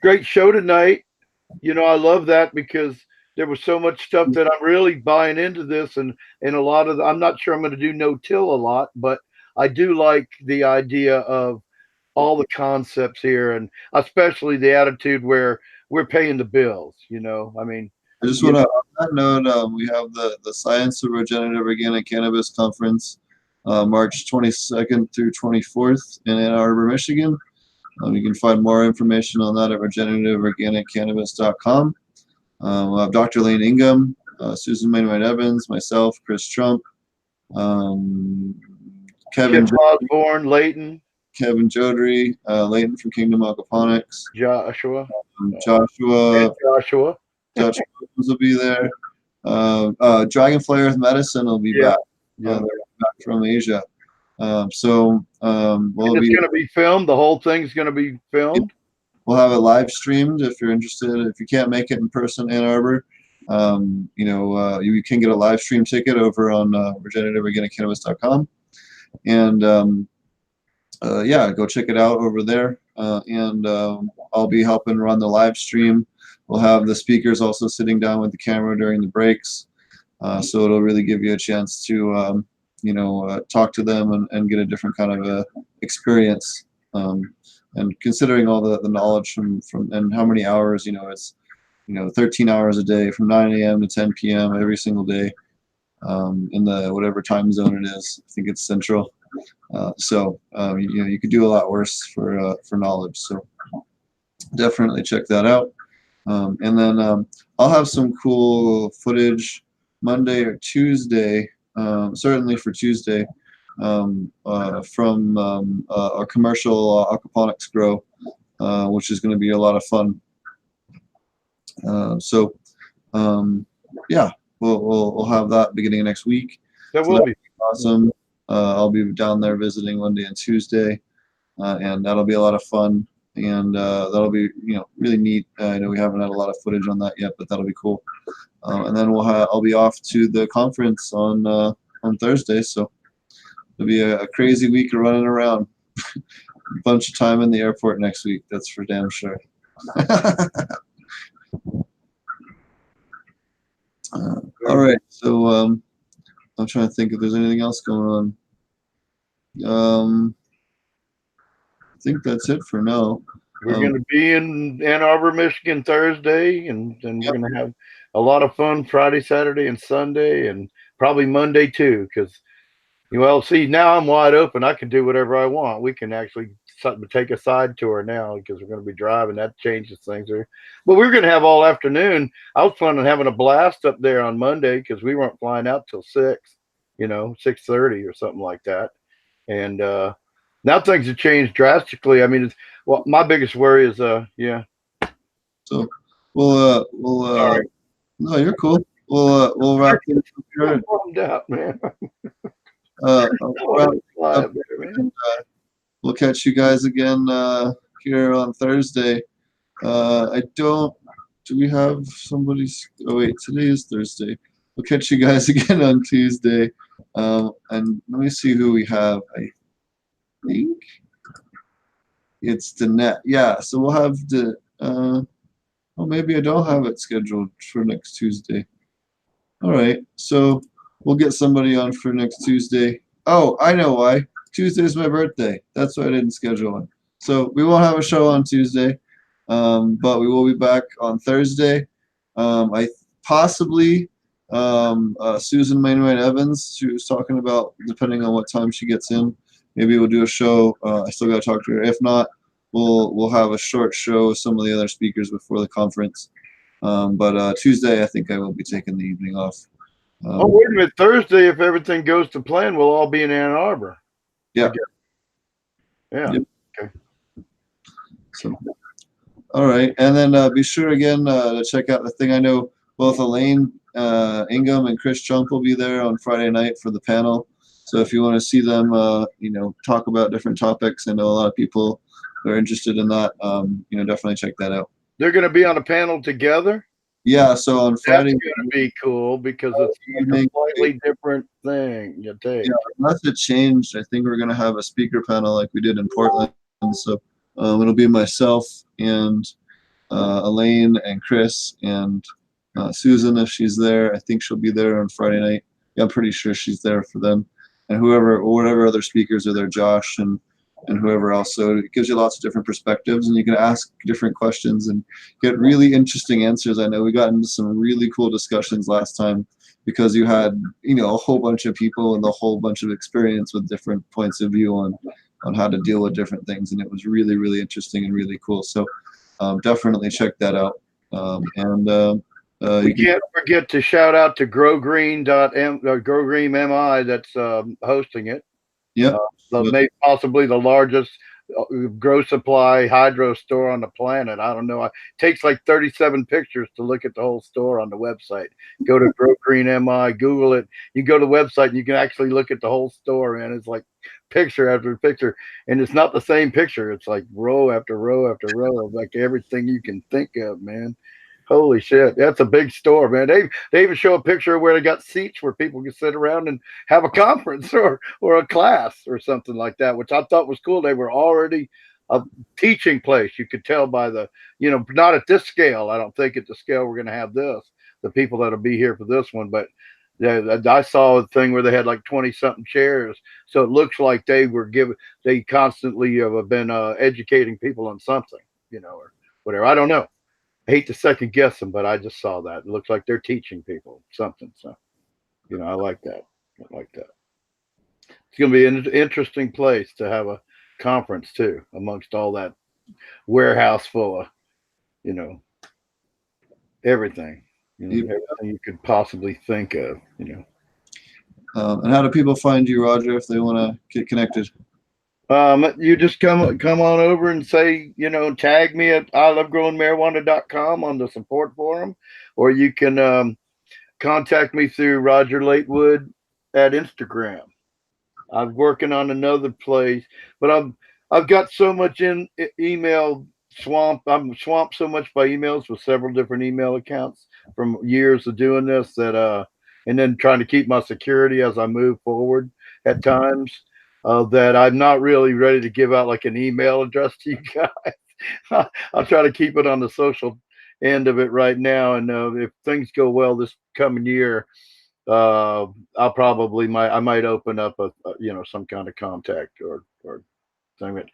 great show tonight. I love that because there was so much stuff that I'm really buying into this, and a lot of I'm not sure I'm going to do no-till a lot, but I do like the idea of all the concepts here, and especially the attitude where we're paying the bills. I mean, I just want to, on that note, we have the Science of Regenerative Organic Cannabis Conference, March 22nd through 24th in Ann Arbor, Michigan. You can find more information on that at regenerativeorganiccannabis.com. We'll have Dr. Lane Ingham, Susan Maynard Evans, myself, Chris Trump, Kevin Osborne, Leighton, Kevin Jodry, Leighton from Kingdom Aquaponics, Joshua, Joshua Joshua will be there. Dragonfly Earth Medicine will be back. They're back from Asia. We'll it's going to be filmed. The whole thing's going to be filmed. We'll have it live streamed if you're interested. If you can't make it in person, Ann Arbor, you can get a live stream ticket over on regenerativeorganiccannabis.com, and go check it out over there. I'll be helping run the live stream. We'll have the speakers also sitting down with the camera during the breaks, so it'll really give you a chance to talk to them and get a different kind of experience. And considering all the knowledge from and how many hours, it's 13 hours a day from 9 a.m. to 10 p.m. every single day, in the whatever time zone it is. I think it's central. You could do a lot worse for knowledge. So definitely check that out. And then I'll have some cool footage Monday or Tuesday, certainly for Tuesday, from our commercial aquaponics grow, which is going to be a lot of fun. We'll have that beginning of next week. That will be awesome. I'll be down there visiting Monday and Tuesday, and that'll be a lot of fun. And that'll be really neat. I know we haven't had a lot of footage on that yet, but that'll be cool. And then I'll be off to the conference on Thursday, so it'll be a crazy week of running around. A bunch of time in the airport next week, that's for damn sure. All right, so I'm trying to think if there's anything else going on. I think that's it for now. We're going to be in Ann Arbor, Michigan Thursday, and then we're going to have a lot of fun Friday, Saturday, and Sunday, and probably Monday too. Because, see, now I'm wide open. I can do whatever I want. We can actually take a side tour now because we're going to be driving. That changes things there. But we're going to have all afternoon. I was planning on having a blast up there on Monday because we weren't flying out till 6:30 or something like that. And now things have changed drastically. I mean, my biggest worry is, So we'll sorry. No, you're cool. We'll wrap it up here. I'm bummed out, man. We'll catch you guys again here on Thursday. Do we have somebody? Oh wait, today is Thursday. We'll catch you guys again on Tuesday. And let me see who we have. I think it's Danette. Yeah, so we'll have the maybe I don't have it scheduled for next Tuesday. All right, so we'll get somebody on for next Tuesday. Oh, I know why. Tuesday's my birthday. That's why I didn't schedule one. So we won't have a show on Tuesday, but we will be back on Thursday. Possibly Susan Maynard Evans, she was talking about, depending on what time she gets in, maybe we'll do a show. I still got to talk to her. If not, we'll have a short show with some of the other speakers before the conference. But Tuesday, I think I will be taking the evening off. Wait a minute. Thursday, if everything goes to plan, we'll all be in Ann Arbor. Yeah. Yeah. Yep. Okay. So, all right. And then be sure again to check out the thing. I know both Elaine Ingham and Chris Trump will be there on Friday night for the panel. So if you want to see them, talk about different topics, I know a lot of people are interested in that. Definitely check that out. They're going to be on a panel together? Yeah, so on Friday. That's going to be cool because it's a slightly different thing you take. Yeah, unless it changed, I think we're going to have a speaker panel like we did in Portland. So it'll be myself and Elaine and Chris and Susan, if she's there. I think she'll be there on Friday night. Yeah, I'm pretty sure she's there for them. And whatever other speakers are there, Josh and whoever else. So it gives you lots of different perspectives, and you can ask different questions and get really interesting answers. I know we got into some really cool discussions last time because you had, a whole bunch of people and a whole bunch of experience with different points of view on how to deal with different things. And it was really, really interesting and really cool. So definitely check that out. We can't forget to shout out to GrowGreen.MI that's hosting it. Yeah. Maybe possibly the largest grow supply hydro store on the planet. I don't know. It takes like 37 pictures to look at the whole store on the website. Go to GrowGreen.MI, Google it. You go to the website and you can actually look at the whole store, and it's like picture after picture, and it's not the same picture. It's like row after row after row of like everything you can think of, man. Holy shit, that's a big store, man. They even show a picture where they got seats where people can sit around and have a conference or a class or something like that, which I thought was cool. They were already a teaching place. You could tell by the, not at this scale. I don't think at the scale we're going to have this, the people that'll be here for this one, but I saw a thing where they had like 20 something chairs. So it looks like they constantly have been educating people on something, or whatever. I don't know. I hate to second guess them, but I just saw that. It looks like they're teaching people something. So, I like that. It's going to be an interesting place to have a conference too, amongst all that warehouse full of, everything, everything you could possibly think of, And how do people find you, Roger, if they want to get connected? You just come on over and say, tag me at ilovegrowingmarijuana.com on the support forum, or you can contact me through Roger Latewood at Instagram. I'm working on another place, but I've got so much in email swamp. I'm swamped so much by emails with several different email accounts from years of doing this that and then trying to keep my security as I move forward at times. That I'm not really ready to give out like an email address to you guys. I'll try to keep it on the social end of it right now. And if things go well this coming year, I might open up a some kind of contact or thing. But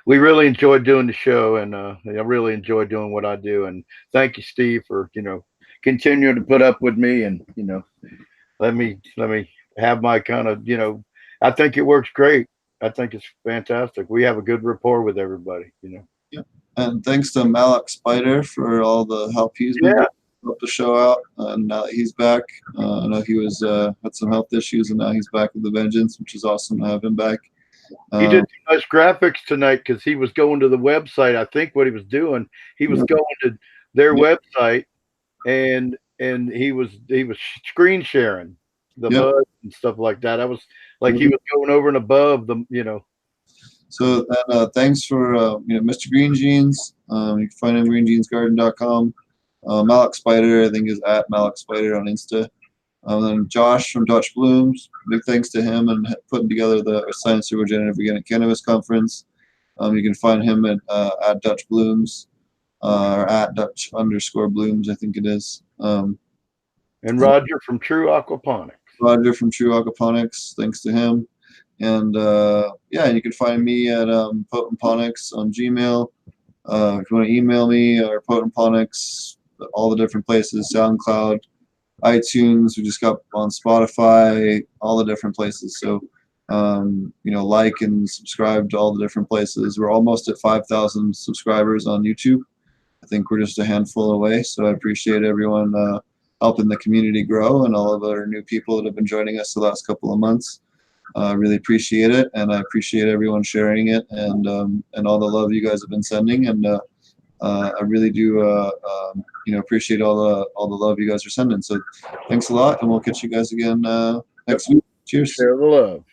we really enjoyed doing the show, and I really enjoy doing what I do. And thank you, Steve, for continuing to put up with me, and let me have my kind of I think it works great. I think it's fantastic. We have a good rapport with everybody, Yeah. And thanks to Malak Spider for all the help he's been doing to help the show out. And now that he's back, I know he was had some health issues, and now he's back with the vengeance, which is awesome to have him back. He did some nice graphics tonight because he was going to the website. I think what he was doing, he was going to their website, and he was screen sharing the bud and stuff like that. I was like he was going over and above the, So thanks for Mr. Green Jeans. You can find him at greenjeansgarden.com. Malak Spider, I think, is at Malak Spider on Insta. Then Josh from Dutch Blooms, big thanks to him and putting together the Science of Regenerative Organic Cannabis Conference. You can find him at Dutch Blooms or at Dutch_Blooms, I think it is. And Roger from True Aquaponics. Roger from True Aquaponics, thanks to him. And you can find me at Potent Ponics on Gmail. If you want to email me, or Potent Ponics, all the different places, SoundCloud, iTunes, we just got on Spotify, all the different places. So, like and subscribe to all the different places. We're almost at 5,000 subscribers on YouTube. I think we're just a handful away. So I appreciate everyone helping the community grow, and all of our new people that have been joining us the last couple of months. I really appreciate it, and I appreciate everyone sharing it, and all the love you guys have been sending. And I really do appreciate all the love you guys are sending. So thanks a lot, and we'll catch you guys again next week. Cheers. Share the love.